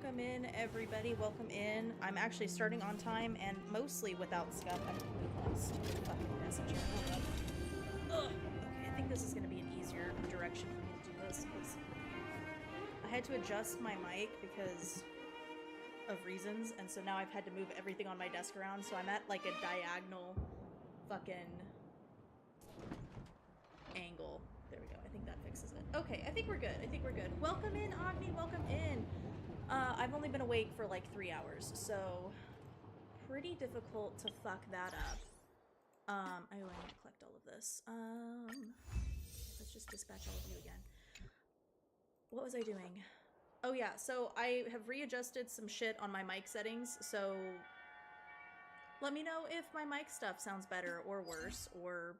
Welcome in, everybody. Welcome in. I'm actually starting on time and mostly without scuff. I have to move on stupid fucking messenger. Hold up. Ugh. Okay, I think this is going to be an easier direction for me to do this because I had to adjust my mic because of reasons, and so now I've had to move everything on my desk around, so I'm at like a diagonal fucking angle. There we go. I think that fixes it. Okay, I think we're good. I think we're good. Welcome in, Agni. Welcome in. I've only been awake for like 3 hours, so pretty difficult to fuck that up. I need to collect all of this. Let's just dispatch all of you again. What was I doing? Oh yeah, so I have readjusted some shit on my mic settings, so let me know if my mic stuff sounds better or worse or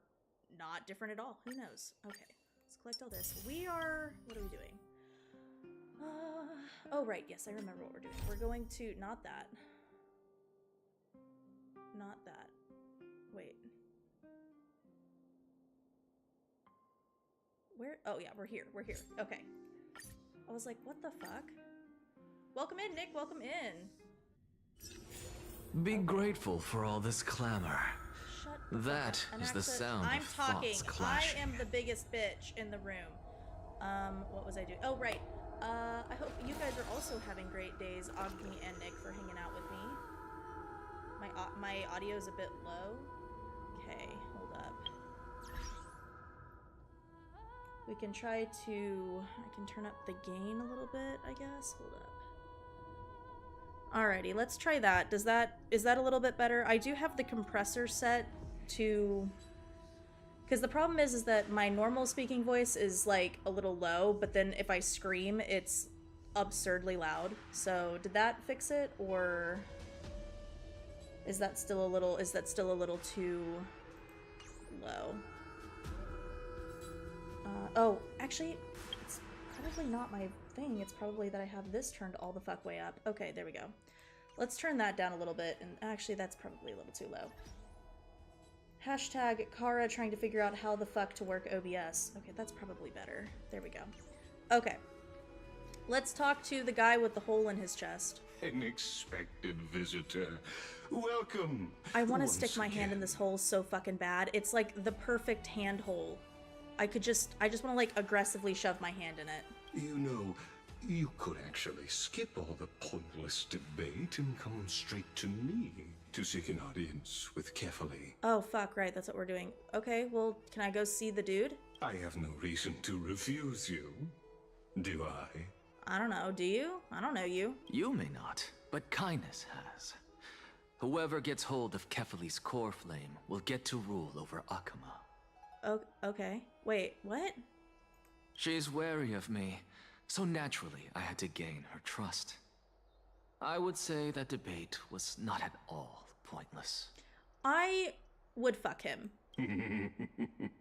not different at all. Who knows? Okay, let's collect all this. What are we doing? Oh right, yes, I remember what we're doing. We're going to, not that. Wait. Where? Oh yeah, we're here. Okay. I was like, what the fuck? Welcome in, Nick. Welcome in. Be grateful for all this clamor. Shut That is the sound I'm of talking. thoughts clashing. I am the biggest bitch in the room. What was I doing? Oh, right. I hope you guys are also having great days, Agni and Nick, for hanging out with me. My audio is a bit low. Okay, hold up. We can try to... I can turn up the gain a little bit, I guess. Hold up. Alrighty, let's try that. Is that a little bit better? I do have the compressor set to... Because the problem is that my normal speaking voice is, like, a little low, but then if I scream, it's absurdly loud. So, did that fix it, or... Is that still a little too low? Oh, actually, it's probably not my thing. It's probably that I have this turned all the fuck way up. Okay, there we go. Let's turn that down a little bit, and actually that's probably a little too low. Hashtag Kara trying to figure out how the fuck to work OBS. Okay, that's probably better. There we go. Okay. Let's talk to the guy with the hole in his chest. An expected visitor. Welcome. I want to stick my hand in this hole so fucking bad. It's like the perfect hand hole. I just want to like aggressively shove my hand in it. You know, you could actually skip all the pointless debate and come straight to me to seek an audience with Kefali. Oh fuck, right, that's what we're doing. Okay, well, can I go see the dude? I have no reason to refuse you. Do I? I don't know, do you? I don't know you. You may not, but kindness has. Whoever gets hold of Kefali's core flame will get to rule over Akama. Oh, okay. Wait, what? She's wary of me, so naturally I had to gain her trust. I would say that debate was not at all pointless. I would fuck him.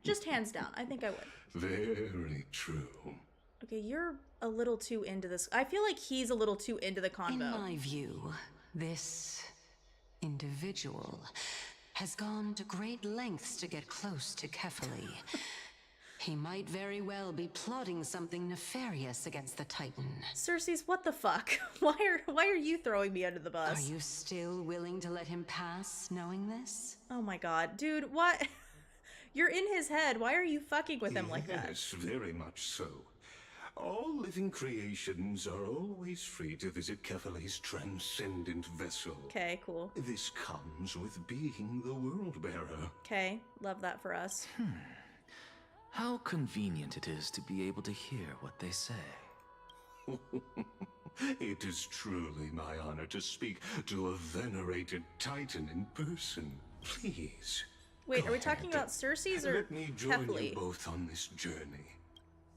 Just hands down, I think I would. Very true. Okay, you're a little too into this. I feel like he's a little too into the convo. In my view, this individual has gone to great lengths to get close to Kefali. He might very well be plotting something nefarious against the Titan. Cersei's, what the fuck? Why are you throwing me under the bus? Are you still willing to let him pass, knowing this? Oh my god, dude, what? You're in his head. Why are you fucking with him like that? Yes, very much so. All living creations are always free to visit Kefali's transcendent vessel. Okay, cool. This comes with being the world bearer. Okay, love that for us. How convenient it is to be able to hear what they say. It is truly my honor to speak to a venerated Titan in person. Please. Wait, go are we talking ahead. about Cersei's or Let me join Kefali? you both on this journey.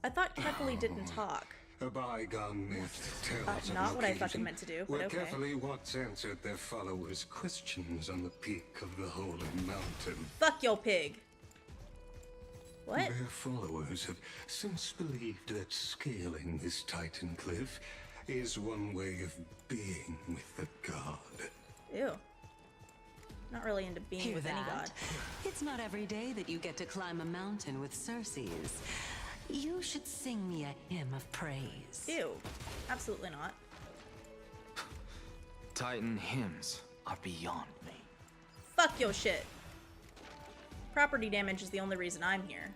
I thought Kefali didn't talk. A bygone myth tells of Not an what I occasion fucking meant to do, but where okay. Kefali once answered their followers' questions on the peak of the Holy Mountain. Fuck your pig. What? Their followers have since believed that scaling this Titan cliff is one way of being with the god. Ew. Not really into being Hear with any that? god. It's not every day that you get to climb a mountain with Cersei's. You should sing me a hymn of praise. Ew. Absolutely not. Titan hymns are beyond me. Fuck your shit. Property damage is the only reason I'm here.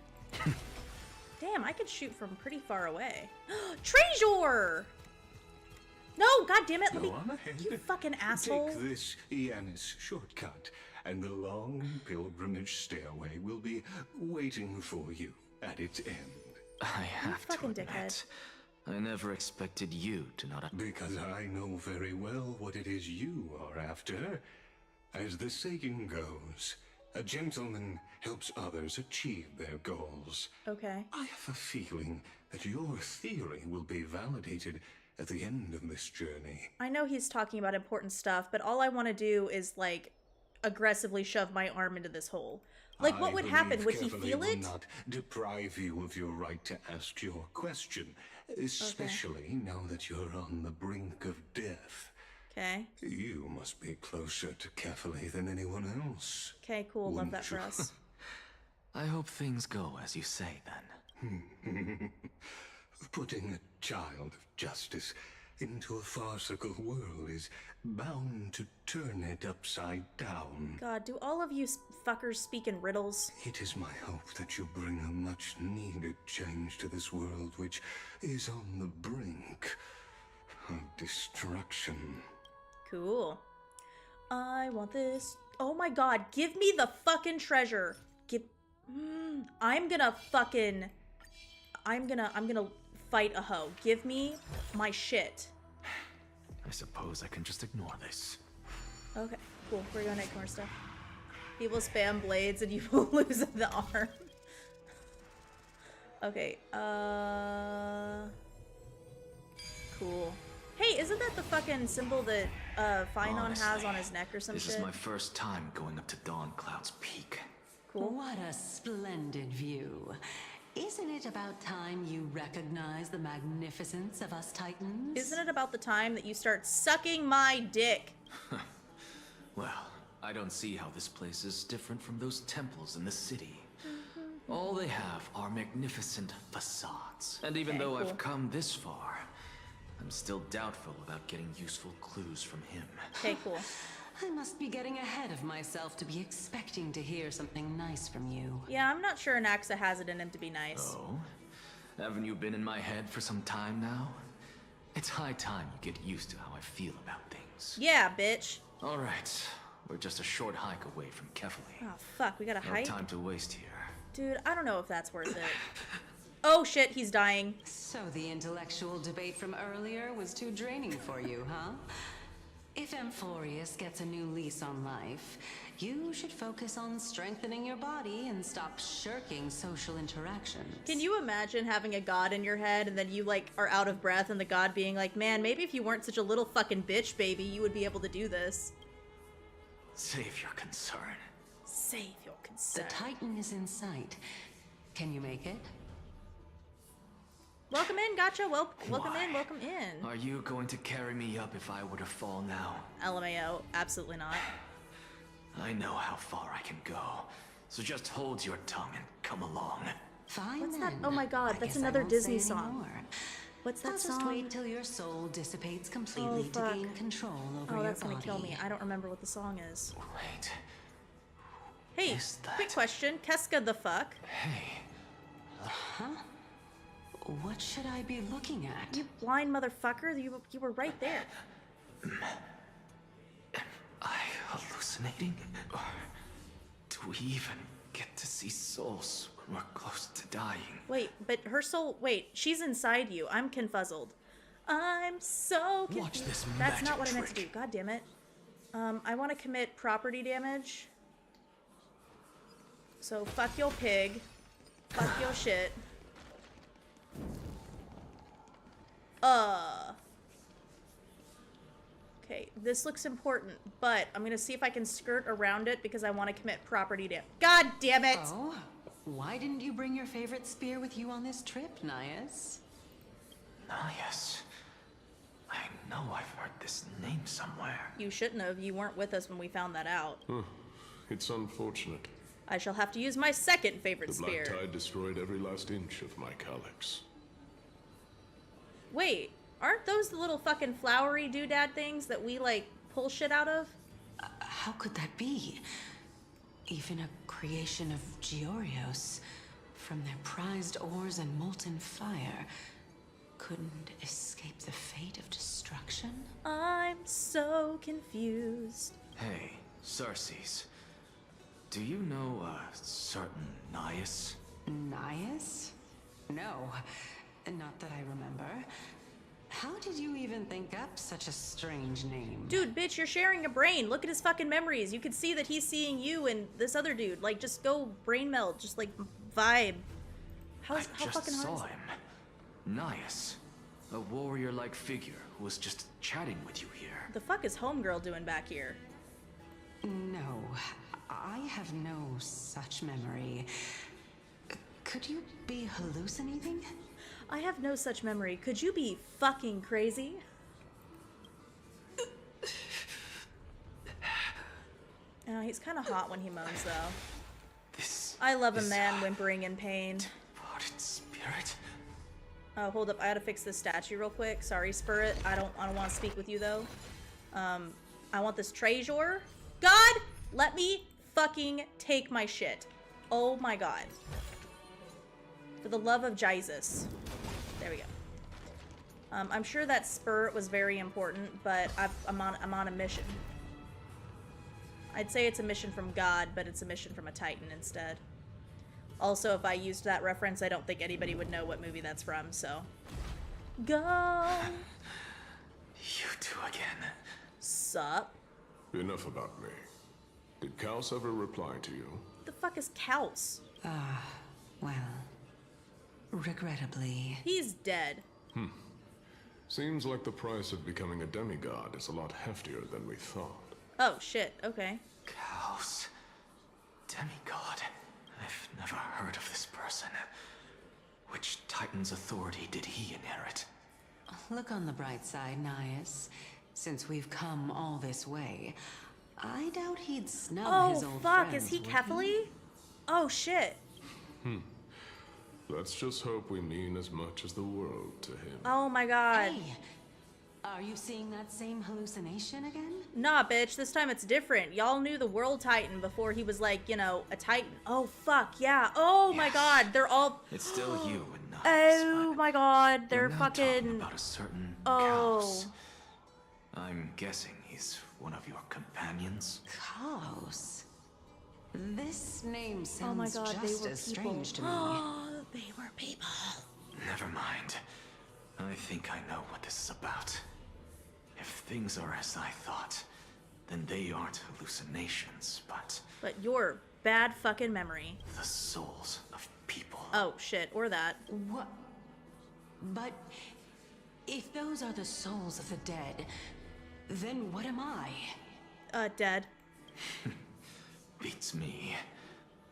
Damn, I could shoot from pretty far away. Treasure! No, god damn it, let me... Go on ahead. You fucking asshole. Take this Iannis shortcut, and the long pilgrimage stairway will be waiting for you at its end. I have to fucking admit, dickhead. I never expected you to not... Because I know very well what it is you are after. As the saying goes, a gentleman helps others achieve their goals. Okay. I have a feeling that your theory will be validated at the end of this journey. I know he's talking about important stuff, but all I want to do is, like, aggressively shove my arm into this hole. Like, what would happen? Would he feel it? Will not deprive you of your right to ask your question, especially now that you're on the brink of death. Okay. You must be closer to Kefali than anyone else. Okay, cool. Love that Wouldn't for you? us. I hope things go as you say, then. Putting a child of justice into a farcical world is bound to turn it upside down. God, do all of you fuckers speak in riddles? It is my hope that you bring a much-needed change to this world, which is on the brink of destruction. Cool. I want this. Oh my god, give me the fucking treasure. I'm gonna fight a hoe. Give me my shit. I suppose I can just ignore this. Okay, cool. We're gonna ignore stuff. He will spam blades and you will lose the arm. Okay, cool. Hey, isn't that the fucking symbol that Finon has Honestly, on his neck or some this shit? is my first time going up to Dawn Cloud's peak. Cool. What a splendid view. Isn't it about time you recognize the magnificence of us Titans? Isn't it about the time that you start sucking my dick? Well, I don't see how this place is different from those temples in the city. All they have are magnificent facades. And even Okay, though cool. I've come this far, I'm still doubtful about getting useful clues from him. Okay, cool. I must be getting ahead of myself to be expecting to hear something nice from you. Yeah, I'm not sure Anaxa has it in him to be nice. Oh? Haven't you been in my head for some time now? It's high time you get used to how I feel about things. Yeah, bitch. Alright, we're just a short hike away from Kefali. Oh, fuck, we gotta No hike? time to waste here. Dude, I don't know if that's worth it. Oh shit, he's dying. So the intellectual debate from earlier was too draining for you, huh? If Amphoreus gets a new lease on life, you should focus on strengthening your body and stop shirking social interactions. Can you imagine having a god in your head and then you, like, are out of breath and the god being like, man, maybe if you weren't such a little fucking bitch, baby, you would be able to do this. Save your concern. Save your The concern. Titan is in sight. Can you make it? Welcome in, gotcha. Welcome in, Why? welcome in. Are you going to carry me up if I were to fall now? LMAO, absolutely not. I know how far I can go, so just hold your tongue and come along. Fine What's then. that? Oh my god, I that's guess I another won't Disney say song. anymore. What's I'll that just song? wait till your soul dissipates completely to fuck. gain control over Oh, your that's body. gonna kill me. I don't remember what the song is. Wait. Hey, Is that- quick question. Keska the fuck? Hey, What should I be looking at? You blind motherfucker. You were right there. am I hallucinating? Or do we even get to see souls when we're close to dying? Wait, but her soul... Wait, she's inside you. I'm confuzzled. I'm so confused. Watch this That's not magic what I meant to do. trick. God damn it. I want to commit property damage. So, fuck your pig. Fuck your shit. Okay, this looks important, but I'm gonna see if I can skirt around it because I want to commit property damage. God damn it! Oh, why didn't you bring your favorite spear with you on this trip, Nias? Nias. I know I've heard this name somewhere. You shouldn't have. You weren't with us when we found that out. It's unfortunate. I shall have to use my second favorite The black spear. tide destroyed every last inch of my calyx. Wait, aren't those the little fucking flowery doodad things that we, like, pull shit out of? How could that be? Even a creation of Georios, from their prized ores and molten fire, couldn't escape the fate of destruction? I'm so confused. Hey, Circes. Do you know a certain Nias? Nias? No, not that I remember. How did you even think up such a strange name? Dude, bitch, you're sharing a brain. Look at his fucking memories. You can see that he's seeing you and this other dude. Like, just go brain meld. Just, like, vibe. How I fucking just hard saw is that? him. Nias. A warrior-like figure who was just chatting with you here. The fuck is homegirl doing back here? No, I have no such memory. Could you be hallucinating? I have no such memory. Could you be fucking crazy? Oh, he's kind of hot when he moans, though. This I love a is man whimpering in pain. departed spirit. Oh, hold up. I gotta fix this statue real quick. Sorry, Spirit. I don't want to speak with you, though. I want this treasure. God, let me fucking take my shit. Oh my god. For the love of Jesus. There we go. I'm sure that spirit was very important, but I'm on a mission. I'd say it's a mission from God, but it's a mission from a Titan instead. Also, if I used that reference, I don't think anybody would know what movie that's from, so. Go! You two again. Sup? Enough about me. Did Kaus ever reply to you? The fuck is Kaus? Well, regrettably. He's dead. Seems like the price of becoming a demigod is a lot heftier than we thought. Oh, shit. Okay. Chaos. Demigod. I've never heard of this person. Which Titan's authority did he inherit? Look on the bright side, Nias. Since we've come all this way, I doubt he'd snub his Oh, old fuck. friends, Is he would Kefali? Oh, shit. Let's just hope we mean as much as the world to him. Oh, my god. Hey, are you seeing that same hallucination again? Nah, bitch. This time it's different. Y'all knew the World Titan before he was, like, you know, a Titan. Oh, fuck. Yeah. Oh, my Yes. god. They're all... It's still you and not Oh, my god. They're You're now talking fucking... about a certain Oh. Chaos. I'm guessing he's one of your companions. Chaos. This name Oh, my sounds god. They just were as people. strange to me. They were people. Never mind. I think I know what this is about. If things are as I thought, then they aren't hallucinations, but But your bad fucking memory. the souls of people. Oh, shit. Or that. What? But if those are the souls of the dead, then what am I? Dead. Beats me.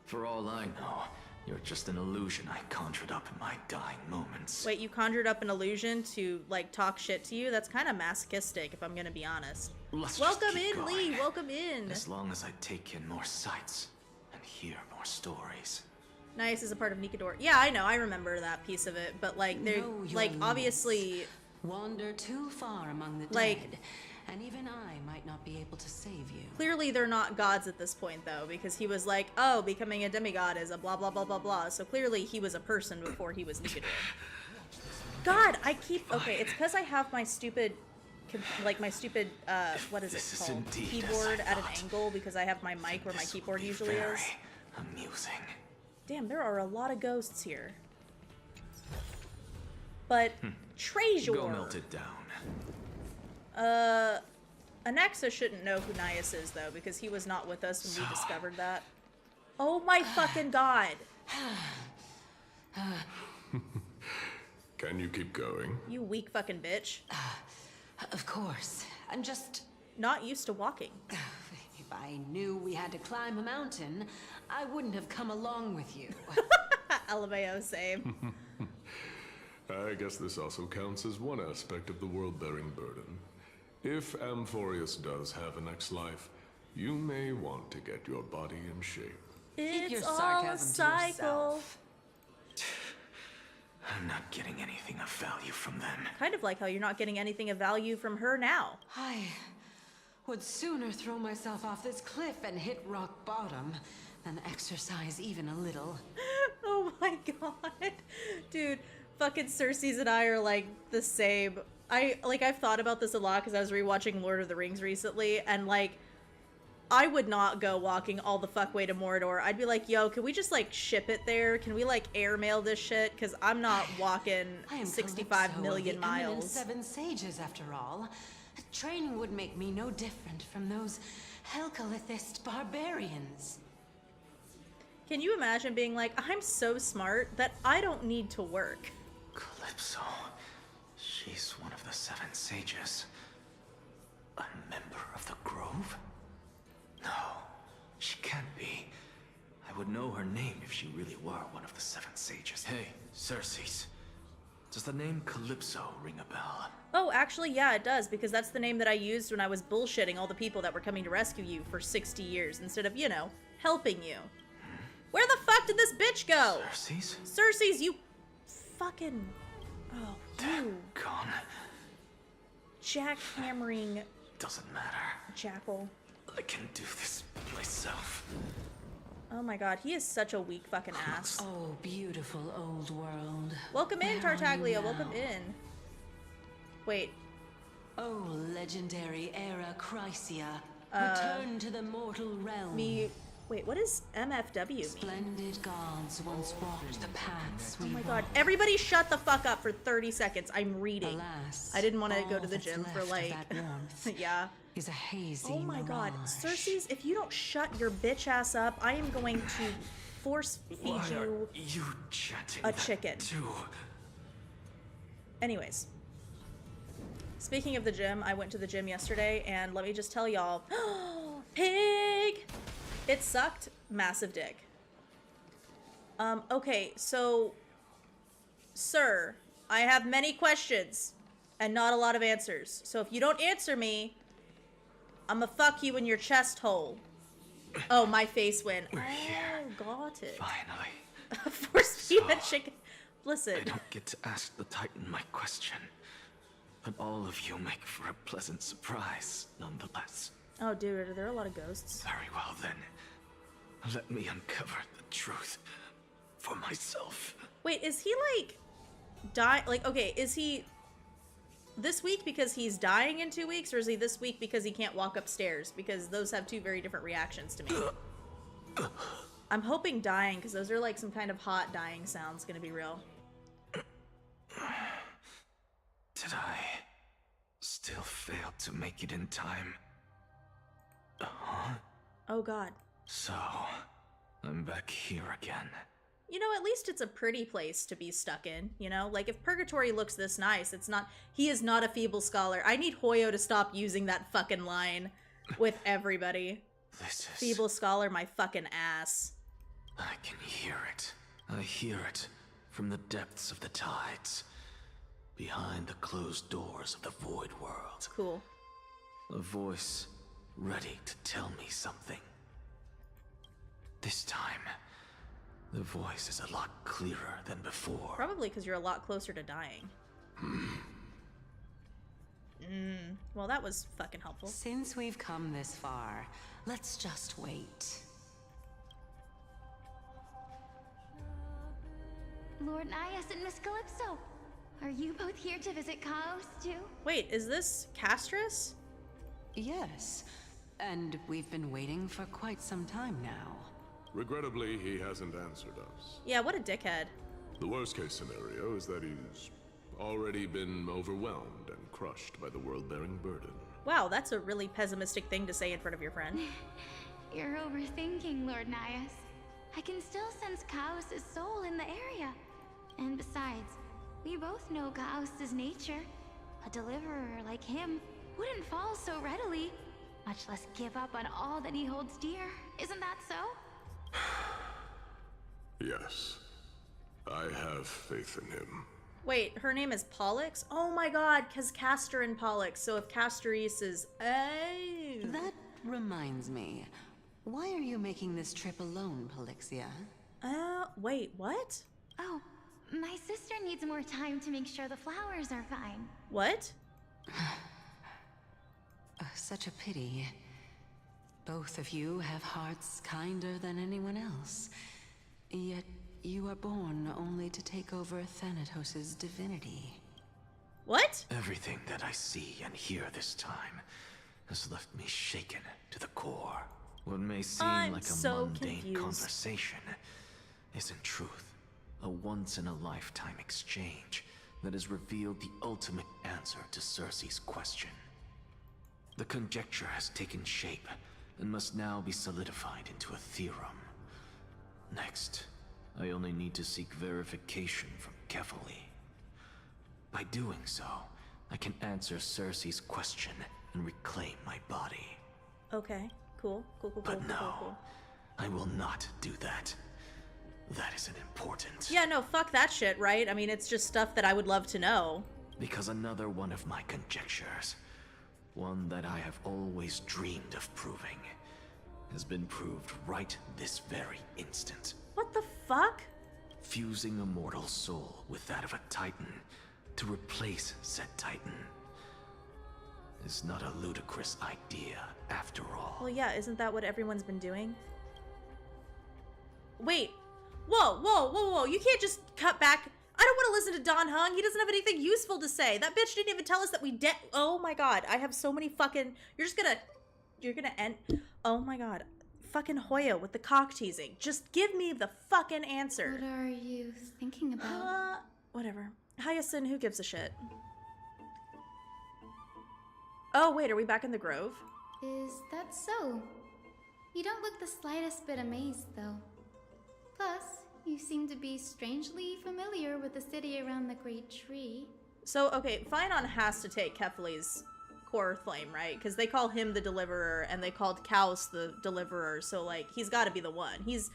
For all I know, you're just an illusion I conjured up in my dying moments. Wait, you conjured up an illusion to, like, talk shit to you? That's kind of masochistic, if I'm gonna be honest. Let's just Welcome keep in, going. Lee! Welcome in! As long as I take in more sights and hear more stories. Nice is a part of Nikador. Yeah, I know, I remember that piece of it, but, like, they're, Know your like, limits. obviously... Wander too far among the Like- dead, and even I might not be able to save you. Clearly they're not gods at this point, though, because he was like, oh, becoming a demigod is a blah blah blah blah blah, so clearly he was a person before he was Nikador. God, I keep... Okay, it's because I have my stupid... Like, my stupid, what is This it is called? indeed as Keyboard I at an thought. angle, because I have my mic where my This will keyboard be usually very is. amusing. Damn, there are a lot of ghosts here. But, Treasure! Go melt it down. Anaxa shouldn't know who Nias is, though, because he was not with us when we discovered that. Oh my fucking god! Can you keep going? You weak fucking bitch. Of course. I'm just... Not used to walking. If I knew we had to climb a mountain, I wouldn't have come along with you. LMAO, same. I guess this also counts as one aspect of the world-bearing burden. If Amphoreus does have a next life, you may want to get your body in shape. It's your all a sarcasm to cycle. yourself. I'm not getting anything of value from them. Kind of like how you're not getting anything of value from her now. I Would sooner throw myself off this cliff and hit rock bottom than exercise even a little. Oh my god. Dude, fucking Cersei's and I are like the same. I've thought about this a lot because I was rewatching Lord of the Rings recently, and like, I would not go walking all the fuck way to Mordor. I'd be like, yo, can we just like ship it there? Can we like airmail this shit? Because I'm not walking I am 65 Calypso million of the eminent miles. Seven Sages, after all. Training would make me no different from those Helcalithist barbarians. Can you imagine being like, I'm so smart that I don't need to work? Calypso. She's one of the Seven Sages. A member of the Grove? No, she can't be. I would know her name if she really were one of the Seven Sages. Hey, Cersei's. Does the name Calypso ring a bell? Oh, actually, yeah, it does, because that's the name that I used when I was bullshitting all the people that were coming to rescue you for 60 years, instead of, you know, helping you. Where the fuck did this bitch go? Cersei's? Cersei's, you fucking... Oh, you Gone. jackhammering Doesn't matter. jackal. I can do this myself. Oh my god, he is such a weak fucking ass. Oh, beautiful old world. Welcome in, Where are you Tartaglia, welcome now? in. Wait, Oh, legendary era Chrysia, return to the mortal realm. wait, what does MFW mean? Splendid gods once walked the paths we Oh my god, walked. everybody shut the fuck up for 30 seconds, I'm reading. Alas, I didn't want to go all to the that's gym for left of like... that warmth yeah. is a hazy Oh my god, mirage. Cersei's, if you don't shut your bitch ass up, I am going to force feed Why are you... you chatting a that chicken. too? Anyways. Speaking of the gym, I went to the gym yesterday, and let me just tell y'all... Pig! It sucked. Massive dick. Okay, so... Sir, I have many questions, and not a lot of answers. So if you don't answer me, I'ma fuck you in your chest hole. Oh, my face went. We're here. Oh, got it. Finally. Force feed So, that chicken. Listen. I don't get to ask the Titan my question. But all of you make for a pleasant surprise, nonetheless. Oh, dude, are there a lot of ghosts? Very well then. Let me uncover the truth for myself. Wait, is he like okay, is he this week because he's dying in 2 weeks, or is he this week because he can't walk upstairs? Because those have two very different reactions to me. I'm hoping dying, because those are like some kind of hot dying sounds gonna be real. Did I still fail to make it in time? Huh? Oh god. So, I'm back here again. You know, at least it's a pretty place to be stuck in, you know? Like, if Purgatory looks this nice, it's not... He is not a feeble scholar. I need Hoyo to stop using that fucking line with everybody. This is... Feeble scholar my fucking ass. I can hear it. I hear it from the depths of the tides. Behind the closed doors of the void world. Cool. A voice ready to tell me something. This time, the voice is a lot clearer than before. Probably because you're a lot closer to dying. Well, that was fucking helpful. Since we've come this far, let's just wait. Lord Nias and Miss Calypso, are you both here to visit Chaos too? Wait, is this Castris? Yes, and we've been waiting for quite some time now. Regrettably, he hasn't answered us. Yeah, what a dickhead. The worst case scenario is that he's already been overwhelmed and crushed by the world-bearing burden. Wow, that's a really pessimistic thing to say in front of your friend. You're overthinking, Lord Nias. I can still sense Chaos' soul in the area. And besides, we both know Chaos' nature. A deliverer like him wouldn't fall so readily, much less give up on all that he holds dear. Isn't that so? Yes, I have faith in him. Wait, her name is Pollux? Oh my god, because Castor and Pollux. So if Castoris is... Oh. That reminds me. Why are you making this trip alone, Polixia? Wait, what? Oh, my sister needs more time to make sure the flowers are fine. What? such a pity. Both of you have hearts kinder than anyone else. Yet you are born only to take over Thanatos' divinity. What? Everything that I see and hear this time has left me shaken to the core. What may seem I'm like a so mundane confused. conversation is in truth a once-in-a-lifetime exchange that has revealed the ultimate answer to Circe's question. The conjecture has taken shape and must now be solidified into a theorem. Next, I only need to seek verification from Kefali. By doing so, I can answer Circe's question and reclaim my body. Okay, cool. But no, Cool. I will not do that. That isn't important. Yeah, no, fuck that shit, right? I mean, it's just stuff that I would love to know. Because another one of my conjectures, one that I have always dreamed of proving, has been proved right this very instant. What the fuck? Fusing a mortal soul with that of a Titan to replace said Titan is not a ludicrous idea after all. Well, yeah, isn't that what everyone's been doing? Wait. Whoa. You can't just cut back. I don't want to listen to Don Hung. He doesn't have anything useful to say. That bitch didn't even tell us that we Oh my god. I have so many fucking... You're gonna end... Oh my god. Fucking Hoya with the cock teasing. Just give me the fucking answer. What are you thinking about? Whatever. Hyacinth, who gives a shit? Oh, wait, are we back in the Grove? Is that so? You don't look the slightest bit amazed, though. Plus, you seem to be strangely familiar with the city around the Great Tree. So, okay, Phynon has to take Kefali's core flame, right? Because they call him the Deliverer, and they called Kaus the Deliverer, so, like, he's got to be the one. He's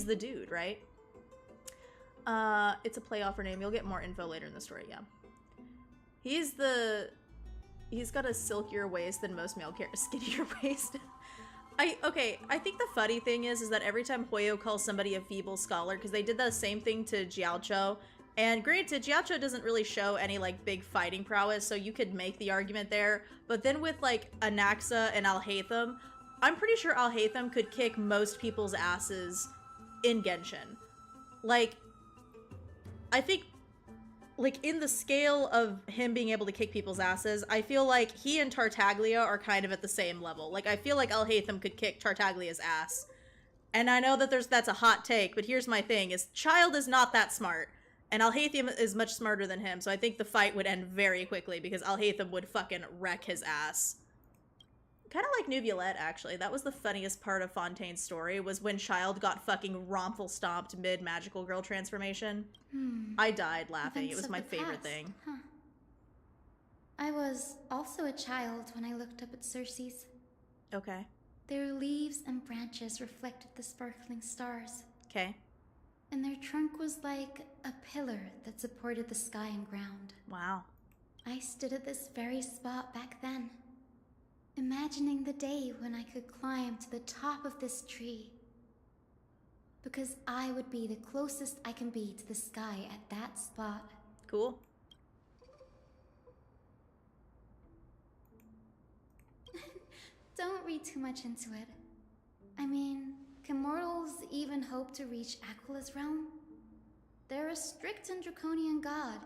the dude, right? It's a playoff name. You'll get more info later in the story, yeah. He's got a silkier waist than most male characters. Skinnier waist. I think the funny thing is that every time Hoyo calls somebody a feeble scholar, because they did the same thing to Jiaocho, and granted, Jiaocho doesn't really show any, like, big fighting prowess, so you could make the argument there, but then with, like, Anaxa and Alhaitham, I'm pretty sure Alhaitham could kick most people's asses in Genshin. Like, I think, like, in the scale of him being able to kick people's asses, I feel like he and Tartaglia are kind of at the same level. Like, I feel like Alhaitham could kick Tartaglia's ass. And I know that that's a hot take, but here's my thing, is Child is not that smart. And Alhaitham is much smarter than him, so I think the fight would end very quickly, because Alhaitham would fucking wreck his ass. Kind of like Nuviolette, actually. That was the funniest part of Fontaine's story, was when Child got fucking romful stomped mid-magical girl transformation. I died laughing. Events It was of my the favorite past, thing. Huh. I was also a child when I looked up at Circe's. Okay. Their leaves and branches reflected the sparkling stars, Okay. and their trunk was like a pillar that supported the sky and ground. Wow. I stood at this very spot back then, imagining the day when I could climb to the top of this tree. Because I would be the closest I can be to the sky at that spot. Cool. Don't read too much into it. I mean, can mortals even hope to reach Aquila's realm? They're a strict and draconian god.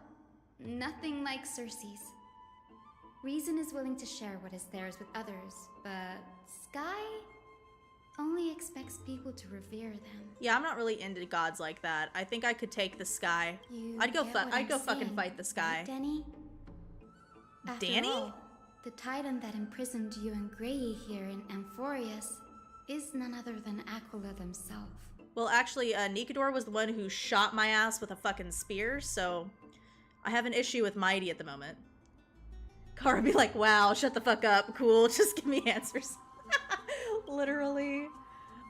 Nothing like Circe's. Reason is willing to share what is theirs with others, but Sky only expects people to revere them. Yeah, I'm not really into gods like that. I think I could take the sky. You I'd go get what I'm fucking saying, fight the sky. right, Danny? After Danny? all, the titan that imprisoned you and Grey here in Amphoreus is none other than Aquila themselves. Well, actually, Nikador was the one who shot my ass with a fucking spear, so I have an issue with Mighty at the moment. Kara be like, wow, shut the fuck up, cool, just give me answers. Literally.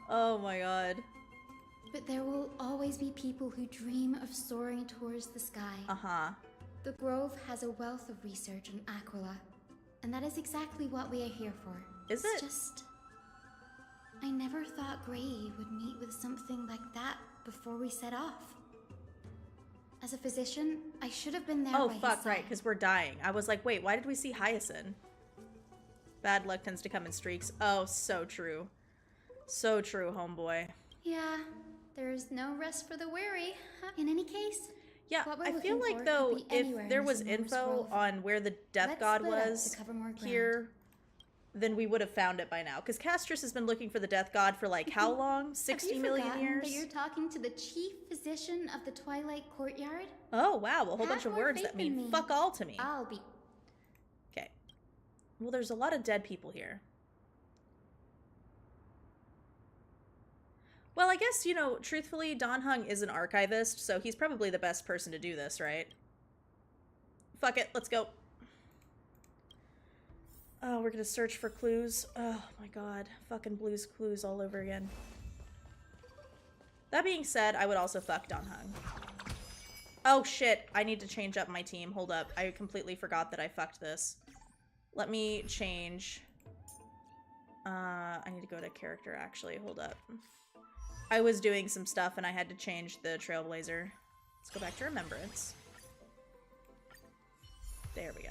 Oh my god. But there will always be people who dream of soaring towards the sky. Uh-huh. The Grove has a wealth of research on Aquila, and that is exactly what we are here for. Is It's it? just... I never thought Grey would meet with something like that before we set off. As a physician, I should have been there Oh, by his fuck, side. right, because we're dying. I was like, wait, why did we see Hyacinth? Bad luck tends to come in streaks. Oh, so true. So true, homeboy. Yeah, there's no rest for the weary. In any case, Yeah, what we're I feel looking like for though, could be if anywhere in there this was enormous info grove. on where the Death Let's God split up was to cover more ground. here, then we would have found it by now. Because Castris has been looking for the Death God for like how long? 60 million Have you years? forgotten that you're talking to the chief physician of the Twilight Courtyard? Oh wow, a whole Have bunch of more words faith that mean in me. fuck all to me. I'll be... Okay. Well, there's a lot of dead people here. Well, I guess, you know, truthfully, Don Hung is an archivist, so he's probably the best person to do this, right? Fuck it, let's go. Oh, we're gonna search for clues. Oh my god. Fucking Blue's Clues all over again. That being said, I would also fuck Don Hung. Oh shit, I need to change up my team. Hold up, I completely forgot that I fucked this. Let me change. I need to go to character, actually. Hold up. I was doing some stuff and I had to change the Trailblazer. Let's go back to Remembrance. There we go.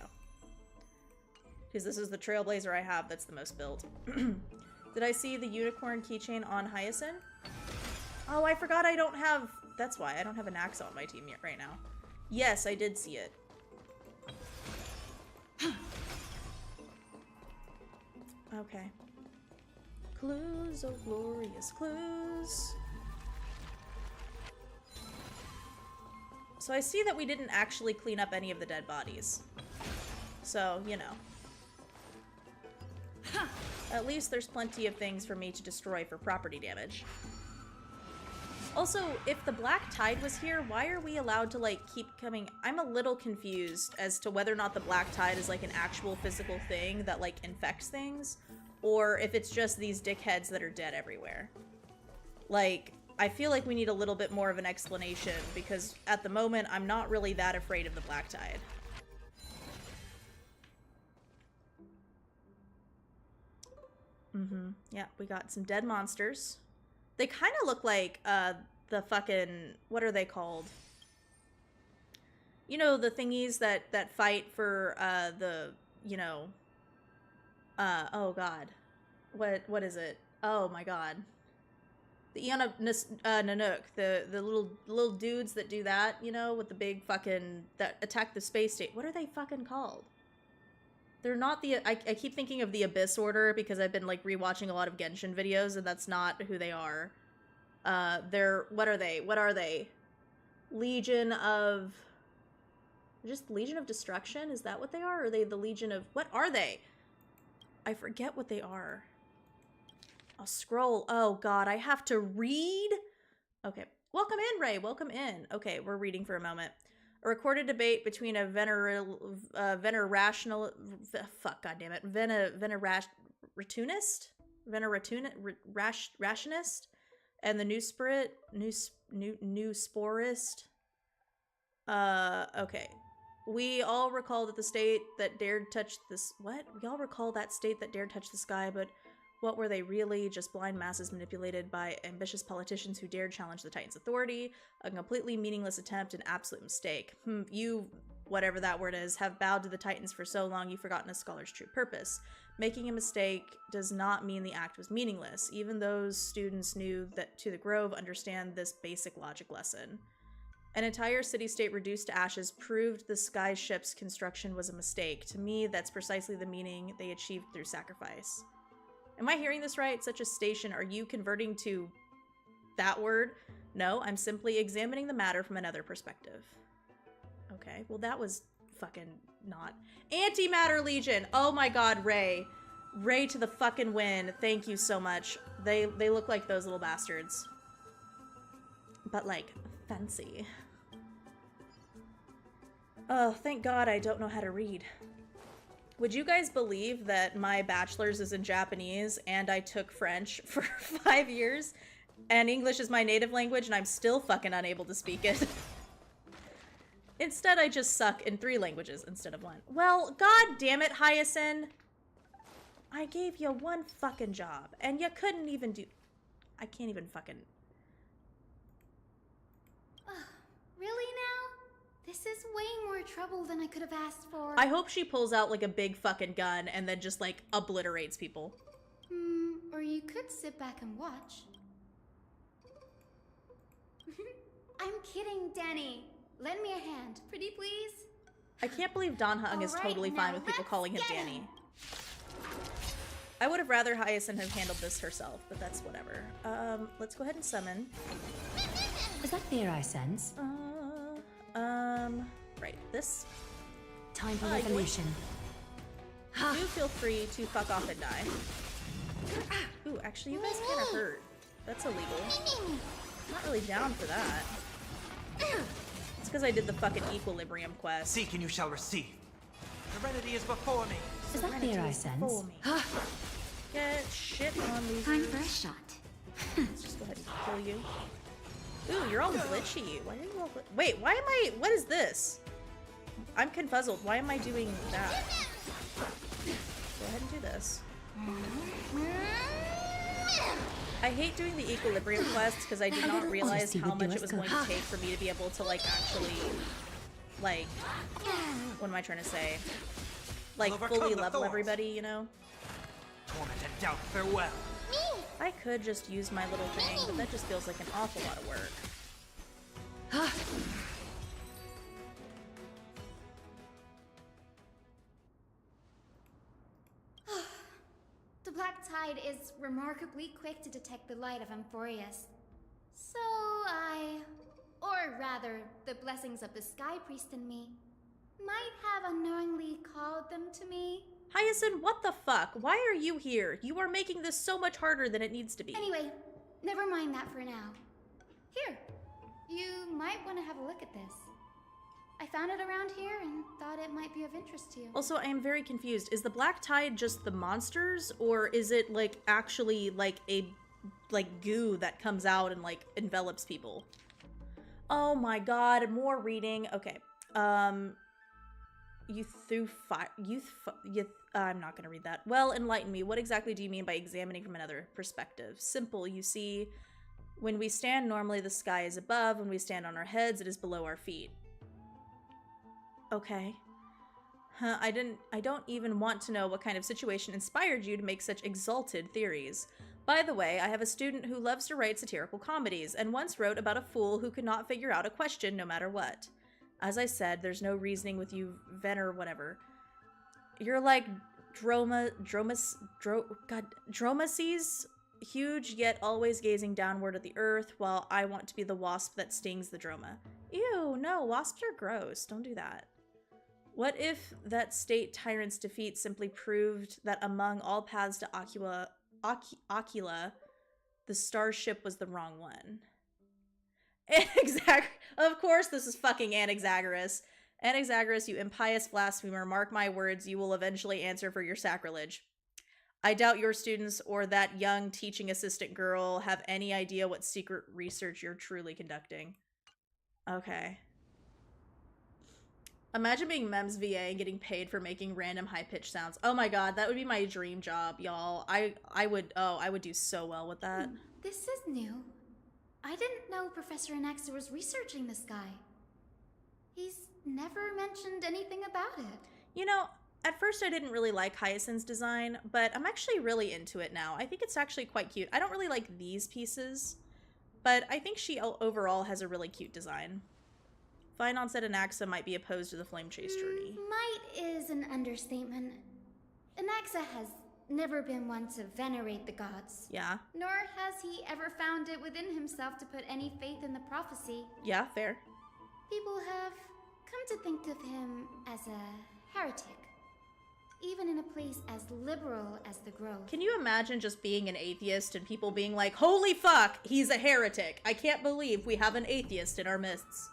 Because this is the Trailblazer I have that's the most built. Did I see the unicorn keychain on Hyacinth? Oh, I forgot I don't have... That's why. I don't have an Anaxa on my team yet right now. Yes, I did see it. Okay. Clues, oh glorious clues. So I see that we didn't actually clean up any of the dead bodies. So, you know. At least there's plenty of things for me to destroy for property damage. Also, if the Black Tide was here, why are we allowed to, like, keep coming? I'm a little confused as to whether or not the Black Tide is, like, an actual physical thing that, like, infects things, or if it's just these dickheads that are dead everywhere. Like, I feel like we need a little bit more of an explanation, because at the moment, I'm not really that afraid of the Black Tide. Mm-hmm. Yeah, we got some dead monsters. They kind of look like, the fucking... What are they called? You know, the thingies that fight for, the, you know... oh god. What is it? Oh my god. The Eon of Nanook. The little dudes that do that, you know, with the big fucking... That attack the space station. What are they fucking called? They're not the... I keep thinking of the Abyss Order because I've been, like, rewatching a lot of Genshin videos, and that's not who they are. They're... What are they? What are they? Legion of... Just Legion of Destruction? Is that what they are? Or are they the Legion of... What are they? I forget what they are. I'll scroll. Oh, God. I have to read? Okay. Welcome in, Ray. Welcome in. Okay, we're reading for a moment. A recorded debate between a rationalist, rationist, and the new sporist. Okay. We all recall that the state that dared touch this... What? We all recall that state that dared touch the sky, but what were they really? Just blind masses manipulated by ambitious politicians who dared challenge the Titans' authority? A completely meaningless attempt, an absolute mistake. You, whatever that word is, have bowed to the Titans for so long you've forgotten a scholar's true purpose. Making a mistake does not mean the act was meaningless. Even those students new that to the Grove understand this basic logic lesson. An entire city-state reduced to ashes proved the sky ship's construction was a mistake. To me, that's precisely the meaning they achieved through sacrifice. Am I hearing this right? Such a station. Are you converting to that word? No, I'm simply examining the matter from another perspective. Okay, well that was fucking not. Antimatter Legion! Oh my god, Ray. Ray to the fucking win. Thank you so much. They look like those little bastards. But like, fancy. Oh, thank god I don't know how to read. Would you guys believe that my bachelor's is in Japanese and I took French for 5 years and English is my native language and I'm still fucking unable to speak it? Instead, I just suck in 3 languages instead of 1. Well, god damn it, Hyacinth. I gave you one fucking job and you couldn't even do... I can't even fucking... Really now? This is way more trouble than I could have asked for. I hope she pulls out like a big fucking gun and then just like obliterates people. Or you could sit back and watch. I'm kidding, Danny. Lend me a hand, pretty please. I can't believe Don Hung is All right, totally now fine with people let's calling him get Danny. him. I would have rather Hyacinth have handled this herself, but that's whatever. Let's go ahead and summon. Is that fear I sense? Right, this. Time for yoink. revolution. Do feel free to fuck off and die. Ooh, actually, you guys kind of hurt. That's illegal. I'm not really down for that. It's because I did the fucking Equilibrium quest. Seek and you shall receive. Serenity is before me. Is that fear I sense? Before me. Get shit on these. Time for a shot. Let's just go ahead and kill you. Ooh, you're all glitchy. Why are you all wait, why am I- what is this? I'm confuzzled. Why am I doing that? Go ahead and do this. I hate doing the Equilibrium quests because I did not realize how much it was going to take for me to be able to, like, actually, like, what am I trying to say? Like, fully level everybody, you know? Torment and doubt, farewell. I could just use my little thing, but that just feels like an awful lot of work. The Black Tide is remarkably quick to detect the light of Amphoreus. So or rather, the blessings of the Sky Priest in me, might have unknowingly called them to me. Hyacinth, what the fuck? Why are you here? You are making this so much harder than it needs to be. Anyway, never mind that for now. Here, you might want to have a look at this. I found it around here and thought it might be of interest to you. Also, I am very confused. Is the Black Tide just the monsters, or is it, like, actually, like, a, like, goo that comes out and, like, envelops people? Oh my god, more reading. Okay. I'm not gonna read that. Well, enlighten me. What exactly do you mean by examining from another perspective? Simple. You see, when we stand normally, the sky is above. When we stand on our heads, it is below our feet. Okay. Huh, I don't even want to know what kind of situation inspired you to make such exalted theories. By the way, I have a student who loves to write satirical comedies, and once wrote about a fool who could not figure out a question no matter what. As I said, there's no reasoning with you, Venner, whatever. You're like Dromaces, huge yet always gazing downward at the earth, while I want to be the wasp that stings the Droma. Ew, no, wasps are gross. Don't do that. What if that state tyrant's defeat simply proved that among all paths to Ocula, the starship was the wrong one? Of course this is fucking Anaxagoras. Anaxagoras, you impious blasphemer, mark my words, you will eventually answer for your sacrilege. I doubt your students or that young teaching assistant girl have any idea what secret research you're truly conducting. Okay. Imagine being Mem's VA and getting paid for making random high-pitched sounds. Oh my god, that would be my dream job, y'all. I would do so well with that. This is new. I didn't know Professor Anaxa was researching the sky. He's never mentioned anything about it. You know, at first I didn't really like Hyacinth's design, but I'm actually really into it now. I think it's actually quite cute. I don't really like these pieces, but I think she overall has a really cute design. Fine onset Anaxa might be opposed to the Flame Chase journey. Might is an understatement. Anaxa has never been one to venerate the gods. Yeah. Nor has he ever found it within himself to put any faith in the prophecy. Yeah, fair. People have come to think of him as a heretic, even in a place as liberal as the Grove. Can you imagine just being an atheist and people being like, holy fuck, he's a heretic. I can't believe we have an atheist in our midst.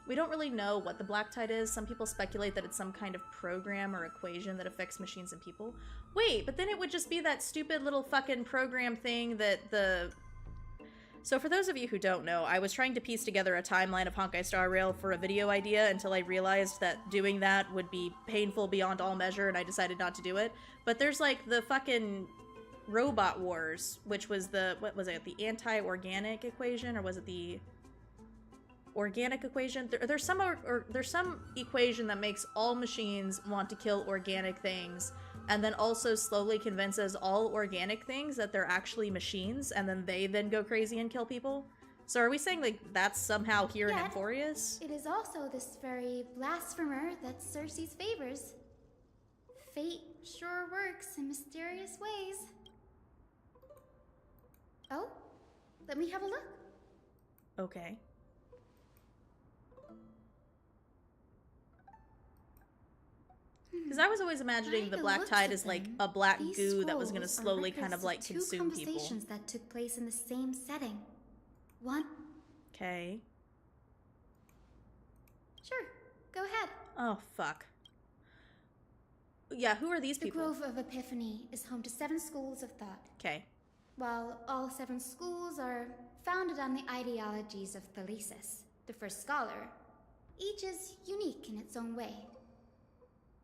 We don't really know what the Black Tide is. Some people speculate that it's some kind of program or equation that affects machines and people. Wait, but then it would just be that stupid little fucking program thing that the... So for those of you who don't know, I was trying to piece together a timeline of Honkai Star Rail for a video idea until I realized that doing that would be painful beyond all measure, and I decided not to do it. But there's like the fucking Robot Wars, which was the, what was it, the anti-organic equation, or was it the... organic equation. There's some there's some equation that makes all machines want to kill organic things, and then also slowly convinces all organic things that they're actually machines, and then they then go crazy and kill people. So are we saying like that's somehow here in Yet, Amphoreus? it is also this very blasphemer that Cersei's favors. Fate sure works in mysterious ways. Oh, let me have a look. Okay. Because I was always imagining By the the Black looks Tide of as like them, a black these goo that was going to scrolls are slowly kind records of like two consume people. conversations that took place in the same setting. One. Okay. Sure, go ahead. Oh, fuck. Yeah, who are these The people? Grove of Epiphany is home to 7 schools of thought. Okay. While all 7 schools are founded on the ideologies of Thalesis, the first scholar, each is unique in its own way.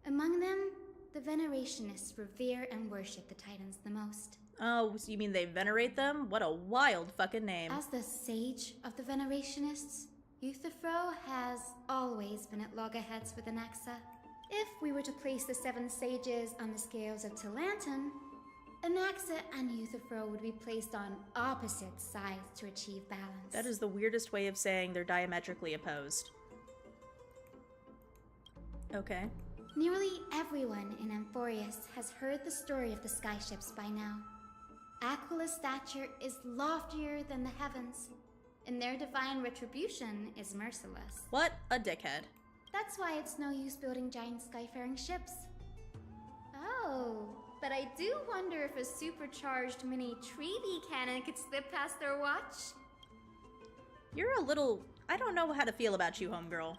Among them, the Venerationists revere and worship the Titans the most. Oh, so you mean they venerate them? What a wild fucking name. As the sage of the Venerationists, Euthyphro has always been at loggerheads with Anaxa. If we were to place the 7 sages on the scales of Talanton, Anaxa and Euthyphro would be placed on opposite sides to achieve balance. That is the weirdest way of saying they're diametrically opposed. Okay. Nearly everyone in Amphoreus has heard the story of the skyships by now. Aquila's stature is loftier than the heavens, and their divine retribution is merciless. What a dickhead. That's why it's no use building giant skyfaring ships. Oh, but I do wonder if a supercharged mini Trevi cannon could slip past their watch. You're a little... I don't know how to feel about you, homegirl.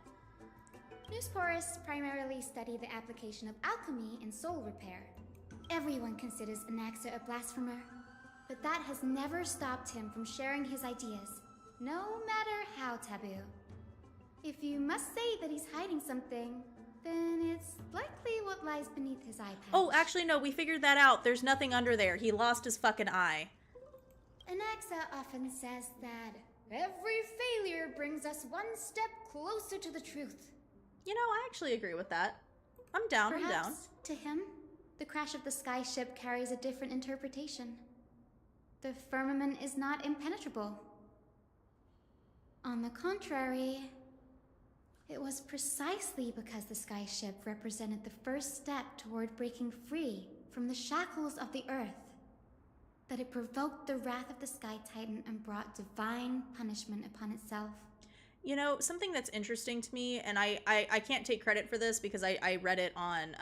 Newsporists primarily study the application of alchemy in soul repair. Everyone considers Anaxa a blasphemer, but that has never stopped him from sharing his ideas, no matter how taboo. If you must say that he's hiding something, then it's likely what lies beneath his eye patch. Oh, actually, no, we figured that out. There's nothing under there. He lost his fucking eye. Anaxa often says that every failure brings us one step closer to the truth. You know, I actually agree with that. I'm down, Perhaps, I'm down. to him, the crash of the sky ship carries a different interpretation. The firmament is not impenetrable. On the contrary, it was precisely because the sky ship represented the first step toward breaking free from the shackles of the earth that it provoked the wrath of the Sky Titan and brought divine punishment upon itself. You know, something that's interesting to me, and I can't take credit for this because I read it on,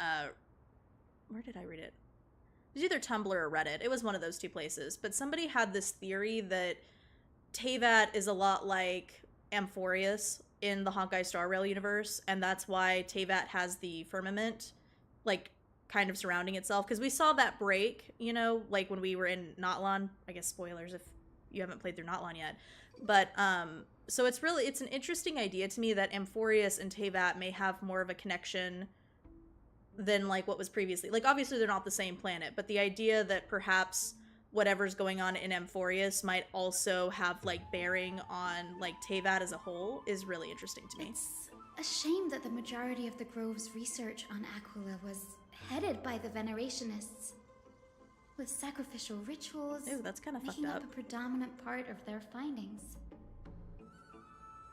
where did I read it? It was either Tumblr or Reddit. It was one of those two places. But somebody had this theory that Teyvat is a lot like Amphoreus in the Honkai Star Rail universe, and that's why Teyvat has the firmament, like, kind of surrounding itself. Because we saw that break, you know, like when we were in Natlan. I guess spoilers if you haven't played through Natlan yet. But, so it's an interesting idea to me that Amphoreus and Teyvat may have more of a connection than, like, what was previously. Like, obviously they're not the same planet, but the idea that perhaps whatever's going on in Amphoreus might also have, like, bearing on, like, Teyvat as a whole is really interesting to me. It's a shame that the majority of the Grove's research on Aquila was headed by the Venerationists, with sacrificial rituals Ooh, that's kind of fucked making up. up a predominant part of their findings.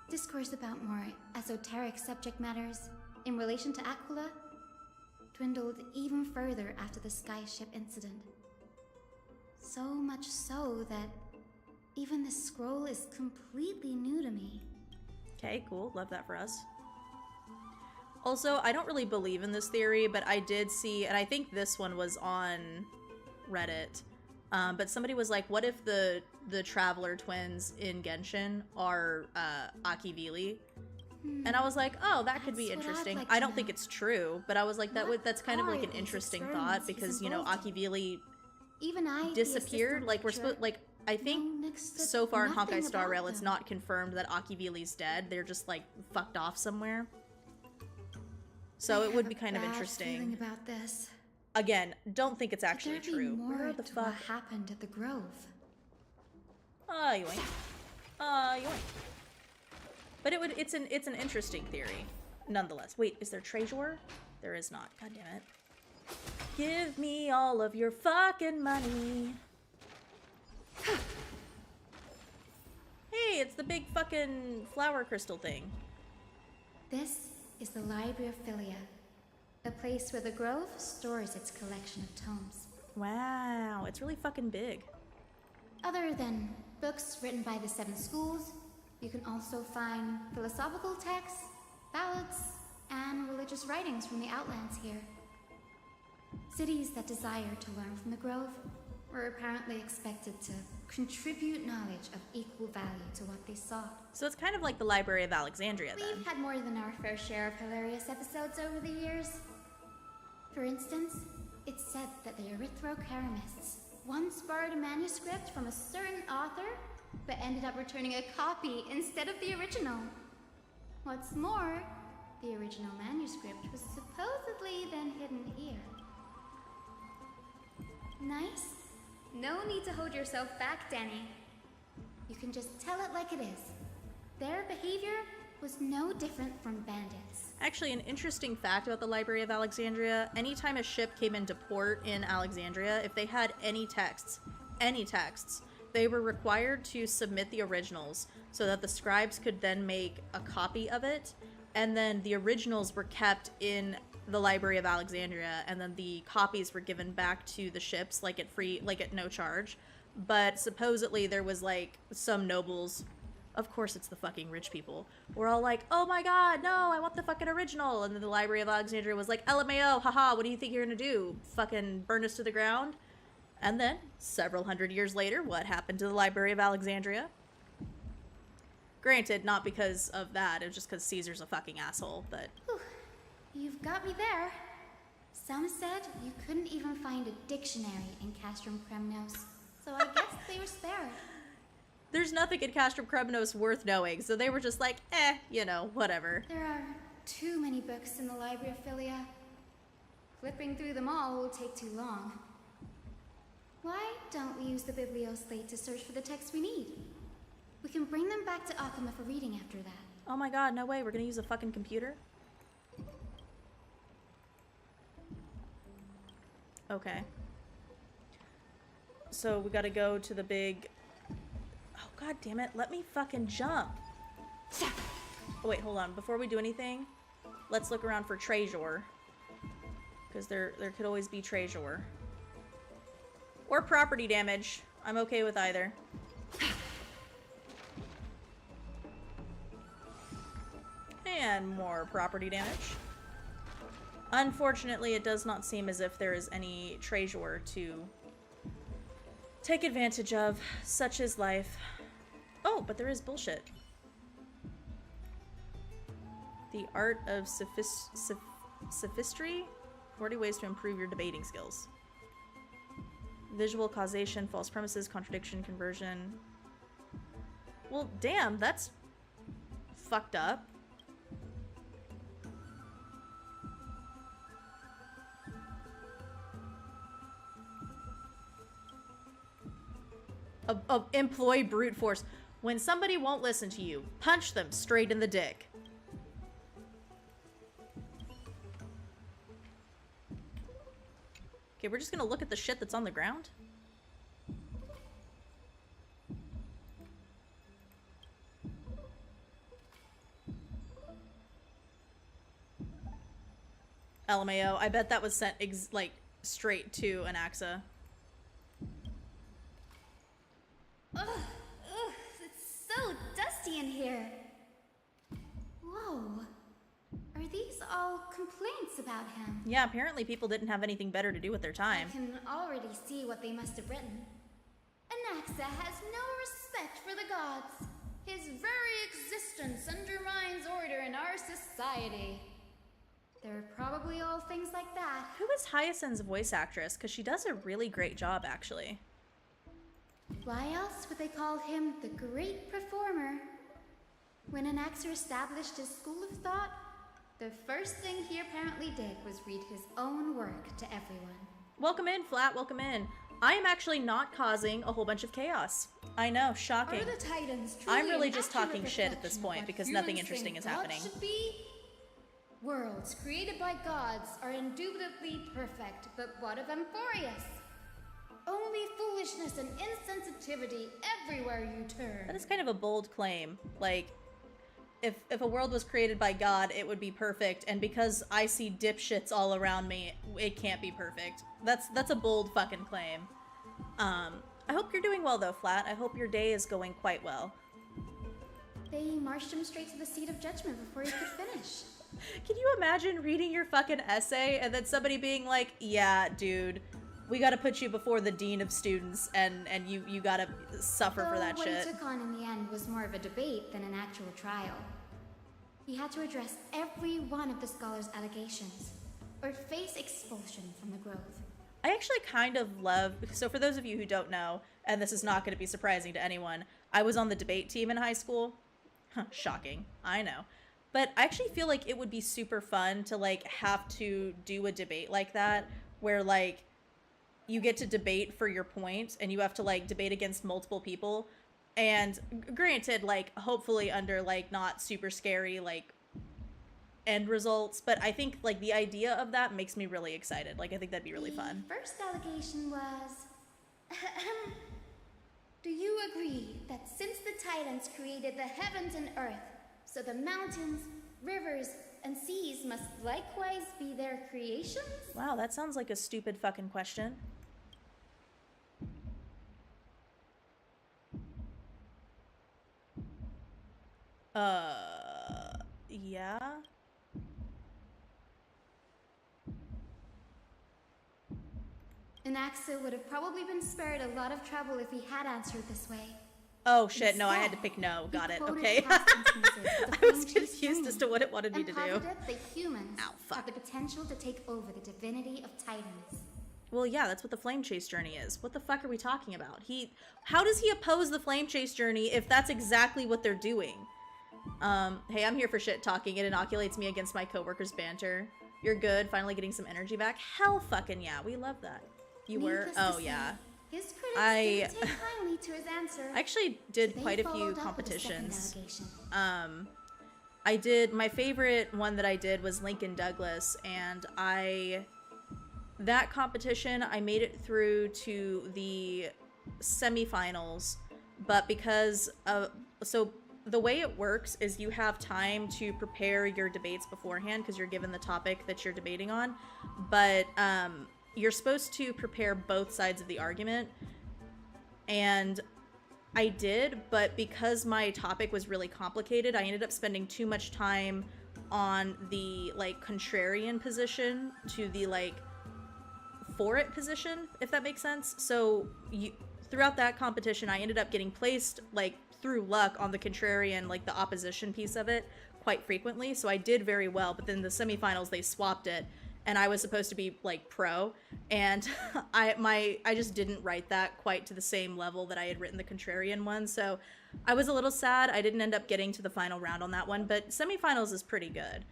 Discourse about more esoteric subject matters in relation to Aquila dwindled even further after the skyship incident. So much so that even the scroll is completely new to me. Okay, cool. Love that for us. Also, I don't really believe in this theory, but I did see, and I think this one was on Reddit, but somebody was like, what if the Traveler twins in Genshin are Akivili? And I was like, oh, that could be That's what I'd interesting. like I to don't think know. it's true, but I was like, that's kind of What like an are these interesting experiments thought, he's because, you know, involved in? Akivili Even I, the disappeared. assistant Like, we're lecturer, supposed, like, I think know next to so far in nothing Honkai Star about Rail, it's them. not confirmed that Akivili's dead. They're just, like, fucked off somewhere. So I it would have be a kind of bad interesting. feeling about this. Again, don't think it's Could actually there be true. more Where the to fuck? what happened at the Grove? Yoink. Yoink. But it's an interesting theory, nonetheless. Wait, is there treasure? There is not. God damn it. Give me all of your fucking money. Hey, it's the big fucking flower crystal thing. This is the Library of Philia, a place where the Grove stores its collection of tomes. Wow, it's really fucking big. Other than books written by the 7 schools, you can also find philosophical texts, ballads, and religious writings from the Outlands here. Cities that desire to learn from the Grove were apparently expected to contribute knowledge of equal value to what they sought. So it's kind of like the Library of Alexandria, then. We've had more than our fair share of hilarious episodes over the years. For instance, it's said that the Erythrocheramists once borrowed a manuscript from a certain author, but ended up returning a copy instead of the original. What's more, the original manuscript was supposedly then hidden here. Nice? No need to hold yourself back, Danny. You can just tell it like it is. Their behavior was no different from bandits. Actually, an interesting fact about the Library of Alexandria, anytime a ship came into port in Alexandria, if they had any texts, they were required to submit the originals so that the scribes could then make a copy of it, and then the originals were kept in the Library of Alexandria, and then the copies were given back to the ships, like at no charge. But supposedly there was like some nobles, of course it's the fucking rich people, were all like, oh my god, no, I want the fucking original. And then the Library of Alexandria was like, LMAO, haha, what do you think you're gonna do? Fucking burn us to the ground? And then, several hundred years later, what happened to the Library of Alexandria? Granted, not because of that, it was just because Caesar's a fucking asshole, but... Whew. You've got me there. Some said you couldn't even find a dictionary in Castrum Kremnos, so I guess they were spared. There's nothing in Castrum Kremnos worth knowing, so they were just like, you know, whatever. There are too many books in the Library of Philia. Flipping through them all will take too long. Why don't we use the Biblioslate to search for the texts we need? We can bring them back to Akama for reading after that. Oh my god, no way, we're gonna use a fucking computer? Okay. So we gotta go to the big... Oh god damn it, let me fucking jump! Oh wait, hold on, before we do anything, let's look around for treasure. Because there could always be treasure. Or property damage. I'm okay with either. And more property damage. Unfortunately, it does not seem as if there is any treasure to take advantage of. Such is life. Oh, but there is bullshit. The art of sophistry? 40 ways to improve your debating skills. Visual causation, false premises, contradiction, conversion. Well, damn, that's fucked up. Employ brute force. When somebody won't listen to you, punch them straight in the dick. Okay, we're just gonna look at the shit that's on the ground. LMAO, I bet that was sent like straight to Anaxa. Ugh, it's so dusty in here. Whoa. Are these all complaints about him? Yeah, apparently people didn't have anything better to do with their time. I can already see what they must have written. Anaxa has no respect for the gods. His very existence undermines order in our society. They're probably all things like that. Who is Hyacinth's voice actress? Because she does a really great job, actually. Why else would they call him the Great Performer? When Anaxa established his school of thought, the first thing he apparently did was read his own work to everyone. Welcome in, Flat, welcome in. I am actually not causing a whole bunch of chaos. I know, shocking. Are the Titans truly I'm really an just accurate talking shit at reflection this of point what because humans nothing interesting think is God happening. should be? Worlds created by gods are indubitably perfect, but what of Amphoreus? Only foolishness and insensitivity everywhere you turn. That is kind of a bold claim. Like, if a world was created by God, it would be perfect, and because I see dipshits all around me, it can't be perfect. That's a bold fucking claim. I hope you're doing well though, Flat. I hope your day is going quite well. They marched him straight to the seat of judgment before he could finish. Can you imagine reading your fucking essay and then somebody being like, yeah, dude, we gotta put you before the dean of students and you gotta suffer for that what shit. he took on in the end was more of a debate than an actual trial. He had to address every one of the scholar's allegations, or face expulsion from the Grove. I actually kind of love, so for those of you who don't know, and this is not going to be surprising to anyone, I was on the debate team in high school. Shocking, I know. But I actually feel like it would be super fun to like have to do a debate like that, where like you get to debate for your point and you have to like debate against multiple people. And granted, like hopefully under like not super scary like end results, but I think like the idea of that makes me really excited. Like I think that'd be really fun. The first allegation was... Do you agree that since the Titans created the heavens and earth, so the mountains, rivers, and seas must likewise be their creations? Wow, that sounds like a stupid fucking question. Yeah? Anaxa would have probably been spared a lot of trouble if he had answered this way. Oh shit, no, I had to Instead, pick no. Got he it, quoted okay. past instances of the I was Flame Chase confused as to journey what it wanted me to and do. posited that humans Ow, fuck. have the potential to take over the divinity of Titans. Well, yeah, that's what the Flame Chase journey is. What the fuck are we talking about? How does he oppose the Flame Chase journey if that's exactly what they're doing? Hey, I'm here for shit talking. It inoculates me against my coworkers' banter. You're good, finally getting some energy back. Hell fucking yeah, we love that. You were? Needless to Oh say, yeah. His critics I- didn't take kindly to his answer. I actually did They quite a few followed up with a second competitions. allegation. I did, my favorite one that I did was Lincoln Douglas, and that competition, I made it through to the semifinals, but because of, so the way it works is you have time to prepare your debates beforehand because you're given the topic that you're debating on, but you're supposed to prepare both sides of the argument, and I did, but because my topic was really complicated, I ended up spending too much time on the, like, contrarian position to the, like, for it position, if that makes sense. So throughout that competition, I ended up getting placed, like, through luck on the contrarian, like, the opposition piece of it quite frequently, so I did very well, but then the semifinals, they swapped it, and I was supposed to be, like, pro, and I just didn't write that quite to the same level that I had written the contrarian one, so I was a little sad. I didn't end up getting to the final round on that one, but semifinals is pretty good,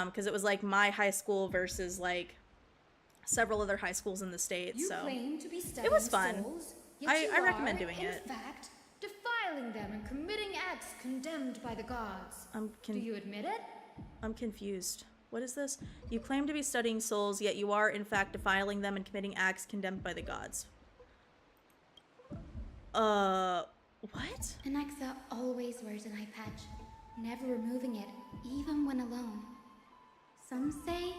because it was, like, my high school versus, like, several other high schools in the state, You so claim to be studying it was fun. souls, yet I you recommend are, doing in it. fact, defiling them and committing acts condemned by the gods. Do you admit it? I'm confused. What is this? You claim to be studying souls, yet you are, in fact, defiling them and committing acts condemned by the gods. What? Anaxa always wears an eye patch, never removing it, even when alone. Some say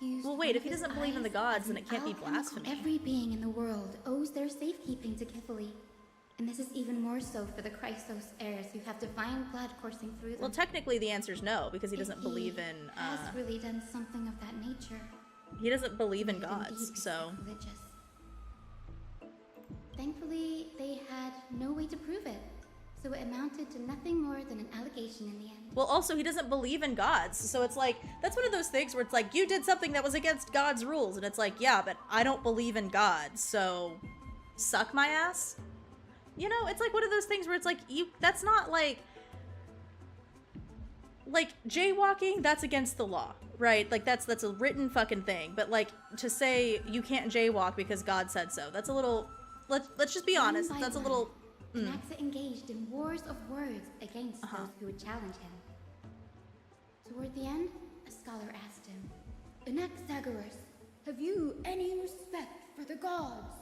he used Well, wait, one if he of his doesn't believe in the eyes gods, as then an it can't be alchemical- blasphemy. Every being in the world owes their safekeeping to Kifili. And this is even more so for the Christos heirs who have divine blood coursing through them. Well, technically the answer's no, because he doesn't If believe in, has really done something of that nature. he doesn't believe in He would gods, indeed be so. sacrilegious. Thankfully, they had no way to prove it, so it amounted to nothing more than an allegation in the end. Well, also, he doesn't believe in gods, so it's like, that's one of those things where it's like, you did something that was against God's rules, and it's like, yeah, but I don't believe in God, so suck my ass? You know, it's like one of those things where it's like, that's not like jaywalking, that's against the law, right? Like, that's a written fucking thing, but like, to say you can't jaywalk because God said so, that's a little, let's just be honest, by that's a one, little Anaxa engaged in wars of words against those who would challenge him. Toward the end, a scholar asked him, Anaxagoras, have you any respect for the gods?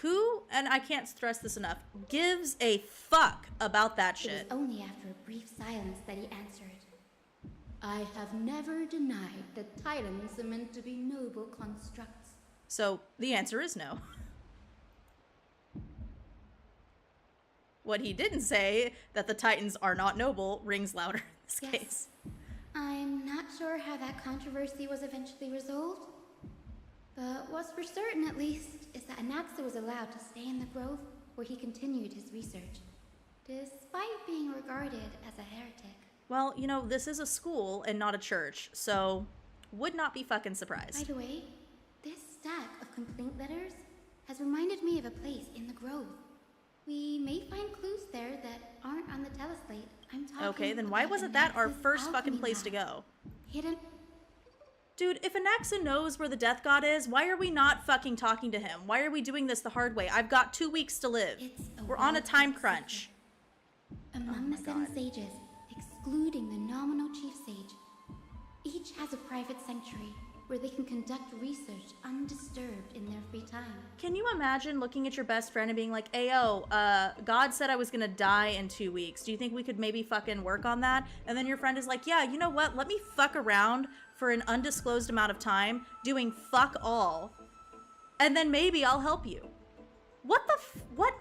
Who, and I can't stress this enough, gives a fuck about that It shit? was only after a brief silence that he answered, I have never denied that titans are meant to be noble constructs. So the answer is no. What he didn't say, that the Titans are not noble, rings louder in this Yes. case. I'm not sure how that controversy was eventually resolved, but what's for certain at least is that Anaxa was allowed to stay in the grove where he continued his research, despite being regarded as a heretic. Well, you know, this is a school and not a church, so would not be fucking surprised. By the way, this stack of complaint letters has reminded me of a place in the grove. We may find clues there that aren't on the teleslate. I'm talking Okay, then why about wasn't that our Anaxa's first fucking alchemy place to lab. go? Hidden. Dude, if Anaxa knows where the Death God is, why are we not fucking talking to him? Why are we doing this the hard way? I've got 2 weeks to live. It's a We're on a well-kept time secret. crunch. Among my the seven God. sages, excluding the nominal chief sage, each has a private sanctuary where they can conduct research undisturbed in their free time. Can you imagine looking at your best friend and being like, Ayo, God said I was gonna die in 2 weeks. Do you think we could maybe fucking work on that? And then your friend is like, yeah, you know what? Let me fuck around for an undisclosed amount of time doing fuck all. And then maybe I'll help you. What the what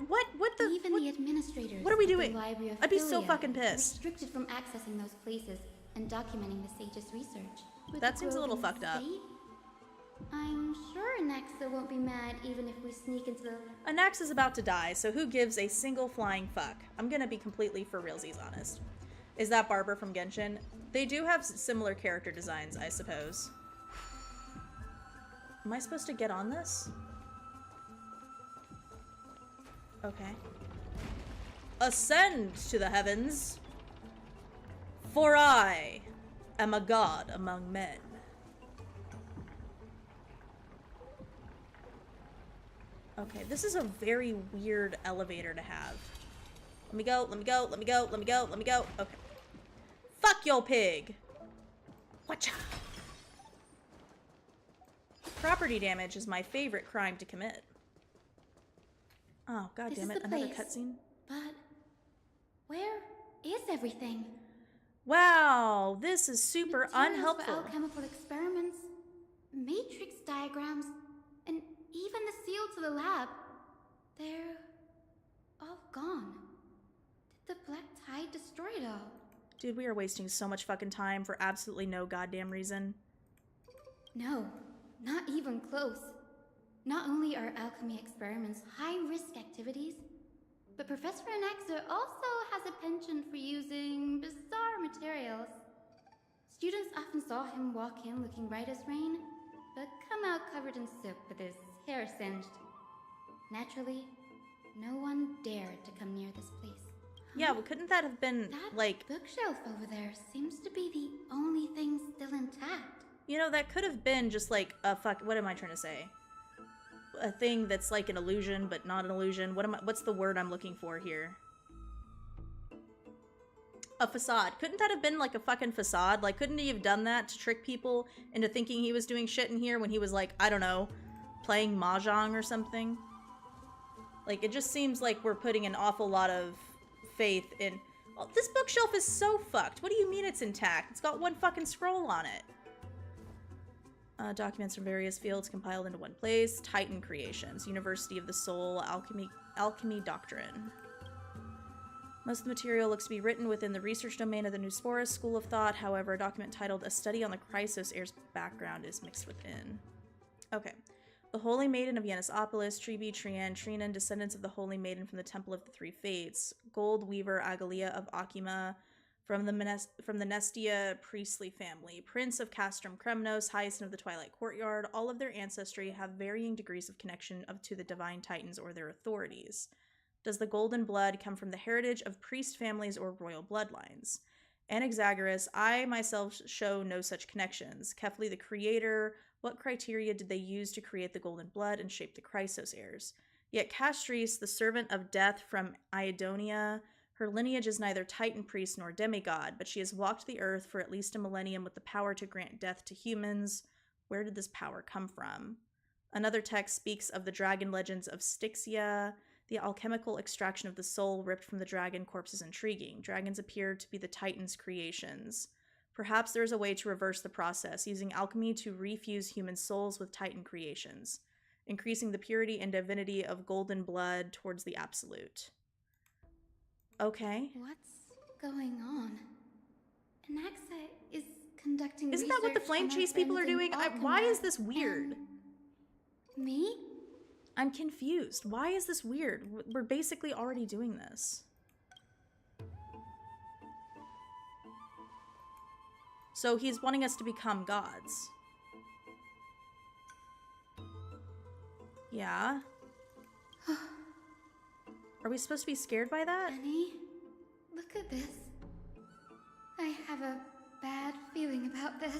the Even what- the administrators what are we of the doing? Library of I'd be so Philia fucking are pissed. restricted from accessing those places and documenting the sage's research. With That the seems a grove little in the fucked up. state, I'm sure Anaxa won't be mad even if we sneak into the... Anax is about to die, so who gives a single flying fuck? I'm gonna be completely for realsies honest. Is that Barber from Genshin? They do have similar character designs, I suppose. Am I supposed to get on this? Okay. Ascend to the heavens, for I am a god among men. Okay, this is a very weird elevator to have. Let me go, let me go, let me go, let me go, let me go. Okay. Fuck yo pig! Watcha! Property damage is my favorite crime to commit. Oh, god This damn is it, the another place. cutscene. But where is everything? Wow, this is super Materials unhelpful. For alchemical experiments, matrix diagrams, and even the seal to the lab. They're all gone. Did the black tide destroy it all? Dude, we are wasting so much fucking time for absolutely no goddamn reason. No, not even close. Not only are alchemy experiments high-risk activities, but Professor Anaxa also has a penchant for using bizarre materials. Students often saw him walk in looking bright as rain, but come out covered in soot with his hair singed. Naturally, no one dared to come near this place. Yeah, well, couldn't that have been, That like, bookshelf over there seems to be the only thing still intact. you know, that could have been just like a what am I trying to say? A thing that's like an illusion, but not an illusion. What's the word I'm looking for here? A facade. Couldn't that have been like a fucking facade? Like, couldn't he have done that to trick people into thinking he was doing shit in here when he was like, I don't know, playing mahjong or something? Like, it just seems like we're putting an awful lot of faith in... Oh, this bookshelf is so fucked. What do you mean it's intact? It's got one fucking scroll on it. Documents from various fields compiled into one place. Titan Creations. University of the Soul. Alchemy Doctrine. Most of the material looks to be written within the research domain of the Nusporus School of Thought. However, a document titled A Study on the Chrysos Heir's Background is mixed within. Okay. The Holy Maiden of Yanisopoulos, Tribi, Trian, Trinan, descendants of the Holy Maiden from the Temple of the Three Fates, Gold Weaver Agalia of Akima, from the Nestia priestly family, Prince of Castrum Kremnos, Hyacinth of the Twilight Courtyard. All of their ancestry have varying degrees of connection to the Divine Titans or their authorities. Does the golden blood come from the heritage of priest families or royal bloodlines? Anaxagoras, I myself show no such connections. Kefli the creator, what criteria did they use to create the golden blood and shape the Chrysos heirs? Yet Castries, the servant of death from Iodonia, her lineage is neither Titan priest nor demigod, but she has walked the earth for at least a millennium with the power to grant death to humans. Where did this power come from? Another text speaks of the dragon legends of Styxia. The alchemical extraction of the soul ripped from the dragon corpse is intriguing. Dragons appear to be the Titan's creations. Perhaps there is a way to reverse the process, using alchemy to refuse human souls with Titan creations, increasing the purity and divinity of golden blood towards the absolute. Okay. What's going on? Anaxa is conducting Isn't that what the research flame on our chase people are friends in doing? Why is this Alchemy, weird? and me? I'm confused. Why is this weird? We're basically already doing this. So he's wanting us to become gods. Yeah. Are we supposed to be scared by that? Annie, look at this. I have a bad feeling about this.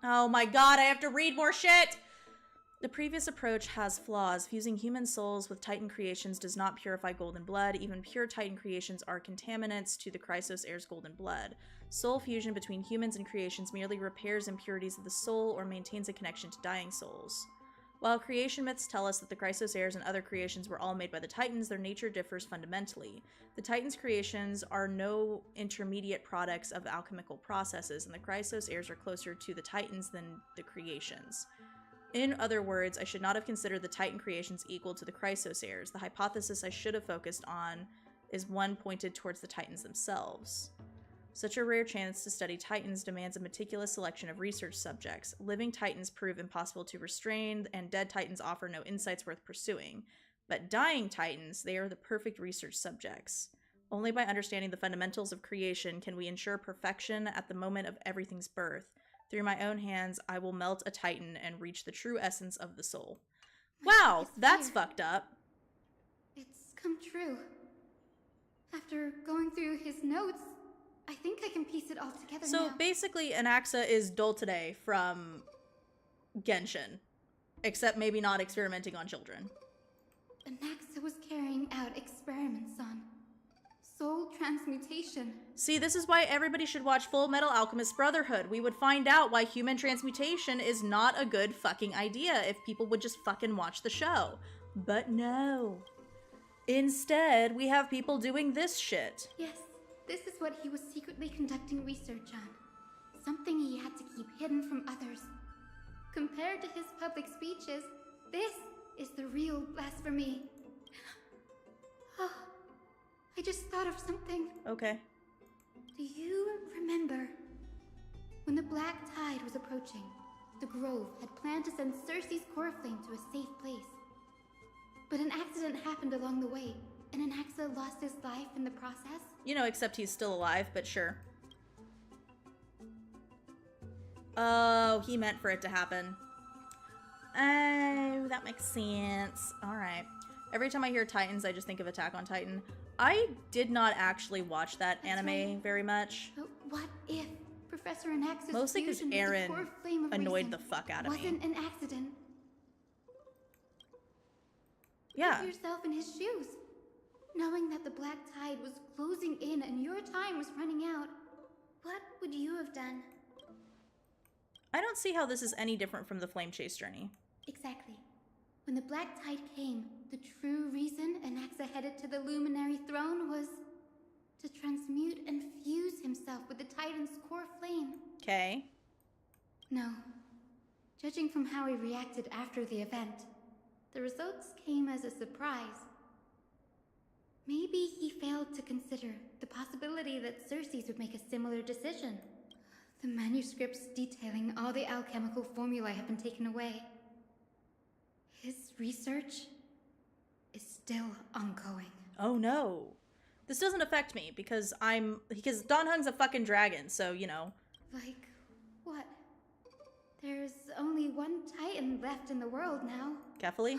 Oh my god, I have to read more shit! The previous approach has flaws. Fusing human souls with Titan creations does not purify golden blood. Even pure Titan creations are contaminants to the Chrysos heir's golden blood. Soul fusion between humans and creations merely repairs impurities of the soul or maintains a connection to dying souls. While creation myths tell us that the Chrysos heirs and other creations were all made by the Titans, their nature differs fundamentally. The Titans' creations are no intermediate products of alchemical processes, and the Chrysos heirs are closer to the Titans than the creations. In other words, I should not have considered the Titan creations equal to the Chrysos heirs. The hypothesis I should have focused on is one pointed towards the Titans themselves. Such a rare chance to study Titans demands a meticulous selection of research subjects. Living Titans prove impossible to restrain, and dead Titans offer no insights worth pursuing. But dying Titans, they are the perfect research subjects. Only by understanding the fundamentals of creation can we ensure perfection at the moment of everything's birth. Through my own hands, I will melt a Titan and reach the true essence of the soul. Wow, that's fucked up. It's come true. After going through his notes, I think I can piece it all together So now. basically, Anaxa is Dultide from Genshin, except maybe not experimenting on children. Anaxa was carrying out experiments on soul transmutation. See, this is why everybody should watch Full Metal Alchemist Brotherhood. We would find out why human transmutation is not a good fucking idea if people would just fucking watch the show. But no. Instead, we have people doing this shit. Yes, this is what he was secretly conducting research on. Something he had to keep hidden from others. Compared to his public speeches, this is the real blasphemy. Oh, I just thought of something. Okay. Do you remember when the Black Tide was approaching? The Grove had planned to send Cersei's core flame to a safe place. But an accident happened along the way, and Anaxa lost his life in the process? You know, except he's still alive, but sure. Oh, he meant for it to happen. Oh, that makes sense. Alright. Every time I hear Titans, I just think of Attack on Titan. I did not actually watch that anime very much. But what if Professor Anaxa's Mostly because fusion with the Aaron core flame of annoyed reason the fuck out of me. wasn't an accident? Yeah. Put yourself in his shoes. Knowing that the Black Tide was closing in and your time was running out, what would you have done? I don't see how this is any different from the Flame Chase journey. Exactly. When the Black Tide came, the true reason Anaxa headed to the Luminary Throne was to transmute and fuse himself with the Titan's core flame. Okay. No. Judging from how he reacted after the event, the results came as a surprise. Maybe he failed to consider the possibility that Cersei's would make a similar decision. The manuscripts detailing all the alchemical formulae have been taken away. His research is still ongoing. Oh no. This doesn't affect me because Don Hung's a fucking dragon, so, you know. Like, what? There's only one Titan left in the world now. Kefali?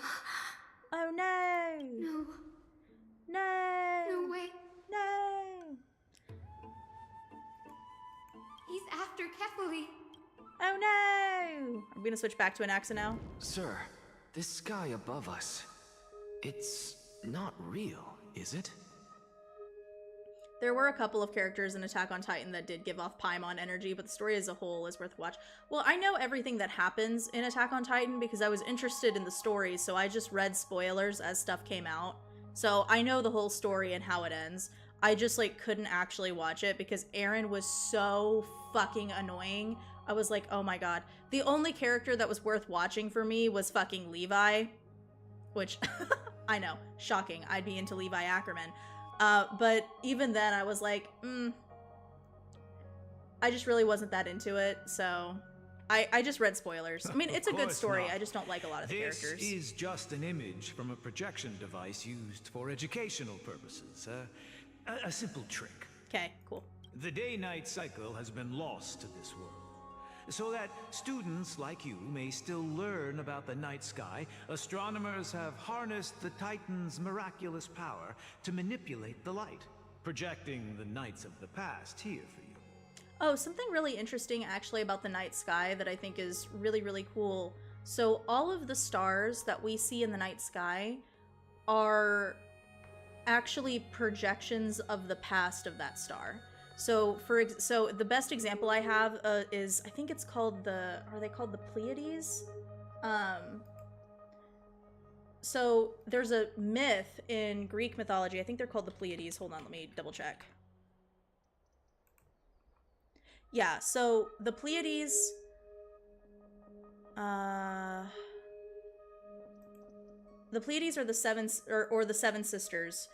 Oh no. No. No. No way. No. He's after Kefali. Oh no. Are we gonna switch back to Anaxa now? Sir, this sky above us. It's not real, is it? There were a couple of characters in Attack on Titan that did give off Paimon energy, but the story as a whole is worth watch. Well, I know everything that happens in Attack on Titan because I was interested in the story, so I just read spoilers as stuff came out. So I know the whole story and how it ends. I just, like, couldn't actually watch it because Eren was so fucking annoying. I was like, oh my god. The only character that was worth watching for me was fucking Levi, which, I know, shocking. I'd be into Levi Ackerman. But even then I was like, I just really wasn't that into it, so I just read spoilers. I mean, it's a good story, I just don't like a lot of the characters. This is just an image from a projection device used for educational purposes. A simple trick. Okay, cool. The day-night cycle has been lost to this world. So that students like you may still learn about the night sky, astronomers have harnessed the Titan's miraculous power to manipulate the light, projecting the nights of the past here for you. Oh, something really interesting actually about the night sky that I think is really, really cool. So all of the stars that we see in the night sky are actually projections of the past of that star. So so the best example I have is, I think it's called are they called the Pleiades? So there's a myth in Greek mythology. I think they're called the Pleiades. Hold on, let me double check. Yeah, so the Pleiades, the Pleiades are the seven, or the seven sisters.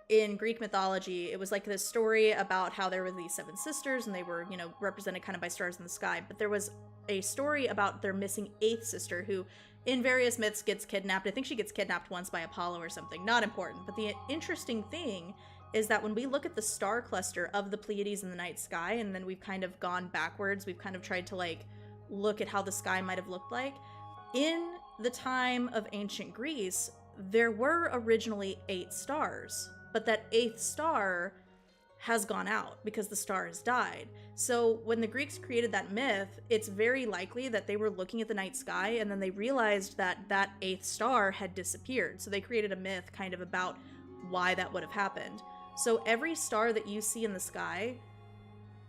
In Greek mythology, it was like this story about how there were these seven sisters and they were, you know, represented kind of by stars in the sky. But there was a story about their missing eighth sister who, in various myths, gets kidnapped. I think she gets kidnapped once by Apollo or something. Not important. But the interesting thing is that when we look at the star cluster of the Pleiades in the night sky, and then we've kind of gone backwards, we've kind of tried to, like, look at how the sky might have looked like. In the time of ancient Greece, there were originally 8 stars. But that 8th star has gone out because the star has died. So when the Greeks created that myth, it's very likely that they were looking at the night sky and then they realized that that 8th star had disappeared. So they created a myth kind of about why that would have happened. So every star that you see in the sky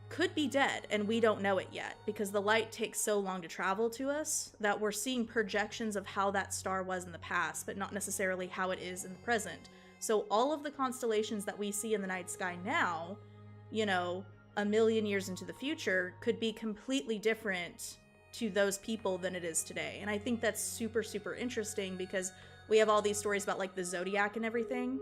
could be dead, and we don't know it yet because the light takes so long to travel to us that we're seeing projections of how that star was in the past, but not necessarily how it is in the present. So all of the constellations that we see in the night sky now, you know, a million years into the future, could be completely different to those people than it is today. And I think that's super, super interesting because we have all these stories about, like, the zodiac and everything.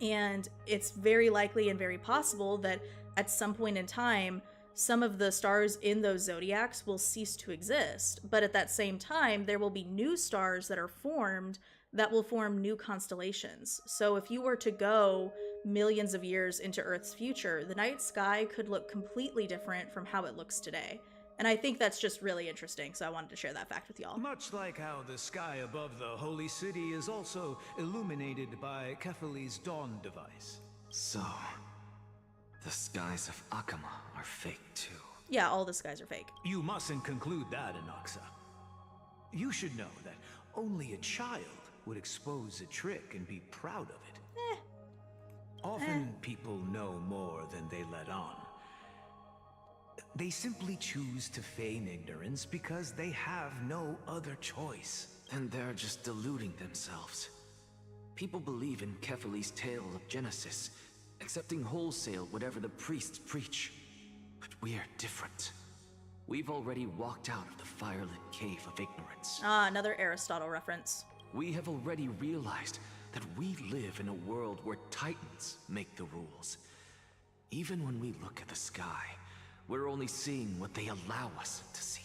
And it's very likely and very possible that at some point in time, some of the stars in those zodiacs will cease to exist. But at that same time, there will be new stars that are formed that will form new constellations. So if you were to go millions of years into Earth's future, the night sky could look completely different from how it looks today. And I think that's just really interesting, so I wanted to share that fact with y'all. Much like how the sky above the holy city is also illuminated by Kefali's dawn device. So, the skies of Akama are fake too. Yeah, all the skies are fake. You mustn't conclude that, Anaxa. You should know that only a child would expose a trick and be proud of it. Often people know more than they let on. They simply choose to feign ignorance because they have no other choice. And they're just deluding themselves. People believe in Kefali's tale of Genesis, accepting wholesale whatever the priests preach. But we're different. We've already walked out of the firelit cave of ignorance. Ah, another Aristotle reference. We have already realized that we live in a world where Titans make the rules. Even when we look at the sky, we're only seeing what they allow us to see.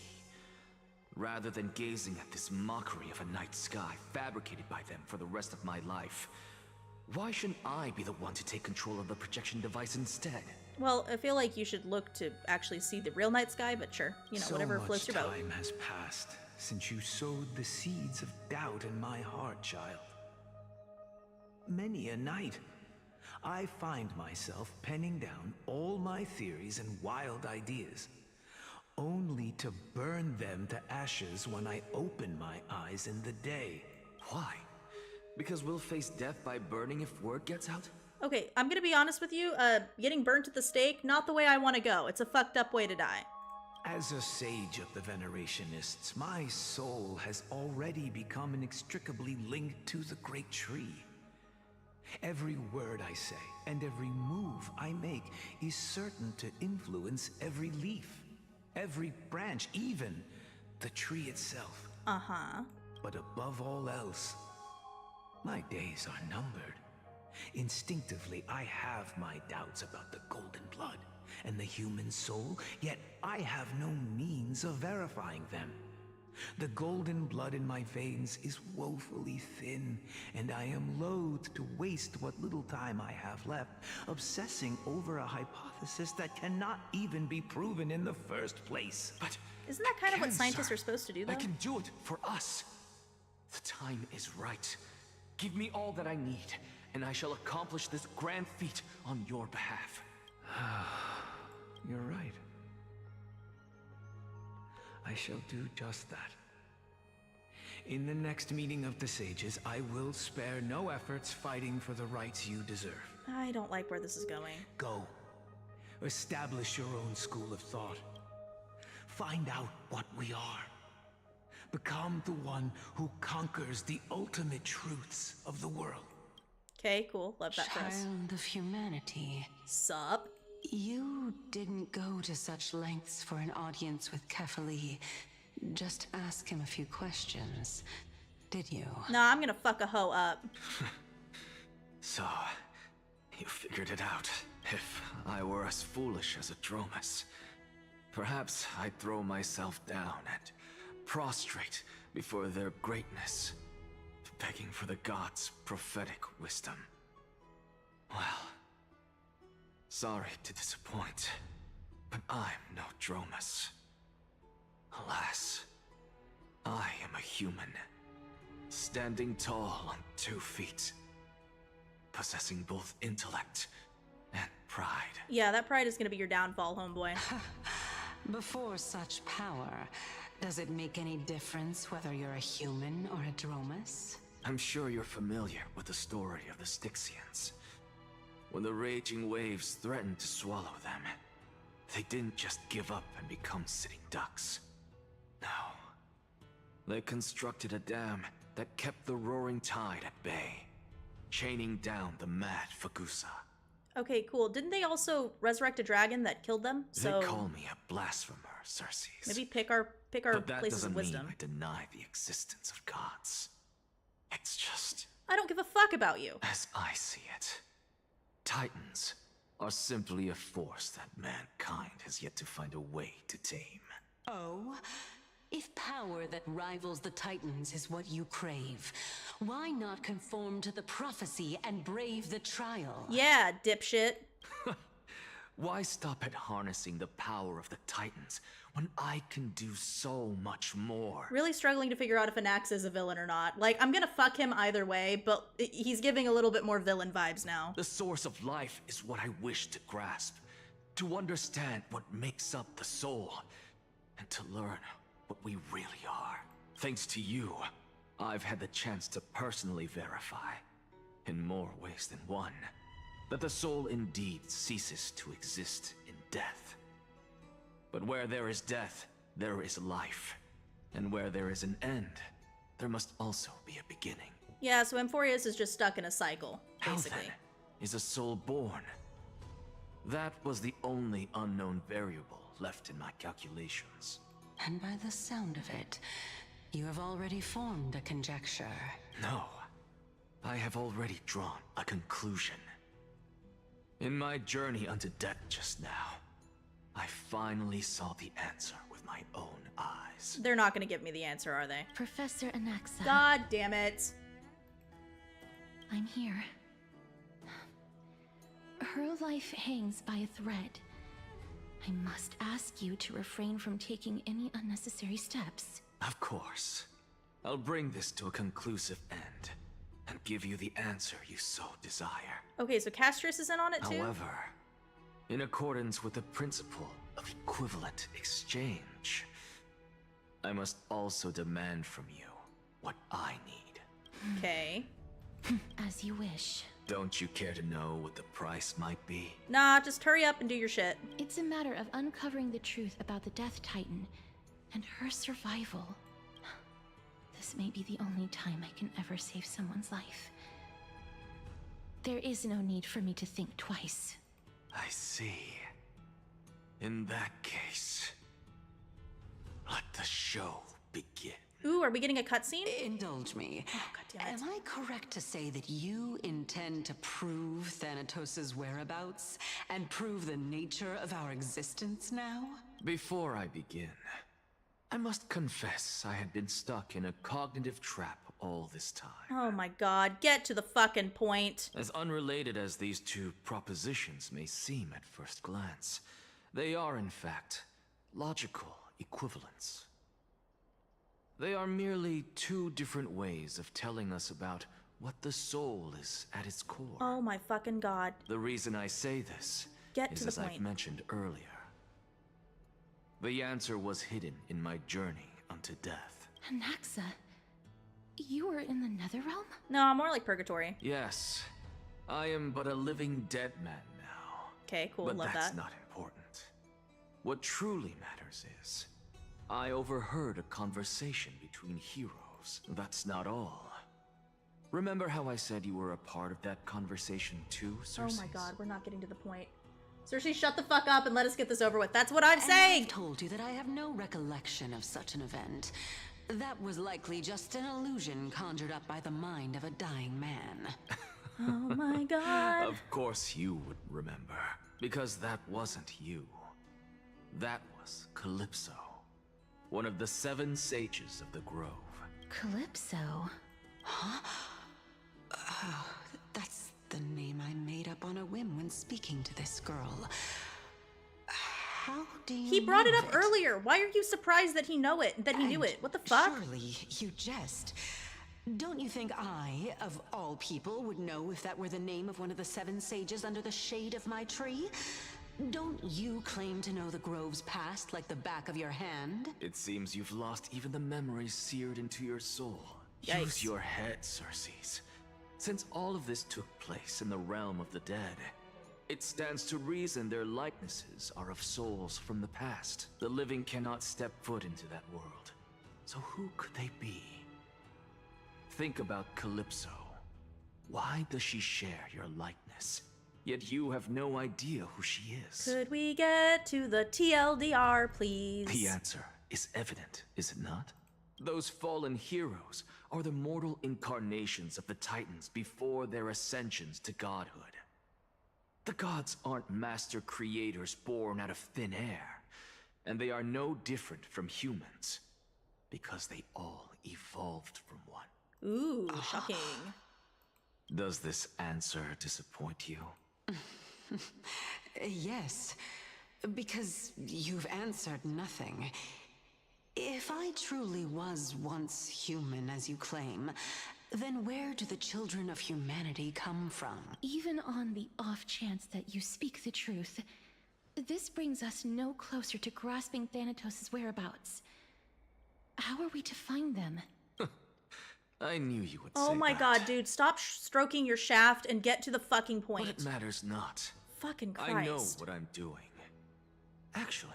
Rather than gazing at this mockery of a night sky fabricated by them for the rest of my life, why shouldn't I be the one to take control of the projection device instead? Well, I feel like you should look to actually see the real night sky, but sure, you know, whatever floats your boat. So much time has passed since you sowed the seeds of doubt in my heart, child. Many a night, I find myself penning down all my theories and wild ideas, only to burn them to ashes when I open my eyes in the day. Why? Because we'll face death by burning if word gets out? Okay, I'm gonna be honest with you. Getting burnt at the stake, not the way I want to go. It's a fucked up way to die. As a sage of the Venerationists, my soul has already become inextricably linked to the great tree. Every word I say and every move I make is certain to influence every leaf, every branch, even the tree itself. Uh-huh. But above all else, my days are numbered. Instinctively, I have my doubts about the golden blood and the human soul, yet I have no means of verifying them. The golden blood in my veins is woefully thin, and I am loath to waste what little time I have left obsessing over a hypothesis that cannot even be proven in the first place. But isn't that kind of what can, scientists sir. are supposed to do, though? I can do it for us. The time is right. Give me all that I need, and I shall accomplish this grand feat on your behalf. You're right. I shall do just that. In the next meeting of the sages, I will spare no efforts fighting for the rights you deserve. I don't like where this is going. Go. Establish your own school of thought. Find out what we are. Become the one who conquers the ultimate truths of the world. Okay, cool. Love that for us. Child of humanity. Sup? You didn't go to such lengths for an audience with Kefali. Just ask him a few questions, did you? Nah, I'm gonna fuck a hoe up. So, you figured it out. If I were as foolish as a Dromus, perhaps I'd throw myself down and prostrate before their greatness, begging for the gods' prophetic wisdom. Well, sorry to disappoint, but I'm no Dromus. Alas, I am a human, standing tall on 2 feet, possessing both intellect and pride. Yeah, that pride is gonna be your downfall, homeboy. Before such power, does it make any difference whether you're a human or a Dromus? I'm sure you're familiar with the story of the Styxians. When the raging waves threatened to swallow them, they didn't just give up and become sitting ducks. No. They constructed a dam that kept the roaring tide at bay, chaining down the mad Fagusa. Okay, cool. Didn't they also resurrect a dragon that killed them? So They call me a blasphemer, Circes. maybe pick our but that places of doesn't wisdom. mean I deny the existence of gods. It's just, I don't give a fuck about you. as I see it, Titans are simply a force that mankind has yet to find a way to tame. Oh? If power that rivals the Titans is what you crave, why not conform to the prophecy and brave the trial? Yeah, dipshit. Why stop at harnessing the power of the Titans when I can do so much more? Really struggling to figure out if Anaxa is a villain or not. Like, I'm gonna fuck him either way, but he's giving a little bit more villain vibes now. The source of life is what I wish to grasp, to understand what makes up the soul, and to learn what we really are. Thanks to you, I've had the chance to personally verify, in more ways than one, that the soul indeed ceases to exist in death. But where there is death, there is life. And where there is an end, there must also be a beginning. Yeah, so Amphoreus is just stuck in a cycle, How basically. then is a soul born? That was the only unknown variable left in my calculations. And by the sound of it, you have already formed a conjecture. No, I have already drawn a conclusion. In my journey unto death just now, I finally saw the answer with my own eyes. They're not gonna give me the answer, are they? Professor Anaxa, God damn it. I'm here. Her life hangs by a thread. I must ask you to refrain from taking any unnecessary steps. Of course. I'll bring this to a conclusive end and give you the answer you so desire. Okay, so Castris is in on it too? However, in accordance with the principle of equivalent exchange, I must also demand from you what I need. Okay. As you wish. Don't you care to know what the price might be? Nah, just hurry up and do your shit. It's a matter of uncovering the truth about the Death Titan and her survival. This may be the only time I can ever save someone's life. There is no need for me to think twice. I see. In that case, let the show begin. Ooh, are we getting a cutscene? Indulge me. Oh, God damn it. Am I correct to say that you intend to prove Thanatos' whereabouts and prove the nature of our existence now? Before I begin, I must confess I had been stuck in a cognitive trap all this time. Oh my god, get to the fucking point. As unrelated as these two propositions may seem at first glance, they are in fact logical equivalents. They are merely two different ways of telling us about what the soul is at its core. Oh my fucking god. The reason I say this Get is, to the as I've point. mentioned earlier, the answer was hidden in my journey unto death. Anaxa, you were in the Netherrealm? No, more like purgatory. Yes, I am but a living dead man now. Okay, cool, But love that's that. not important. What truly matters is, I overheard a conversation between heroes. That's not all. Remember how I said you were a part of that conversation too, Cersei? Oh my god, we're not getting to the point. Cersei, shut the fuck up and let us get this over with. That's what I'm saying! I've told you that I have no recollection of such an event. That was likely just an illusion conjured up by the mind of a dying man. Oh my god. Of course you would remember, because that wasn't you. That was Calypso, one of the 7 sages of the Grove. Calypso? Huh? Oh, that's the name I made up on a whim when speaking to this girl. How do you He brought it know up earlier. Why are you surprised that he knew it? That he knew it? What the fuck? Surely you jest. Don't you think I, of all people, would know if that were the name of one of the 7 sages under the shade of my tree? Don't you claim to know the Grove's past like the back of your hand? It seems you've lost even the memories seared into your soul. Yikes. Use your head, Cersei. Since all of this took place in the realm of the dead, it stands to reason their likenesses are of souls from the past. The living cannot step foot into that world. So who could they be? Think about Calypso. Why does she share your likeness? Yet you have no idea who she is. Could we get to the TLDR, please? The answer is evident, is it not? Those fallen heroes are the mortal incarnations of the Titans before their ascensions to godhood. The gods aren't master creators born out of thin air, and they are no different from humans, because they all evolved from one. Ooh, shocking. Does this answer disappoint you? Yes, because you've answered nothing. If I truly was once human, as you claim, then where do the children of humanity come from? Even on the off chance that you speak the truth, this brings us no closer to grasping Thanatos' whereabouts. How are we to find them? I knew you would say Oh my that. god, dude, stop stroking your shaft and get to the fucking point. But it matters not. Fucking Christ. I know what I'm doing. Actually,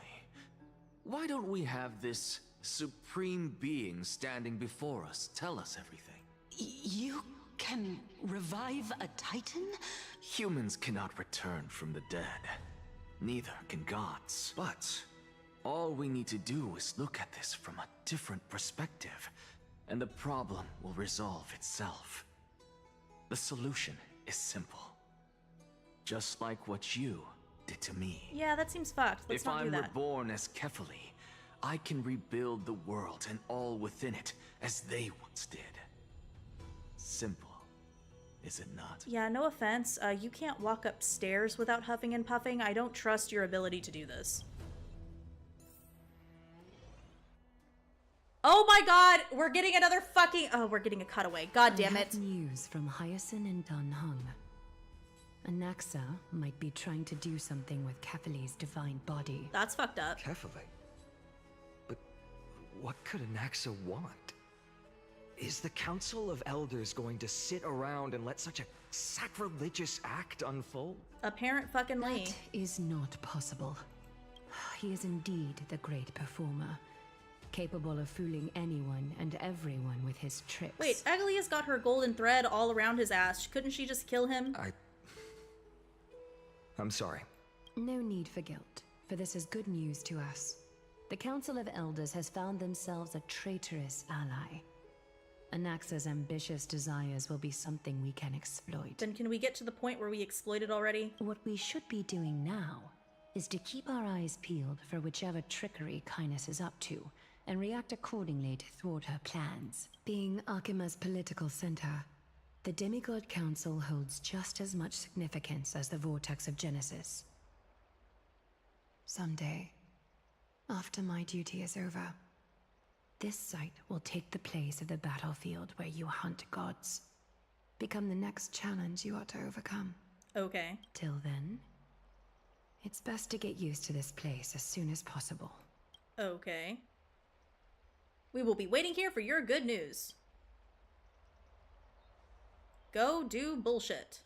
why don't we have this supreme being standing before us tell us everything? You can revive a Titan? Humans cannot return from the dead. Neither can gods. But all we need to do is look at this from a different perspective, and the problem will resolve itself. The solution is simple. Just like what you did to me. Yeah, that seems fucked. Let's If not do I'm that. reborn as Kefali, I can rebuild the world and all within it as they once did. Simple, is it not? Yeah, no offense. You can't walk upstairs without huffing and puffing. I don't trust your ability to do this. Oh my god! We're getting another fucking... Oh, we're getting a cutaway. God damn I it. have news from Hyacinth and Dunhung. Anaxa might be trying to do something with Kefali's divine body. That's fucked up. Kefali? But what could Anaxa want? Is the Council of Elders going to sit around and let such a sacrilegious act unfold? Apparent fucking Lee. That is not possible. He is indeed the great performer, capable of fooling anyone and everyone with his tricks. Wait, Agalia's got her golden thread all around his ass. Couldn't she just kill him? I'm sorry. No need for guilt, for this is good news to us. The Council of Elders has found themselves a traitorous ally. Anaxa's ambitious desires will be something we can exploit. Then can we get to the point where we exploit it already? What we should be doing now is to keep our eyes peeled for whichever trickery Kindness is up to, and react accordingly to thwart her plans. Being Archima's political center, the Demigod Council holds just as much significance as the Vortex of Genesis. Someday, after my duty is over, this site will take the place of the battlefield where you hunt gods. Become the next challenge you ought to overcome. Okay. Till then, it's best to get used to this place as soon as possible. Okay. We will be waiting here for your good news. Go do bullshit.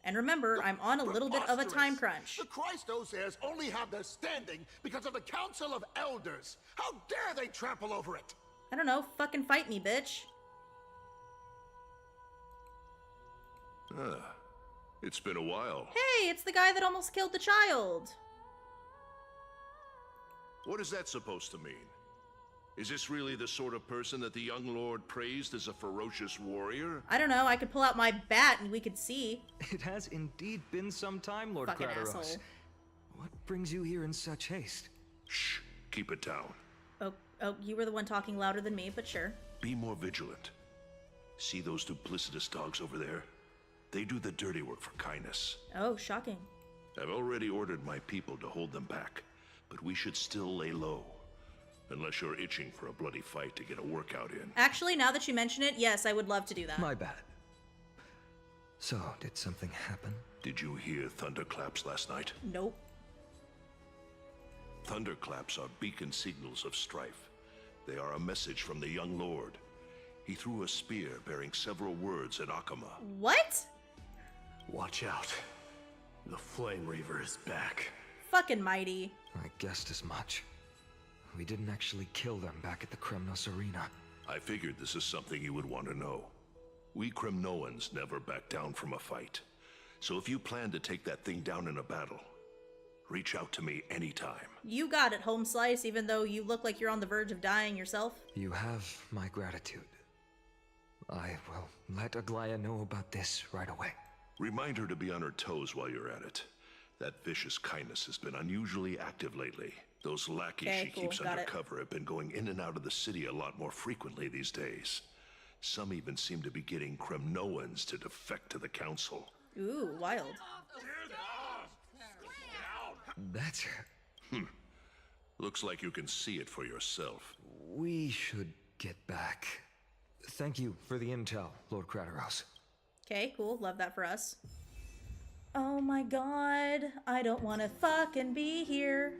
And remember, I'm on a little bit of a time crunch. The Christos heirs only have their standing because of the Council of Elders. How dare they trample over it? I don't know, fucking fight me, bitch. It's been a while. Hey, it's the guy that almost killed the child. What is that supposed to mean? Is this really the sort of person that the young lord praised as a ferocious warrior? I don't know, I could pull out my bat and we could see. It has indeed been some time, Lord Fucking Crateros. asshole. What brings you here in such haste? Shh, keep it down. Oh, you were the one talking louder than me, but sure. Be more vigilant. See those duplicitous dogs over there? They do the dirty work for Kindness. Oh, shocking. I've already ordered my people to hold them back, but we should still lay low. Unless you're itching for a bloody fight to get a workout in. Actually, now that you mention it, yes, I would love to do that. My bad. So, did something happen? Did you hear thunderclaps last night? Nope. Thunderclaps are beacon signals of strife. They are a message from the young lord. He threw a spear bearing several words at Akama. What? Watch out. The Flame Reaver is back. Fucking mighty. I guessed as much. We didn't actually kill them back at the Kremnos Arena. I figured this is something you would want to know. We Kremnoans never back down from a fight. So if you plan to take that thing down in a battle, reach out to me anytime. You got it, Home Slice, even though you look like you're on the verge of dying yourself. You have my gratitude. I will let Aglaya know about this right away. Remind her to be on her toes while you're at it. That vicious Kindness has been unusually active lately. Those lackeys she keeps undercover have been going in and out of the city a lot more frequently these days. Some even seem to be getting Kremnoans to defect to the council. Ooh, wild. That's... Looks like you can see it for yourself. We should get back. Thank you for the intel, Lord Crateros. Okay, cool. Love that for us. Oh my god. I don't want to fucking be here.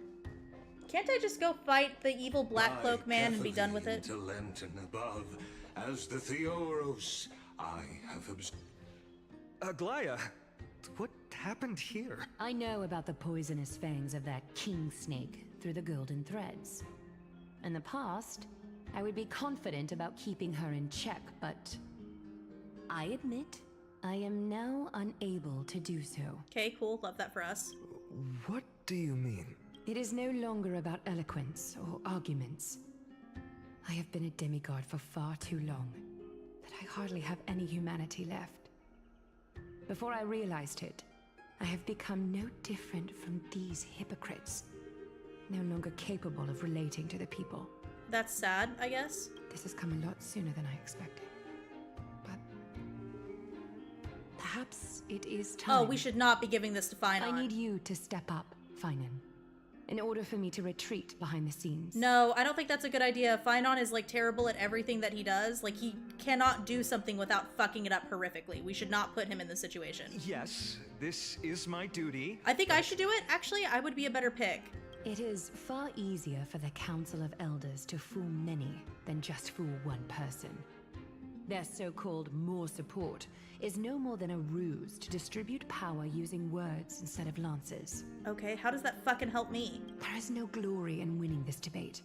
Can't I just go fight the evil Black Cloak man and be done with it? To Lenten above, as the Theoros, I have Aglaya, what happened here? I know about the poisonous fangs of that king snake through the golden threads. In the past, I would be confident about keeping her in check, but I admit I am now unable to do so. Okay, cool. Love that for us. What do you mean? It is no longer about eloquence or arguments. I have been a demigod for far too long that I hardly have any humanity left. Before I realized it, I have become no different from these hypocrites, no longer capable of relating to the people. That's sad, I guess. This has come a lot sooner than I expected. But perhaps it is time. Oh, we should not be giving this to Finon. I need you to step up, Finon, in order for me to retreat behind the scenes. No, I don't think that's a good idea. Finon is like terrible at everything that he does. Like he cannot do something without fucking it up horrifically. We should not put him in this situation. Yes, this is my duty. I think I should do it. Actually, I would be a better pick. It is far easier for the Council of Elders to fool many than just fool one person. Their so-called more support is no more than a ruse to distribute power using words instead of lances. Okay, how does that fucking help me? There is no glory in winning this debate.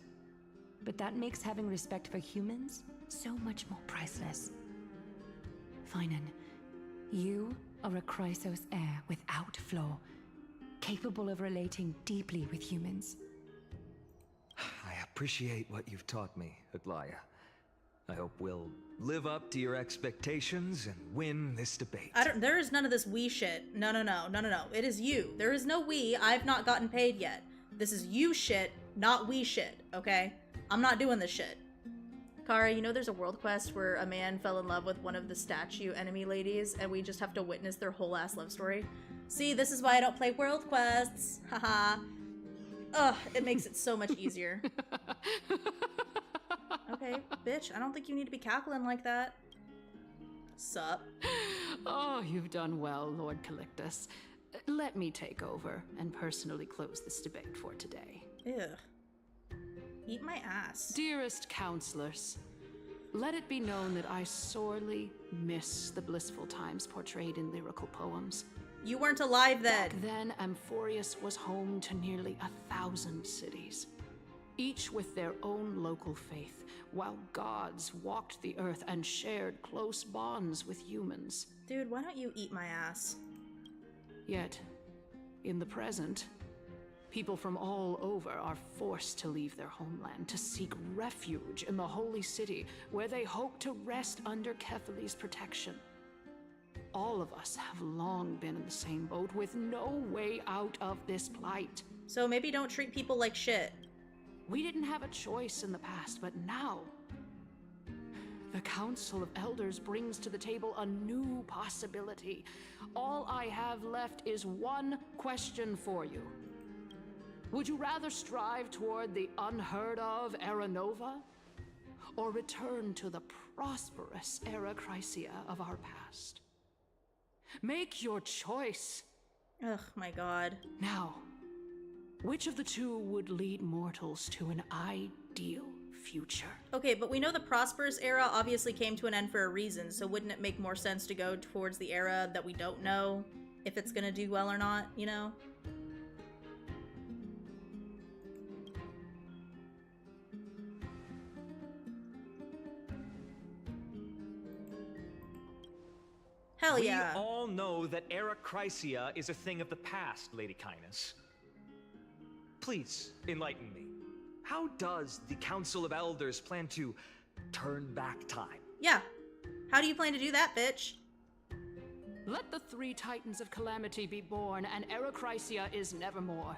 But that makes having respect for humans so much more priceless. Finan, you are a Chrysos heir without flaw, capable of relating deeply with humans. I appreciate what you've taught me, Aglaya. I hope we'll live up to your expectations and win this debate. There is none of this we shit. No. It is you. There is no we. I've not gotten paid yet. This is you shit, not we shit, okay? I'm not doing this shit. Kara, you know there's a world quest where a man fell in love with one of the statue enemy ladies and we just have to witness their whole ass love story? See, this is why I don't play world quests. Haha. Ugh, it makes it so much easier. Okay, bitch, I don't think you need to be cackling like that. Sup? Oh, you've done well, Lord Calictus. Let me take over and personally close this debate for today. Ew. Eat my ass. Dearest counselors, let it be known that I sorely miss the blissful times portrayed in lyrical poems. You weren't alive then. Back then, Amphoreus was home to nearly 1,000 cities, each with their own local faith, while gods walked the earth and shared close bonds with humans. Dude, why don't you eat my ass? Yet, in the present, people from all over are forced to leave their homeland to seek refuge in the holy city, where they hope to rest under Kethali's protection. All of us have long been in the same boat, with no way out of this plight. So maybe don't treat people like shit. We didn't have a choice in the past, but now the Council of Elders brings to the table a new possibility. All I have left is one question for you. Would you rather strive toward the unheard of Era Nova, or return to the prosperous Era Chrysia of our past? Make your choice. Ugh, my god. Now, which of the two would lead mortals to an ideal future? Okay, but we know the prosperous era obviously came to an end for a reason, so wouldn't it make more sense to go towards the era that we don't know if it's gonna do well or not, you know? Hell yeah. We all know that Era Chrysia is a thing of the past, Lady Kindness. Please, enlighten me. How does the Council of Elders plan to turn back time? Yeah. How do you plan to do that, bitch? Let the 3 Titans of Calamity be born, and Era Chrysia is nevermore.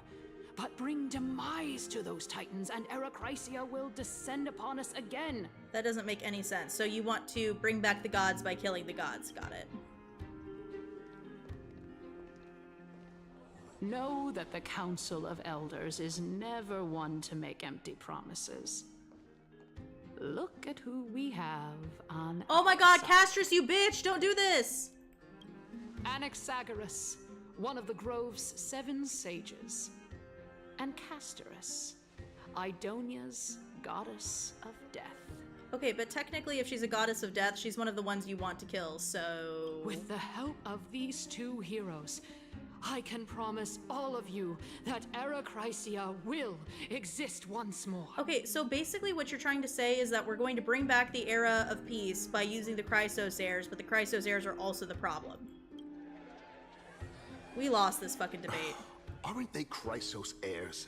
But bring demise to those Titans, and Era Chrysia will descend upon us again. That doesn't make any sense. So you want to bring back the gods by killing the gods. Got it. Know that the Council of Elders is never one to make empty promises. Look at who we have on Oh my god, Castrus, you bitch! Don't do this! Anaxagoras, one of the Grove's 7 sages. And Castorus, Idonia's goddess of death. Okay, but technically if she's a goddess of death, she's one of the ones you want to kill, so... With the help of these 2 heroes, I can promise all of you that Era Chrysia will exist once more. Okay, so basically what you're trying to say is that we're going to bring back the era of peace by using the Chrysos heirs, but the Chrysos heirs are also the problem. We lost this fucking debate. Aren't they Chrysos heirs?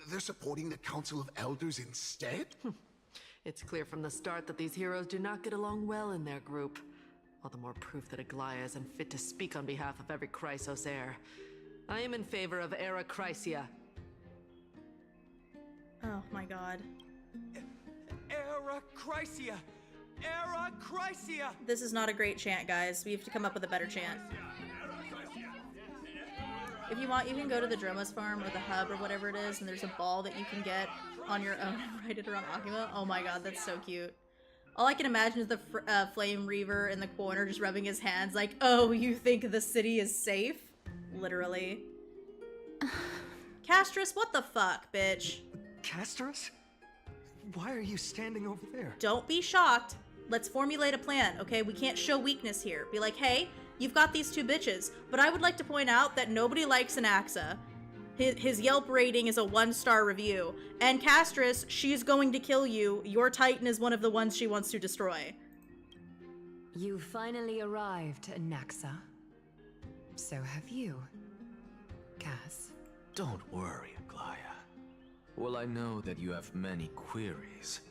They're supporting the Council of Elders instead? It's clear from the start that these heroes do not get along well in their group. All the more proof that Aglaya is unfit to speak on behalf of every Chrysos heir. I am in favor of Era Chrysia. Oh my god. Era Chrysia! Era Chrysia! This is not a great chant, guys. We have to come up with a better chant. If you want, you can go to the Dromas farm or the hub or whatever it is, and there's a ball that you can get on your own and write it around Akima. Oh my god, that's so cute. All I can imagine is the Flame Reaver in the corner just rubbing his hands like, oh, you think the city is safe? Literally. Castrus, what the fuck, bitch? Castrus? Why are you standing over there? Don't be shocked. Let's formulate a plan, okay? We can't show weakness here. Be like, hey, you've got these two bitches, but I would like to point out that nobody likes Anaxa. His Yelp rating is a 1-star review. And Castrus, she's going to kill you. Your Titan is one of the ones she wants to destroy. You finally arrived, Anaxa. So have you, Cass. Don't worry, Aglaya. Well, I know that you have many queries.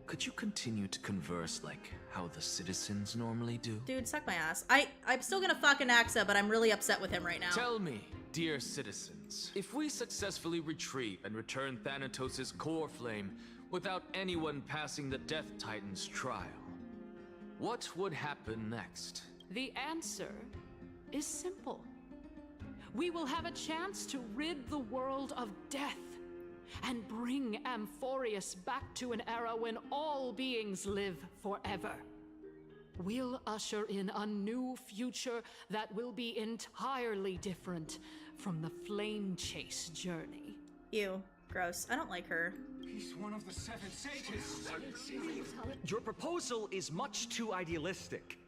Could you continue to converse like how the citizens normally do? Dude, suck my ass. I'm still gonna fuck Anaxa, but I'm really upset with him right now. Tell me, dear citizens, if we successfully retrieve and return Thanatos' core flame without anyone passing the Death Titan's trial, what would happen next? The answer is simple. We will have a chance to rid the world of death and bring Amphoreus back to an era when all beings live forever. We'll usher in a new future that will be entirely different from the flame chase journey. Ew, gross. I don't like her. He's one of the 7 sages. Your proposal is much too idealistic.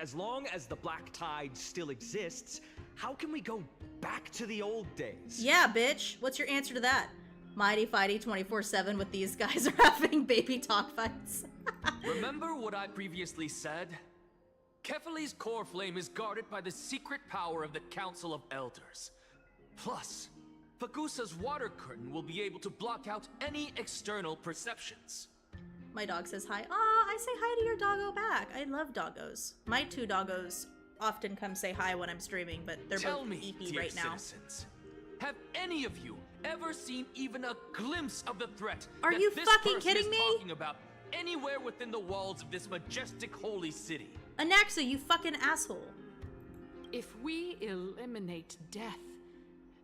As long as the Black Tide still exists, how can we go back to the old days? Yeah, bitch. What's your answer to that? Mighty fighty 24/7 with these guys are having baby talk fights. Remember what I previously said? Kefali's core flame is guarded by the secret power of the Council of Elders. Plus, Fagusa's water curtain will be able to block out any external perceptions. My dog says hi. Aw, I say hi to your doggo back. I love doggos. My 2 doggos often come say hi when I'm streaming, but they're Tell both me, eepy dear right now. citizens, have any of you ever seen even a glimpse of the threat Are that you this fucking person kidding is me? talking about anywhere within the walls of this majestic holy city? Anaxa, you fucking asshole. If we eliminate death,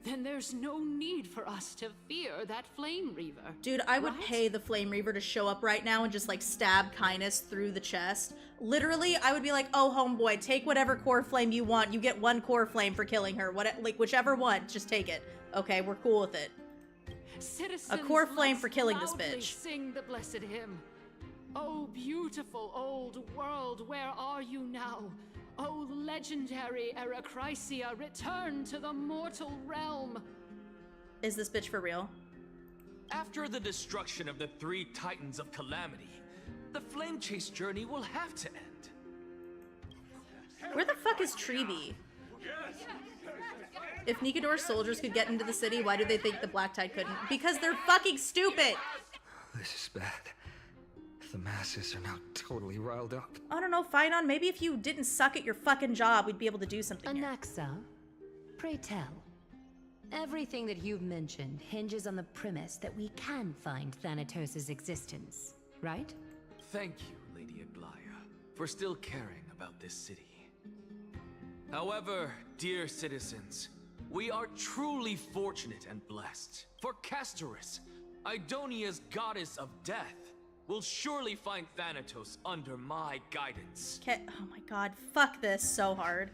then there's no need for us to fear that Flame Reaver. Dude, I would right? pay the Flame Reaver to show up right now and just like stab Kindness through the chest. Literally, I would be like, oh homeboy, take whatever core flame you want. You get 1 core flame for killing her. Like whichever one, just take it. Okay, we're cool with it. Citizens, A core flame let's for killing this loudly bitch. Sing the blessed hymn. Oh, beautiful old world, where are you now? Oh, legendary Erachrysia, return to the mortal realm. Is this bitch for real? After the destruction of the 3 Titans of Calamity, the flame chase journey will have to end. Where the fuck is Treeby? If Nikador's soldiers could get into the city, why do they think the Black Tide couldn't? Because they're fucking stupid! This is bad. The masses are now totally riled up. I don't know, Phynon, maybe if you didn't suck at your fucking job, we'd be able to do something here. Anaxa, pray tell. Everything that you've mentioned hinges on the premise that we can find Thanatos' existence, right? Thank you, Lady Aglaya, for still caring about this city. However, dear citizens, we are truly fortunate and blessed. For Castorus, Idonia's goddess of death, will surely find Thanatos under my guidance. Oh my god, fuck this so hard.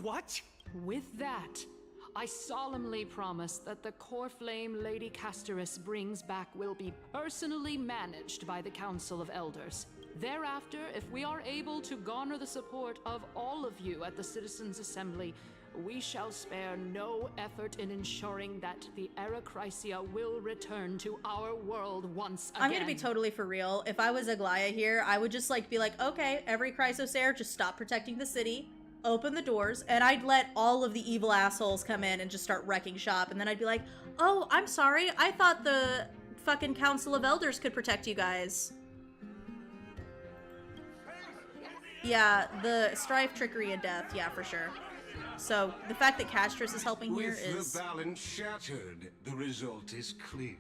What? With that, I solemnly promise that the core flame Lady Castorus brings back will be personally managed by the Council of Elders. Thereafter, if we are able to garner the support of all of you at the Citizens' Assembly, we shall spare no effort in ensuring that the Erachrysia will return to our world once again. I'm gonna be totally for real. If I was Aglaya here, I would just like be like, okay, every Chrysosair, just stop protecting the city, open the doors, and I'd let all of the evil assholes come in and just start wrecking shop, and then I'd be like, oh, I'm sorry, I thought the fucking Council of Elders could protect you guys. Yeah, the strife, trickery, and death, yeah, for sure. So, the fact that Castrus is helping here is... With the balance shattered, the result is clear.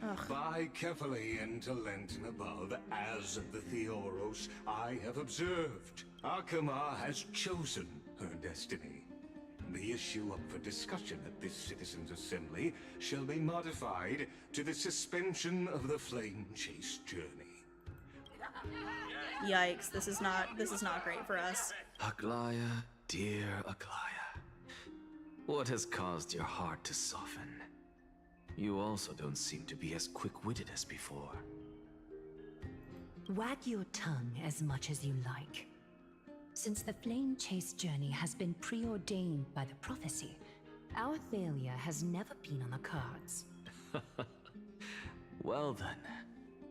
Ugh. By Kefali and Talent and above, as the Theoros, I have observed. Akama has chosen her destiny. The issue up for discussion at this Citizens' Assembly shall be modified to the suspension of the Flame Chase journey. Yikes, this is not great for us. Aglaya, dear Aglaya, what has caused your heart to soften? You also don't seem to be as quick-witted as before. Wag your tongue as much as you like. Since the Flame Chase journey has been preordained by the prophecy, our failure has never been on the cards. Well then,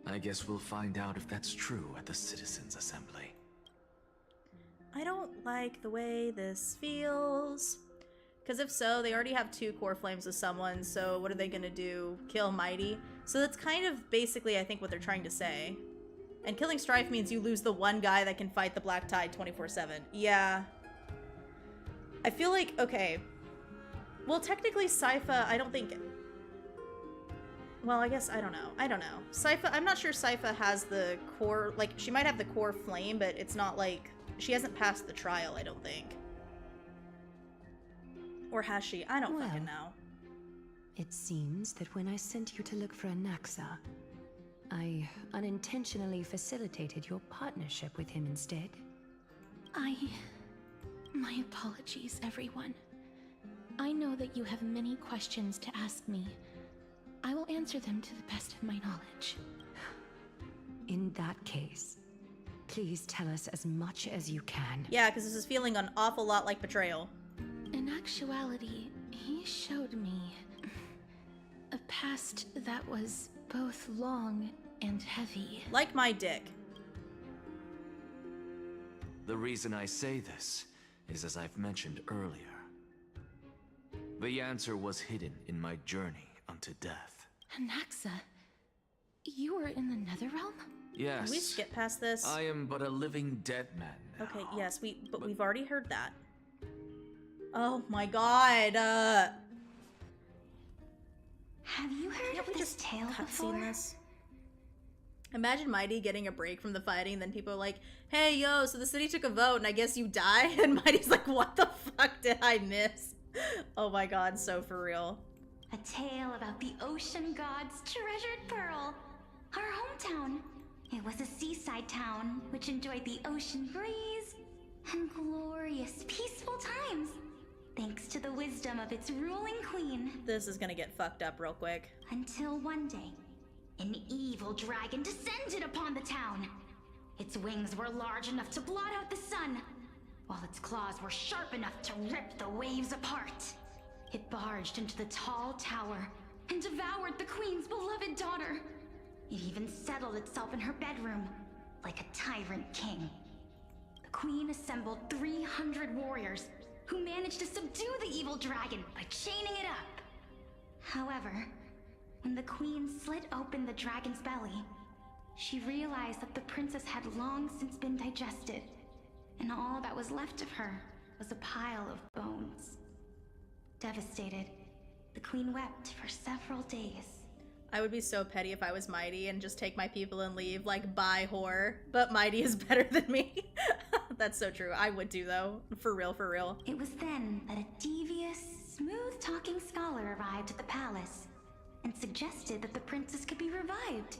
I guess we'll find out if that's true at the Citizens' Assembly. I don't like the way this feels. Because if so, they already have 2 core flames with someone, so what are they gonna do? Kill Mighty? So that's kind of basically, I think, what they're trying to say. And killing Strife means you lose the one guy that can fight the Black Tide 24/7. Yeah. I feel like, okay. Well, technically, Sypha, I don't think... Well, I guess, I don't know. I don't know. Sypha, I'm not sure Sypha has the core... Like, she might have the core flame, but it's not like... She hasn't passed the trial, I don't think. Or has she? I don't fucking know. It seems that when I sent you to look for Anaxa, I unintentionally facilitated your partnership with him instead. My apologies, everyone. I know that you have many questions to ask me. I will answer them to the best of my knowledge. In that case, please tell us as much as you can. Yeah, because this is feeling an awful lot like betrayal. In actuality, he showed me a past that was both long and heavy. Like my dick. The reason I say this is as I've mentioned earlier. The answer was hidden in my journey unto death. Anaxa, you were in the Netherrealm? Yes. Can we skip past this? I am but a living dead man now. Okay, yes, but we've already heard that. Oh my god, Have you heard of this tale before? This? Imagine Mighty getting a break from the fighting, and then people are like, hey, yo, so the city took a vote, and I guess you die? And Mighty's like, what the fuck did I miss? Oh my god, so for real. A tale about the ocean god's treasured pearl. Our hometown. It was a seaside town, which enjoyed the ocean breeze and glorious, peaceful times. Thanks to the wisdom of its ruling queen. This is gonna get fucked up real quick. Until one day, an evil dragon descended upon the town. Its wings were large enough to blot out the sun, while its claws were sharp enough to rip the waves apart. It barged into the tall tower and devoured the queen's beloved daughter. It even settled itself in her bedroom, like a tyrant king. The queen assembled 300 warriors who managed to subdue the evil dragon by chaining it up. However, when the queen slit open the dragon's belly, she realized that the princess had long since been digested, and all that was left of her was a pile of bones. Devastated, the queen wept for several days. I would be so petty if I was Mighty and just take my people and leave, like, bye, whore. But Mighty is better than me. That's so true. I would do, though. For real, for real. It was then that a devious, smooth-talking scholar arrived at the palace and suggested that the princess could be revived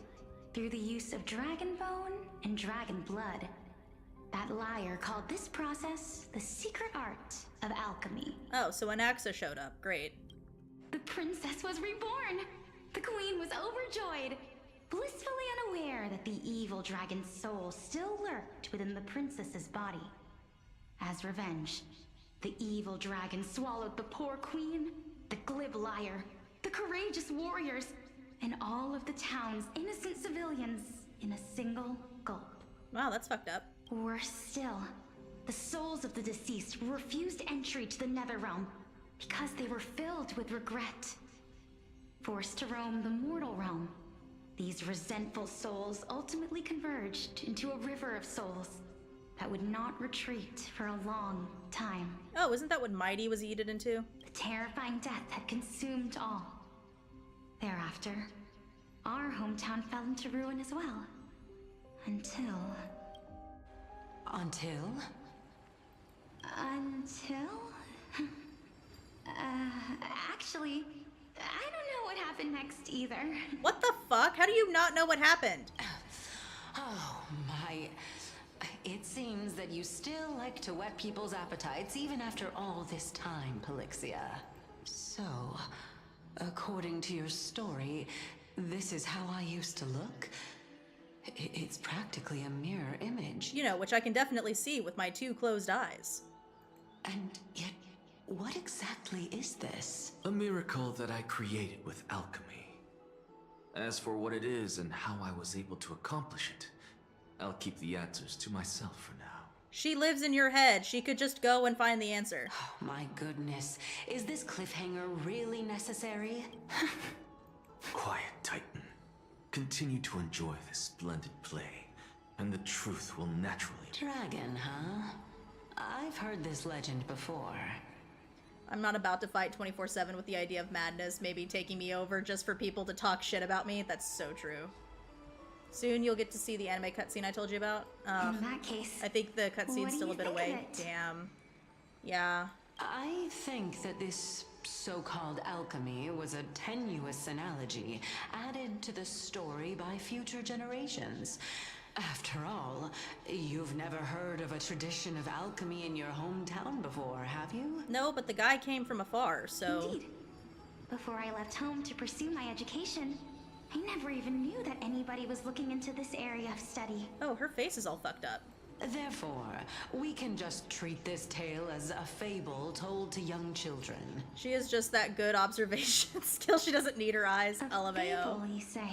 through the use of dragon bone and dragon blood. That liar called this process the secret art of alchemy. Oh, so Anaxa showed up. Great. The princess was reborn! The queen was overjoyed, blissfully unaware that the evil dragon's soul still lurked within the princess's body. As revenge, the evil dragon swallowed the poor queen, the glib liar, the courageous warriors, and all of the town's innocent civilians in a single gulp. Wow, that's fucked up. Worse still, the souls of the deceased were refused entry to the Netherrealm because they were filled with regret. Forced to roam the mortal realm, these resentful souls ultimately converged into a river of souls that would not retreat for a long time. Oh, isn't that what Mighty was yeeted into? The terrifying death had consumed all. Thereafter, our hometown fell into ruin as well. Until... Actually, I don't know what happened next either. What the fuck? How do you not know what happened? Oh my... It seems that you still like to whet people's appetites even after all this time, Pelixia. So, According to your story, this is how I used to look? It's practically a mirror image. You know, which I can definitely see with my 2 closed eyes. And yet, what exactly is this? A miracle that I created with alchemy. As for what it is and how I was able to accomplish it, I'll keep the answers to myself for now. She lives in your head. She could just go and find the answer. Oh my goodness. Is this cliffhanger really necessary? Quiet, Titan. Continue to enjoy this splendid play, and the truth will naturally... Dragon, huh? I've heard this legend before. I'm not about to fight 24/7 with the idea of madness maybe taking me over just for people to talk shit about me. That's so true. Soon you'll get to see the anime cutscene I told you about. In that case, I think the cutscene's still a bit away. it? Damn. Yeah. I think that this so-called alchemy was a tenuous analogy added to the story by future generations. After all, you've never heard of a tradition of alchemy in your hometown before, have you? No, but the guy came from afar, so... Indeed. Before I left home to pursue my education, I never even knew that anybody was looking into this area of study. Oh, her face is all fucked up. Therefore, we can just treat this tale as a fable told to young children. She is just that good observation skill. She doesn't need her eyes. LMAO. Fable, you say?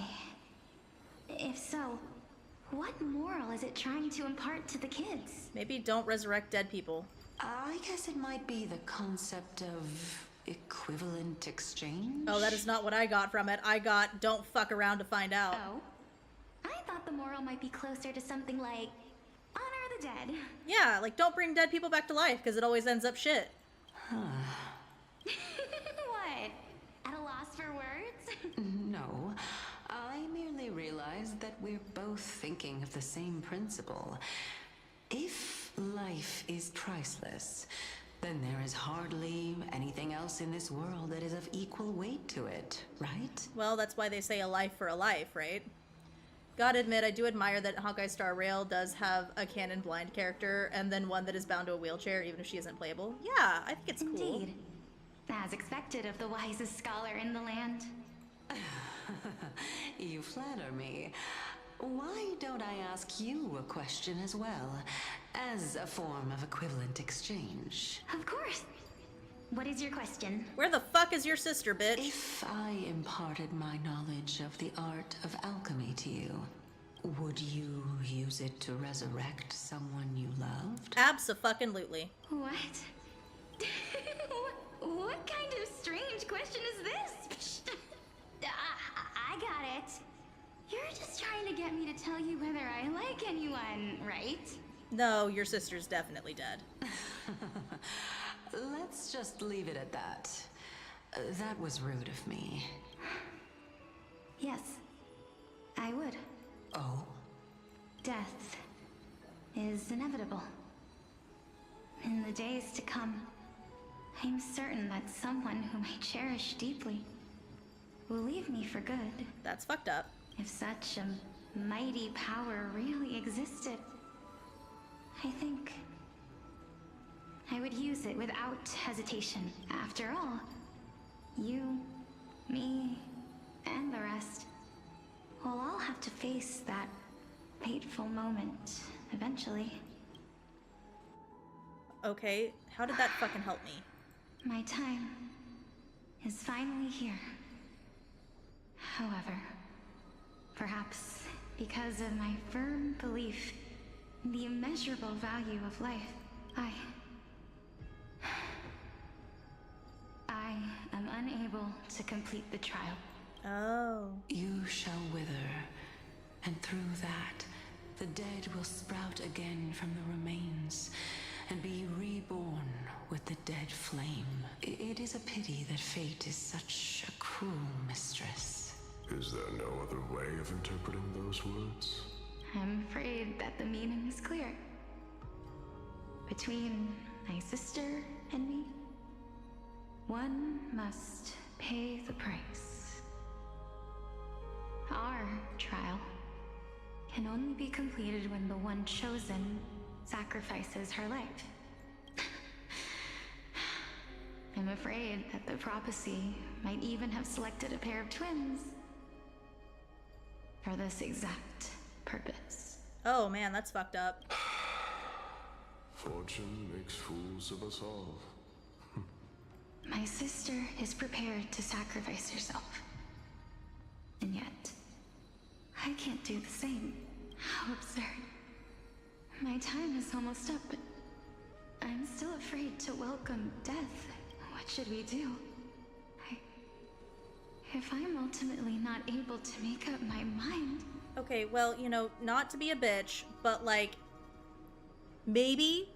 If so, what moral is it trying to impart to the kids? Maybe don't resurrect dead people. I guess it might be the concept of equivalent exchange? Oh, that is not what I got from it. I got don't fuck around to find out. Oh? I thought the moral might be closer to something like honor the dead. Yeah, like don't bring dead people back to life because it always ends up shit. What? At a loss for words? No. I merely realized that we're both thinking of the same principle. If life is priceless, then there is hardly anything else in this world that is of equal weight to it, right? Well, that's why they say a life for a life, right? Gotta admit, I do admire that Hawkeye Star Rail does have a canon blind character and then one that is bound to a wheelchair even if she isn't playable. Yeah, I think it's cool. Indeed. As expected of the wisest scholar in the land. You flatter me. Why don't I ask you a question as well, as a form of equivalent exchange? Of course. What is your question? Where the fuck is your sister, bitch? If I imparted my knowledge of the art of alchemy to you, would you use it to resurrect someone you loved? Abso-fucking-lutely. What? What kind of strange question is this? I got it. You're just trying to get me to tell you whether I like anyone, right? No, your sister's definitely dead. Let's just leave it at that. That was rude of me. Yes, I would. Oh? Death is inevitable. In the days to come, I'm certain that someone whom I cherish deeply will leave me for good. That's fucked up. If such a mighty power really existed, I think I would use it without hesitation. After all, you, me, and the rest will all have to face that fateful moment eventually. Okay, how did that fucking help me? My time is finally here. However, perhaps because of my firm belief in the immeasurable value of life, I am unable to complete the trial. Oh. You shall wither, and through that, the dead will sprout again from the remains, and be reborn with the dead flame. It is a pity that fate is such a cruel mistress. Is there no other way of interpreting those words? I'm afraid that the meaning is clear. Between my sister and me, one must pay the price. Our trial can only be completed when the one chosen sacrifices her life. I'm afraid that the prophecy might even have selected a pair of twins for this exact purpose. Oh man, that's fucked up. Fortune makes fools of us all. My sister is prepared to sacrifice herself. And yet, I can't do the same. How absurd. My time is almost up, but I'm still afraid to welcome death. What should we do? If I'm ultimately not able to make up my mind... Okay, well, you know, not to be a bitch, but like, maybe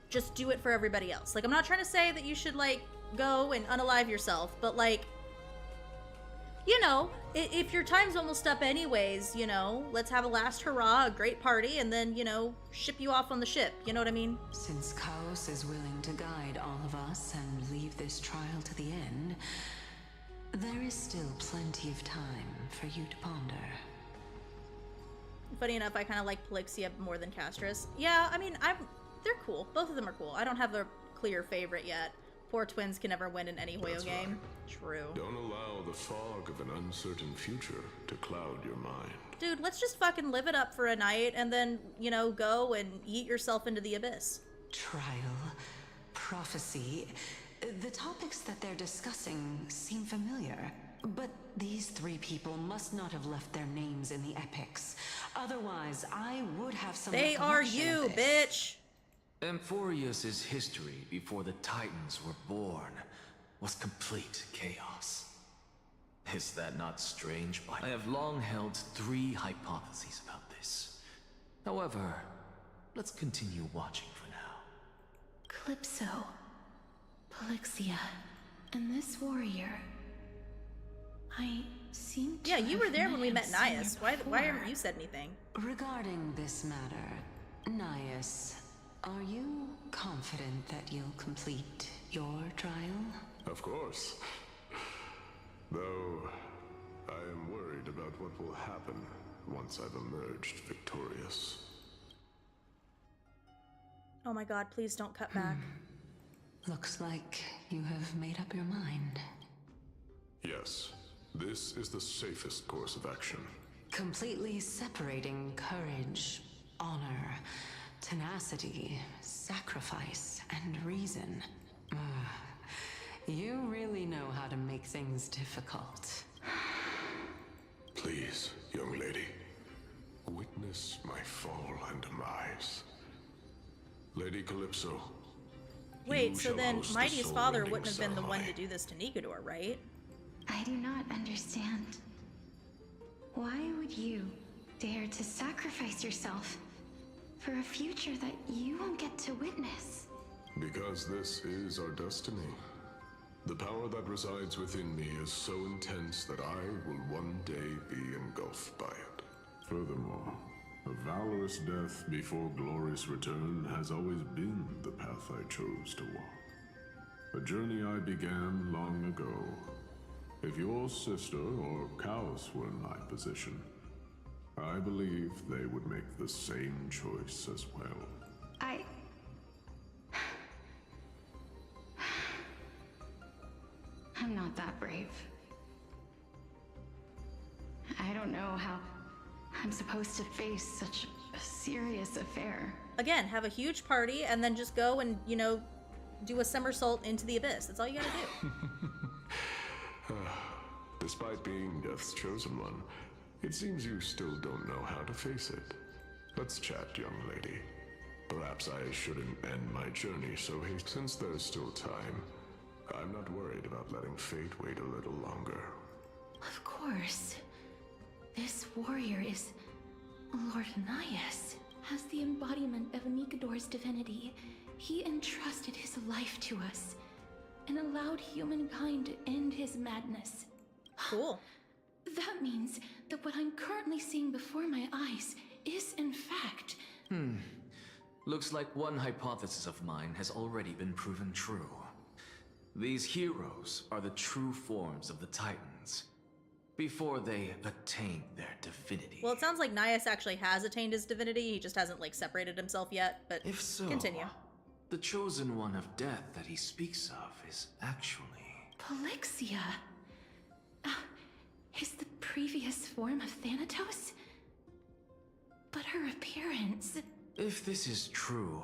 just do it for everybody else. Like, I'm not trying to say that you should, like, go and unalive yourself, but like, you know, if your time's almost up anyways, you know, let's have a last hurrah, a great party, and then, you know, ship you off on the ship. You know what I mean? Since Chaos is willing to guide all of us and leave this trial to the end, there is still plenty of time for you to ponder. Funny enough, I kind of like Polixia more than Castris. Yeah, I mean, they're cool. Both of them are cool. I don't have a clear favorite yet. Poor twins can never win in any Hoyo game. True. Don't allow the fog of an uncertain future to cloud your mind. Dude, let's just fucking live it up for a night and then, you know, go and eat yourself into the abyss. Trial, prophecy, the topics that they're discussing seem familiar. But these three people must not have left their names in the epics. Otherwise, I would have some They are you, bitch! Amphoreus' history before the Titans were born was complete chaos. Is that not strange? I have long held 3 hypotheses about this. However, let's continue watching for now. Calypso, Polixia, and this warrior. I seem to Yeah, you were there when we met seen Nias. her Why haven't before. you said anything? Regarding this matter, Nias, are you confident that you'll complete your trial? Of course. Though, I am worried about what will happen once I've emerged victorious. Oh my god, please don't cut back. Looks like you have made up your mind. Yes, this is the safest course of action. Completely separating courage, honor, tenacity, sacrifice, and reason. You really know how to make things difficult. Please, young lady, witness my fall and demise. Lady Calypso. Wait, you so shall then host the Mighty's soul father rending wouldn't have been the one ceremony. to do this to Nigador, right? I do not understand. Why would you dare to sacrifice yourself for a future that you won't get to witness? Because this is our destiny. The power that resides within me is so intense that I will one day be engulfed by it. Furthermore, a valorous death before glorious return has always been the path I chose to walk. A journey I began long ago. If your sister or Chaos were in my position, I believe they would make the same choice as well. I'm not that brave. I don't know how I'm supposed to face such a serious affair. Again, have a huge party and then just go and, you know, do a somersault into the abyss. That's all you gotta do. Despite being Death's chosen one, it seems you still don't know how to face it. Let's chat, young lady. Perhaps I shouldn't end my journey so hasty. Since there's still time, I'm not worried about letting fate wait a little longer. Of course. This warrior is Lord Nias. As the embodiment of Nigador's divinity, he entrusted his life to us and allowed humankind to end his madness. Cool. That means that what I'm currently seeing before my eyes is in fact... Looks like one hypothesis of mine has already been proven true. These heroes are the true forms of the Titans, before they attain their divinity. Well, it sounds like Nias actually has attained his divinity. He just hasn't, like, separated himself yet, but if so, continue. the chosen one of death that he speaks of is actually... Polixia? Is the previous form of Thanatos? But her appearance... If this is true,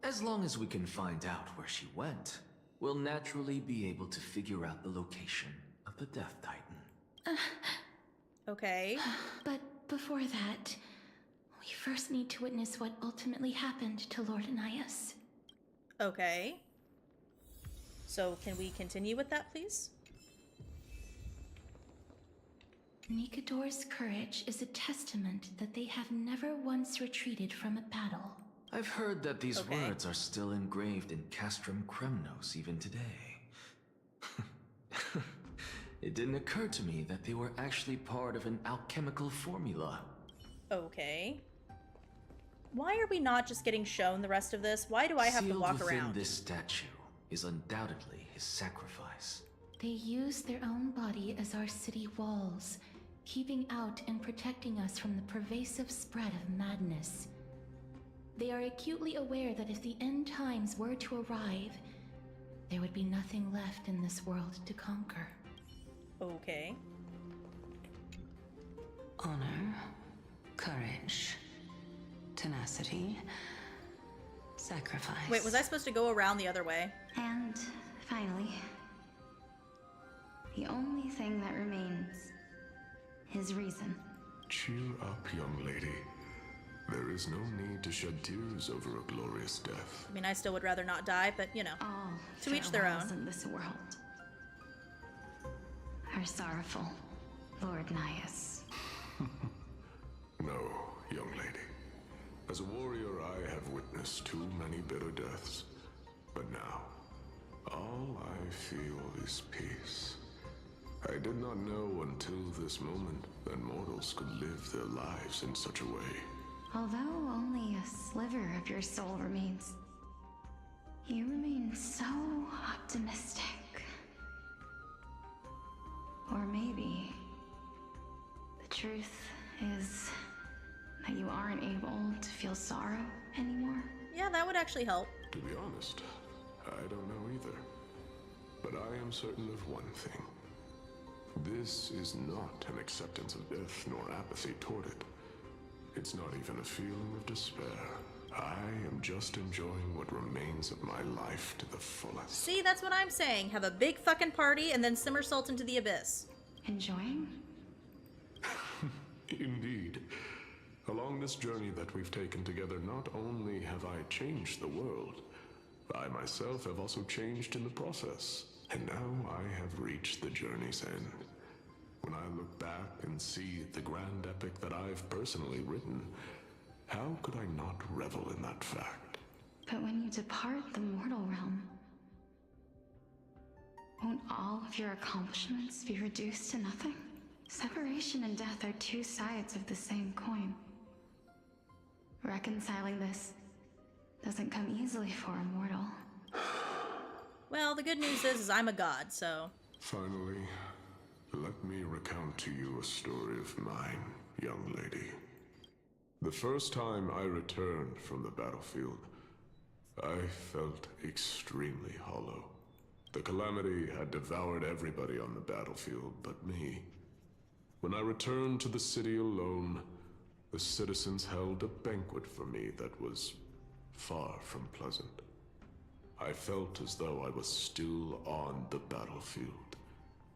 as long as we can find out where she went, we'll naturally be able to figure out the location of the Death Titan. Okay. But before that, we first need to witness what ultimately happened to Lord Anaeus. Okay. So can we continue with that, please? Nikador's courage is a testament that they have never once retreated from a battle. I've heard that these words are still engraved in Castrum Kremnos even today. It didn't occur to me that they were actually part of an alchemical formula. Okay. Why are we not just getting shown the rest of this? Why do I have to walk around? This statue is undoubtedly his sacrifice. They use their own body as our city walls, keeping out and protecting us from the pervasive spread of madness. They are acutely aware that if the end times were to arrive, there would be nothing left in this world to conquer. Okay. Honor, courage, tenacity, sacrifice. Wait, was I supposed to go around the other way? And finally, the only thing that remains is reason. Cheer up, young lady. There is no need to shed tears over a glorious death. I mean, I still would rather not die, but you know, to each their own. In this world are sorrowful, Lord Naius. No, young lady. As a warrior, I have witnessed too many bitter deaths. But now, all I feel is peace. I did not know until this moment that mortals could live their lives in such a way. Although only a sliver of your soul remains, you remain so optimistic. Or maybe the truth is that you aren't able to feel sorrow anymore. Yeah, that would actually help. To be honest, I don't know either. But I am certain of one thing. This is not an acceptance of death nor apathy toward it. It's not even a feeling of despair. I am just enjoying what remains of my life to the fullest. See, that's what I'm saying. Have a big fucking party and then somersault into the abyss. Enjoying? Indeed. Along this journey that we've taken together, not only have I changed the world, I myself have also changed in the process. And now I have reached the journey's end. When I look back and see the grand epic that I've personally written, how could I not revel in that fact? But when you depart the mortal realm, won't all of your accomplishments be reduced to nothing? Separation and death are two sides of the same coin. Reconciling this doesn't come easily for a mortal. Well, the good news is I'm a god, so... Finally, let me recount to you a story of mine, young lady. The first time I returned from the battlefield, I felt extremely hollow. The calamity had devoured everybody on the battlefield but me. When I returned to the city alone, the citizens held a banquet for me that was far from pleasant. I felt as though I was still on the battlefield,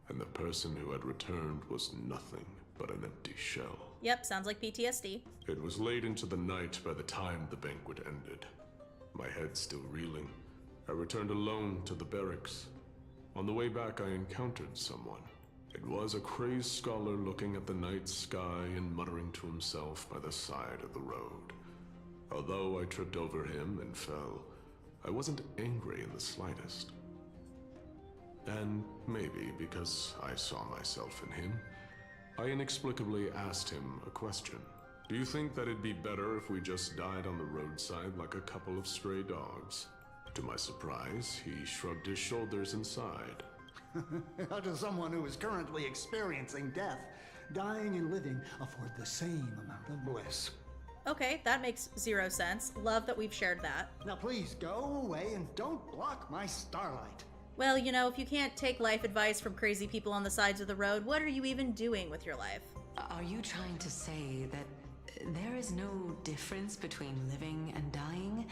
and the person who had returned was nothing but an empty shell. Yep, sounds like PTSD. It was late into the night by the time the banquet ended. My head still reeling, I returned alone to the barracks. On the way back, I encountered someone. It was a crazed scholar looking at the night sky and muttering to himself by the side of the road. Although I tripped over him and fell, I wasn't angry in the slightest. And maybe because I saw myself in him, I inexplicably asked him a question. Do you think that it'd be better if we just died on the roadside like a couple of stray dogs? To my surprise, he shrugged his shoulders and sighed. How does someone who is currently experiencing death, dying and living, afford the same amount of bliss? Okay, that makes 0 sense. Love that we've shared that. Now please go away and don't block my starlight. Well, you know, if you can't take life advice from crazy people on the sides of the road, what are you even doing with your life? Are you trying to say that there is no difference between living and dying?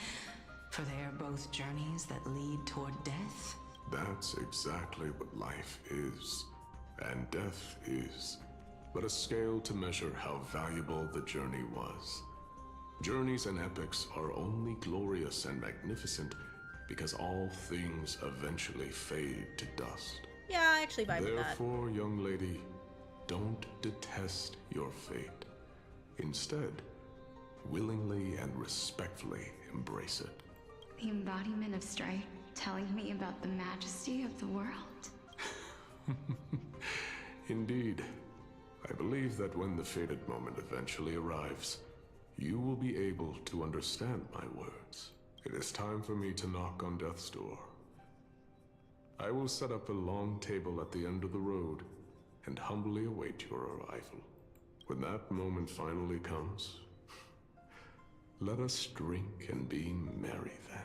For they are both journeys that lead toward death? That's exactly what life is, and death is, but a scale to measure how valuable the journey was. Journeys and epics are only glorious and magnificent because all things eventually fade to dust. Yeah, I actually vibe with that. Therefore, young lady, don't detest your fate. Instead, willingly and respectfully embrace it. The embodiment of strife telling me about the majesty of the world. Indeed. I believe that when the fated moment eventually arrives, you will be able to understand my words. It is time for me to knock on death's door. I will set up a long table at the end of the road and humbly await your arrival. When that moment finally comes, let us drink and be merry then.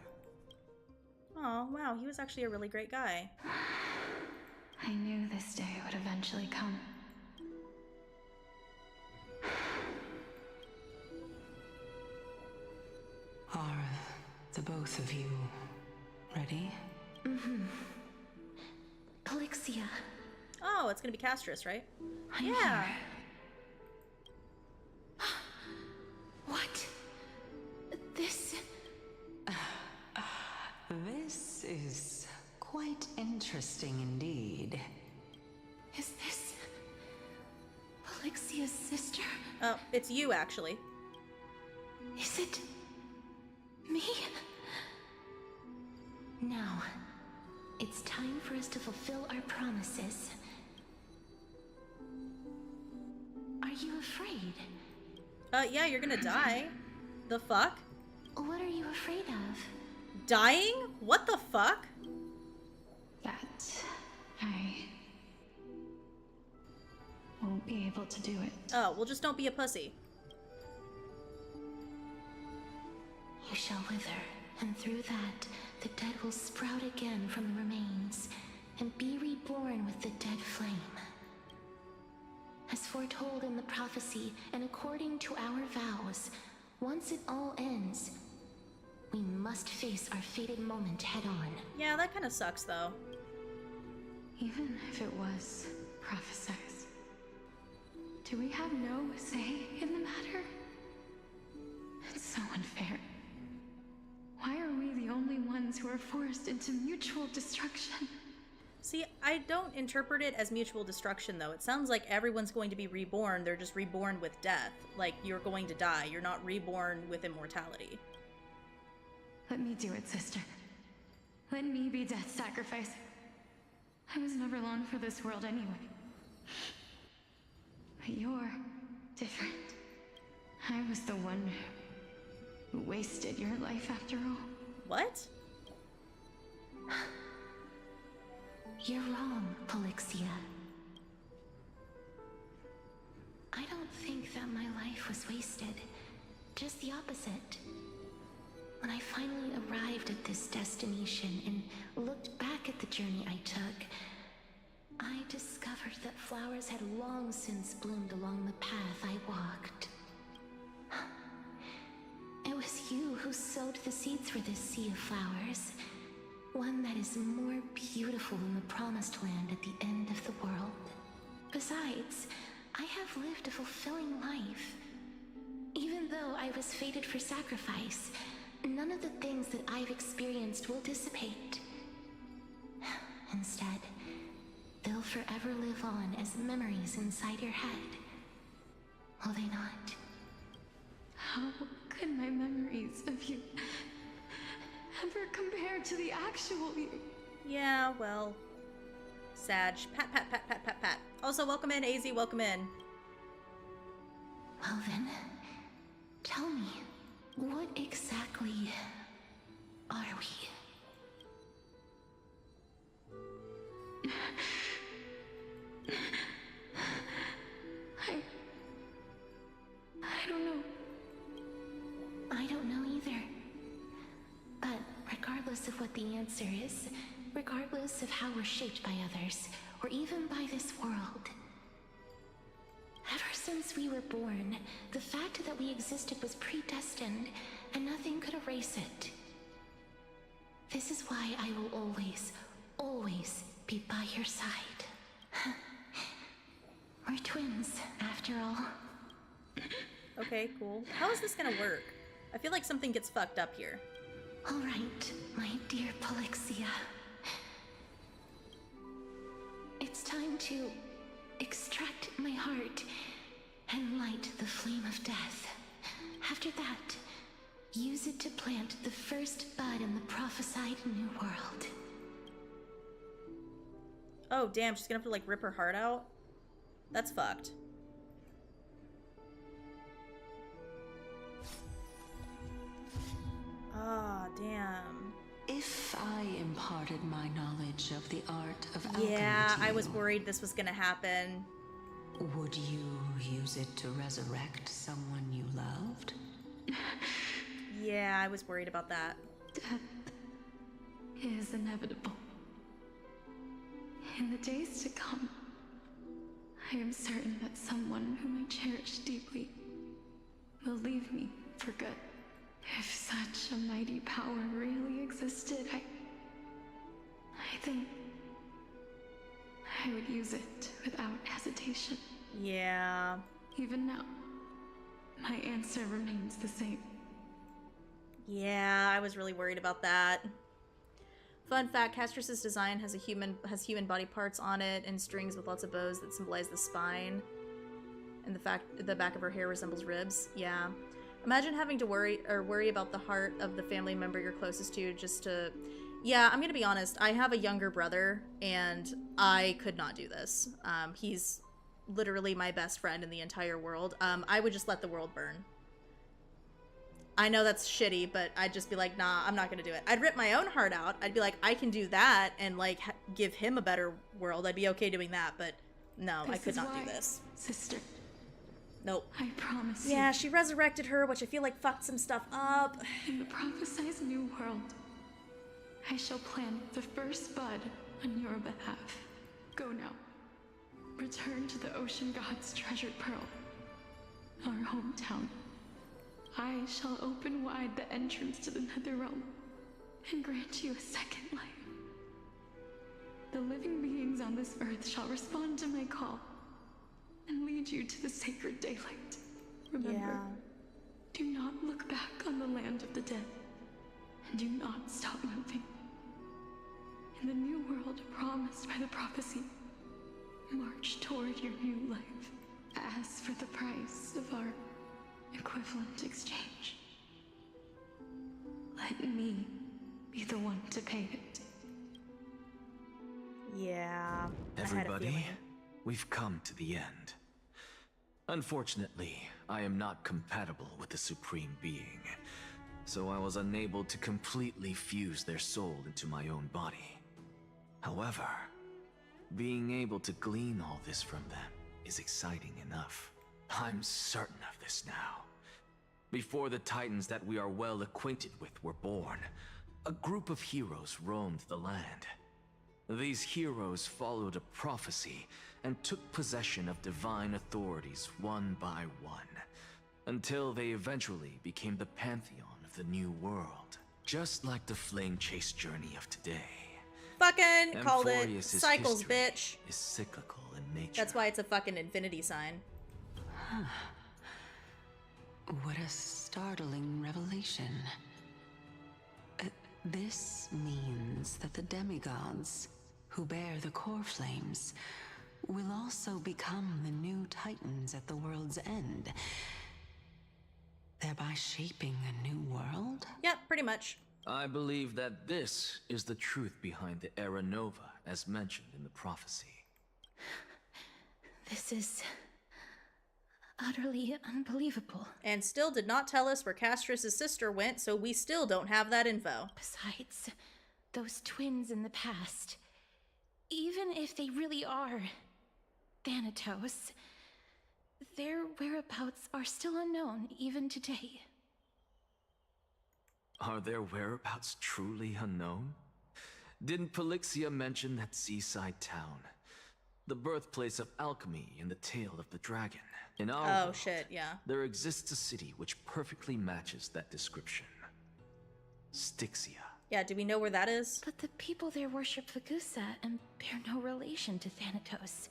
Oh, wow, he was actually a really great guy. I knew this day would eventually come. Are the both of you ready? Mm-hmm. Polixia. Oh, it's gonna be Castris, right? I'm yeah. Here. What? This... This is quite interesting indeed. Is this... Polixia's sister? Oh, it's you, actually. Is it... me? Now, it's time for us to fulfill our promises. Are you afraid? Yeah, you're gonna die. The fuck? What are you afraid of? Dying? What the fuck? That I won't be able to do it. Oh, well, just don't be a pussy. You shall wither, and through that, the dead will sprout again from the remains, and be reborn with the dead flame. As foretold in the prophecy, and according to our vows, once it all ends, we must face our fated moment head-on. Yeah, that kind of sucks, though. Even if it was prophesized, do we have no say in the matter? It's so unfair. Why are we the only ones who are forced into mutual destruction? See, I don't interpret it as mutual destruction, though. It sounds like everyone's going to be reborn. They're just reborn with death. Like, you're going to die. You're not reborn with immortality. Let me do it, sister. Let me be death's sacrifice. I was never long for this world anyway. But you're different. I was the one who wasted your life after all. What? You're wrong, Polixia. I don't think that my life was wasted. Just the opposite. When I finally arrived at this destination and looked back at the journey I took, I discovered that flowers had long since bloomed along the path I walked. It was you who sowed the seeds for this sea of flowers. One that is more beautiful than the promised land at the end of the world. Besides, I have lived a fulfilling life. Even though I was fated for sacrifice, none of the things that I've experienced will dissipate. Instead, they'll forever live on as memories inside your head. Will they not? How could my memories of you ever compare to the actual you? Yeah, well, Sag. Pat, pat, pat, pat, pat, pat. Also, welcome in, AZ, welcome in. Well then, tell me, what exactly are we? I don't know. the answer is, regardless of how we're shaped by others, or even by this world. Ever since we were born, the fact that we existed was predestined, and nothing could erase it. This is why I will always, always be by your side. We're twins, after all. Okay, cool. How is this gonna work? I feel like something gets fucked up here. All right, my dear Polixia. It's time to extract my heart and light the flame of death. After that, use it to plant the first bud in the prophesied new world. Oh, damn, she's gonna have to, like, rip her heart out? That's fucked. Ah, damn. If I imparted my knowledge of the art of alchemy Yeah, to I was you, worried this was gonna happen. would you use it to resurrect someone you loved? Yeah, I was worried about that. Death is inevitable. In the days to come, I am certain that someone whom I cherish deeply will leave me for good. If such a mighty power really existed, I think I would use it without hesitation. Yeah. Even now, my answer remains the same. Yeah, I was really worried about that. Fun fact, Castrus's design has human body parts on it and strings with lots of bows that symbolize the spine. And the back of her hair resembles ribs. Yeah. Imagine having to worry about the heart of the family member you're closest to just to... Yeah, I'm gonna be honest. I have a younger brother, and I could not do this. He's literally my best friend in the entire world. I would just let the world burn. I know that's shitty, but I'd just be like, nah, I'm not gonna do it. I'd rip my own heart out. I'd be like, I can do that and, like, give him a better world. I'd be okay doing that, but no, I could not do this. Sister. Nope. I promise you. Yeah, she resurrected her, which I feel like fucked some stuff up. In the prophesied new world, I shall plant the first bud on your behalf. Go now. Return to the ocean god's treasured pearl, our hometown. I shall open wide the entrance to the Netherrealm and grant you a second life. The living beings on this earth shall respond to my call and lead you to the sacred daylight. Remember, do not look back on the land of the dead, and do not stop moving. In the new world promised by the prophecy, march toward your new life. As for the price of our equivalent exchange, let me be the one to pay it. Yeah. Everybody, we've come to the end. Unfortunately, I am not compatible with the Supreme Being, so I was unable to completely fuse their soul into my own body. However, being able to glean all this from them is exciting enough. I'm certain of this now. Before the Titans that we are well acquainted with were born, a group of heroes roamed the land. These heroes followed a prophecy and took possession of divine authorities one by one, until they eventually became the pantheon of the new world. Just like the flame chase journey of today. Fucking called it. Amphoreus' Cycles, history bitch. is cyclical in nature. That's why it's a fucking infinity sign. What a startling revelation. This means that the demigods, who bear the core flames, will also become the new Titans at the world's end, thereby shaping a new world? Yep, pretty much. I believe that this is the truth behind the Era Nova, as mentioned in the prophecy. This is utterly unbelievable. And still did not tell us where Castrus' sister went, so we still don't have that info. Besides, those twins in the past, even if they really are Thanatos, their whereabouts are still unknown even today. Are their whereabouts truly unknown? didn't Polixia mention that seaside town? The birthplace of alchemy and the tale of the dragon. In our world, shit, yeah. there exists a city which perfectly matches that description. Styxia. Yeah, do we know where that is? But the people there worship Fagusa and bear no relation to Thanatos.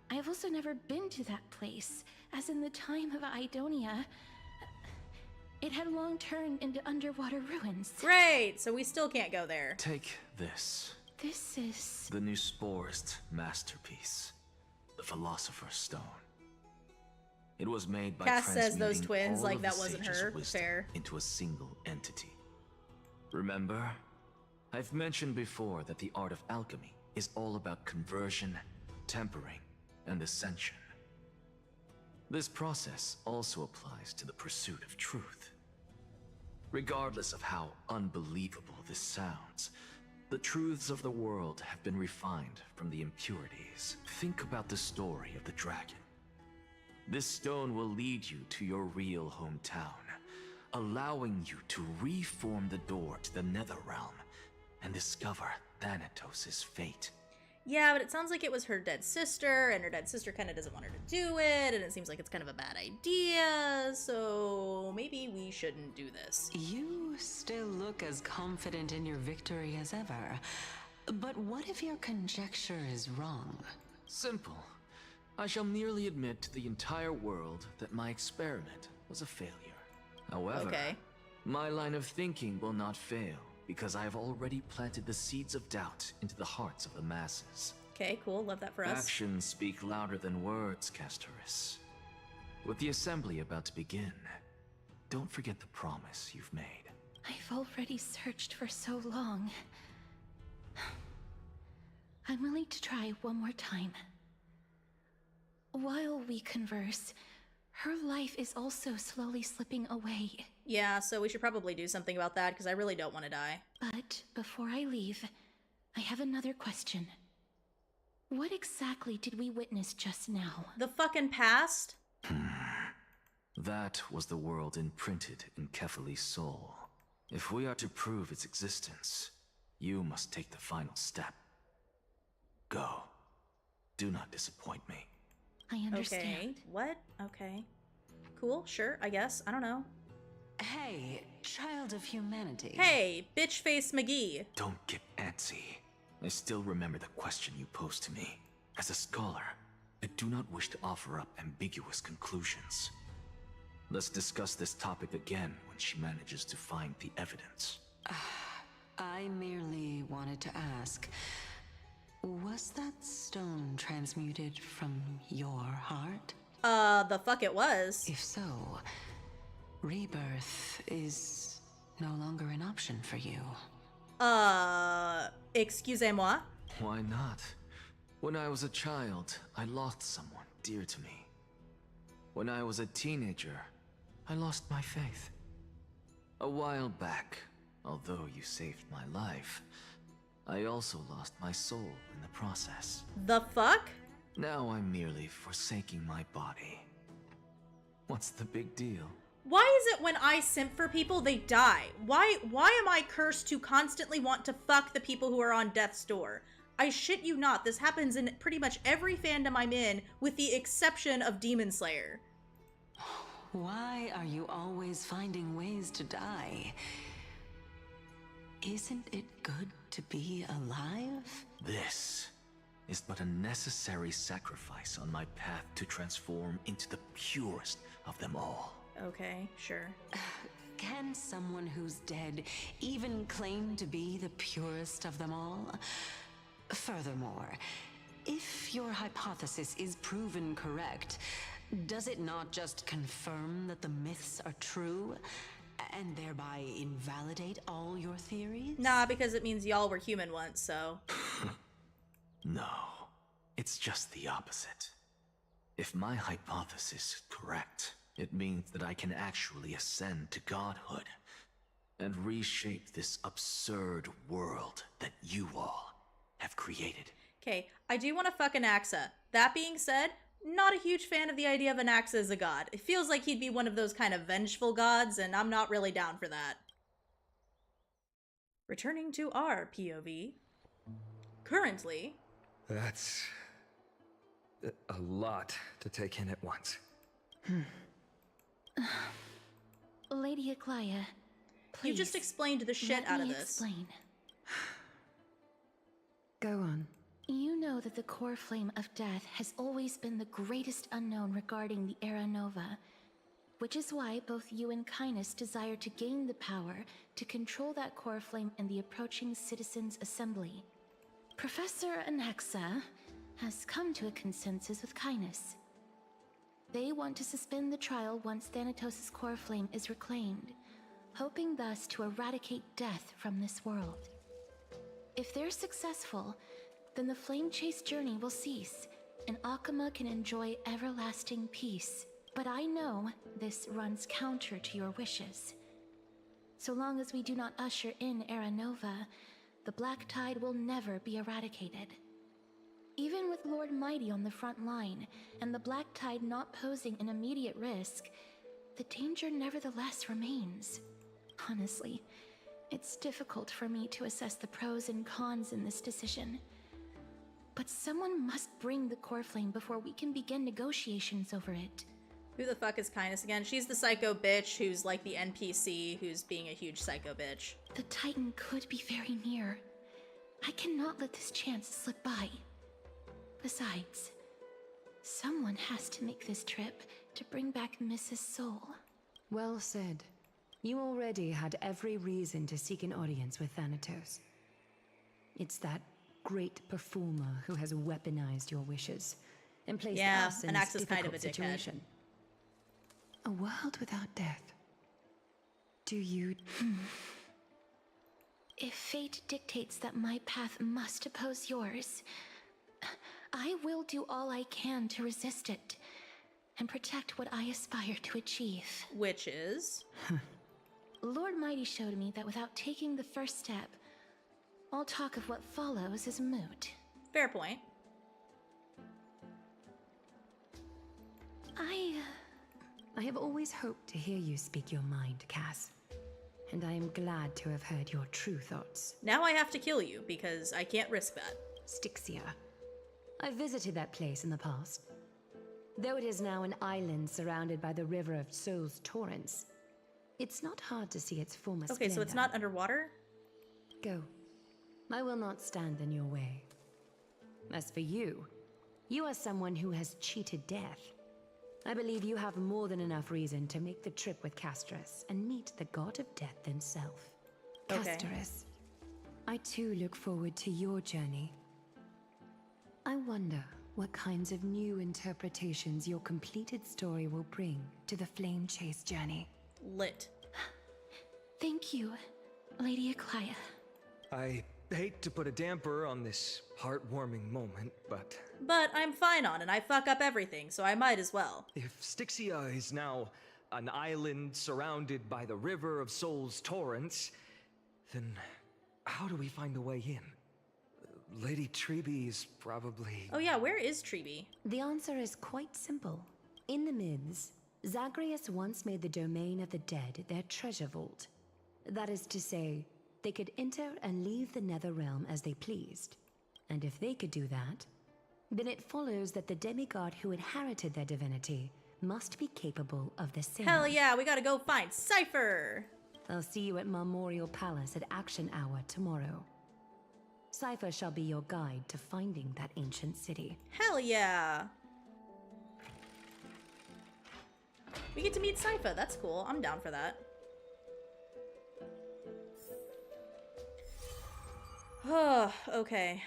I have also never been to that place, as in the time of Idonia, it had long turned into underwater ruins. Great! So we still can't go there. Take this. This is... the new Sporist masterpiece. The Philosopher's Stone. It was made by Cass says those transmuting twins all like of that the wasn't sage's her. wisdom Fair. into a single entity. Remember? I've mentioned before that the art of alchemy is all about conversion, tempering, and ascension. This process also applies to the pursuit of truth. Regardless of how unbelievable this sounds, the truths of the world have been refined from the impurities. Think about the story of the dragon. This stone will lead you to your real hometown, allowing you to reform the door to the Netherrealm and discover Thanatos' fate. Yeah, but it sounds like it was her dead sister, and her dead sister kind of doesn't want her to do it, and it seems like it's kind of a bad idea, so maybe we shouldn't do this. You still look as confident in your victory as ever. But what if your conjecture is wrong? Simple. I shall merely admit to the entire world that my experiment was a failure. However, my line of thinking will not fail, because I have already planted the seeds of doubt into the hearts of the masses. Okay, cool. Love that for us. Actions speak louder than words, Castoris. With the assembly about to begin, don't forget the promise you've made. I've already searched for so long. I'm willing to try one more time. While we converse, her life is also slowly slipping away. Yeah, so we should probably do something about that, because I really don't want to die. But before I leave, I have another question. What exactly did we witness just now? The fucking past? That was the world imprinted in Kefali's soul. If we are to prove its existence, you must take the final step. Go. Do not disappoint me. I understand. Okay, what? Okay. Cool, sure, I guess. I don't know. Hey, child of humanity. Hey, bitch face McGee. Don't get antsy. I still remember the question you posed to me. As a scholar, I do not wish to offer up ambiguous conclusions. Let's discuss this topic again when she manages to find the evidence. I merely wanted to ask, was that stone transmuted from your heart? The fuck it was. If so, rebirth is no longer an option for you. Excusez-moi? Why not? When I was a child, I lost someone dear to me. When I was a teenager, I lost my faith. A while back, although you saved my life, I also lost my soul in the process. The fuck? Now I'm merely forsaking my body. What's the big deal? Why is it when I simp for people, they die? Why am I cursed to constantly want to fuck the people who are on death's door? I shit you not, this happens in pretty much every fandom I'm in, with the exception of Demon Slayer. Why are you always finding ways to die? Isn't it good to be alive? This is but a necessary sacrifice on my path to transform into the purest of them all. Okay, sure. Can someone who's dead even claim to be the purest of them all? Furthermore, if your hypothesis is proven correct, does it not just confirm that the myths are true, and thereby invalidate all your theories? Nah, because it means y'all were human once, so... No, it's just the opposite. If my hypothesis is correct, it means that I can actually ascend to godhood and reshape this absurd world that you all have created. Okay, I do want to fuck Anaxa. That being said, not a huge fan of the idea of Anaxa as a god. It feels like he'd be one of those kind of vengeful gods, and I'm not really down for that. Returning to our POV. Currently. That's a lot to take in at once. Lady Aglaia, please. You just explained the shit out of this. Explain. Go on. You know that the core flame of death has always been the greatest unknown regarding the Era Nova, which is why both you and Kindness desire to gain the power to control that core flame in the approaching Citizens' Assembly. Professor Anaxa has come to a consensus with Kindness. They want to suspend the trial once Thanatos' core flame is reclaimed, hoping thus to eradicate death from this world. If they're successful, then the flame chase journey will cease, and Akama can enjoy everlasting peace. But I know this runs counter to your wishes. So long as we do not usher in Era Nova, the Black Tide will never be eradicated. Even with Lord Mighty on the front line, and the Black Tide not posing an immediate risk, the danger nevertheless remains. Honestly, it's difficult for me to assess the pros and cons in this decision. But someone must bring the core flame before we can begin negotiations over it. Who the fuck is Kindness again? She's the psycho bitch who's like the NPC who's being a huge psycho bitch. The Titan could be very near. I cannot let this chance slip by. Besides, someone has to make this trip to bring back Mrs. Soul. Well said. You already had every reason to seek an audience with Thanatos. It's that great performer who has weaponized your wishes and placed us in this difficult kind of a situation. A world without death. Do you... If fate dictates that my path must oppose yours, I will do all I can to resist it and protect what I aspire to achieve. Which is? Lord Mighty showed me that without taking the first step, all talk of what follows is moot. Fair point. I have always hoped to hear you speak your mind, Cass. And I am glad to have heard your true thoughts. Now I have to kill you, because I can't risk that. Styxia. I visited that place in the past. Though it is now an island surrounded by the river of Souls torrents, it's not hard to see its former splendor. Okay, so it's not underwater? Go. I will not stand in your way. As for you, you are someone who has cheated death. I believe you have more than enough reason to make the trip with Castrus and meet the god of death himself. Okay. Castrus, I too look forward to your journey. I wonder what kinds of new interpretations your completed story will bring to the Flame Chase journey. Lit. Thank you, Lady Aglaia. I hate to put a damper on this heartwarming moment, but... But I'm fine on it. I fuck up everything, so I might as well. If Styxia is now an island surrounded by the river of Souls torrents, then how do we find a way in? Lady Trebe is probably... Oh yeah, where is Trebe? The answer is quite simple. In the myths, Zagreus once made the domain of the dead their treasure vault. That is to say, they could enter and leave the nether realm as they pleased. And if they could do that, then it follows that the demigod who inherited their divinity must be capable of the same. Hell yeah, we gotta go find Cypher! I'll see you at Memorial Palace at Action Hour tomorrow. Cypher shall be your guide to finding that ancient city. Hell yeah! We get to meet Cypher, that's cool. I'm down for that. Oh, okay.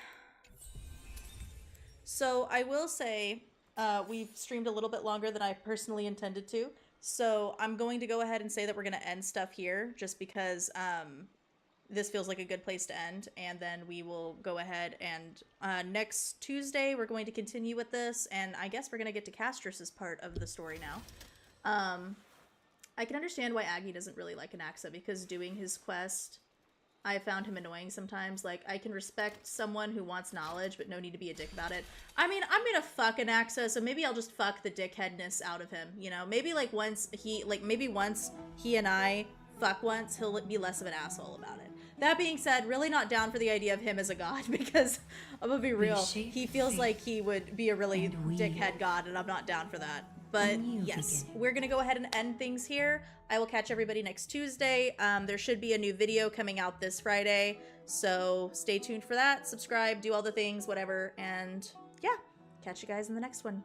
So I will say, we've streamed a little bit longer than I personally intended to. So I'm going to go ahead and say that we're going to end stuff here just because this feels like a good place to end. And then we will go ahead and next Tuesday, we're going to continue with this. And I guess we're going to get to Castrus's part of the story now. I can understand why Aggie doesn't really like Anaxa because doing his quest... I found him annoying sometimes. Like, I can respect someone who wants knowledge, but no need to be a dick about it. I mean, I'm gonna fuck Anaxa, so maybe I'll just fuck the dickheadness out of him, you know? Maybe, like, once he and I fuck once, he'll be less of an asshole about it. That being said, really not down for the idea of him as a god, because I'm gonna be real, he feels like he would be a really dickhead god, and I'm not down for that. But yes, we're gonna go ahead and end things here. I will catch everybody next Tuesday. There should be a new video coming out this Friday, so stay tuned for that. Subscribe, do all the things, whatever, and yeah, catch you guys in the next one.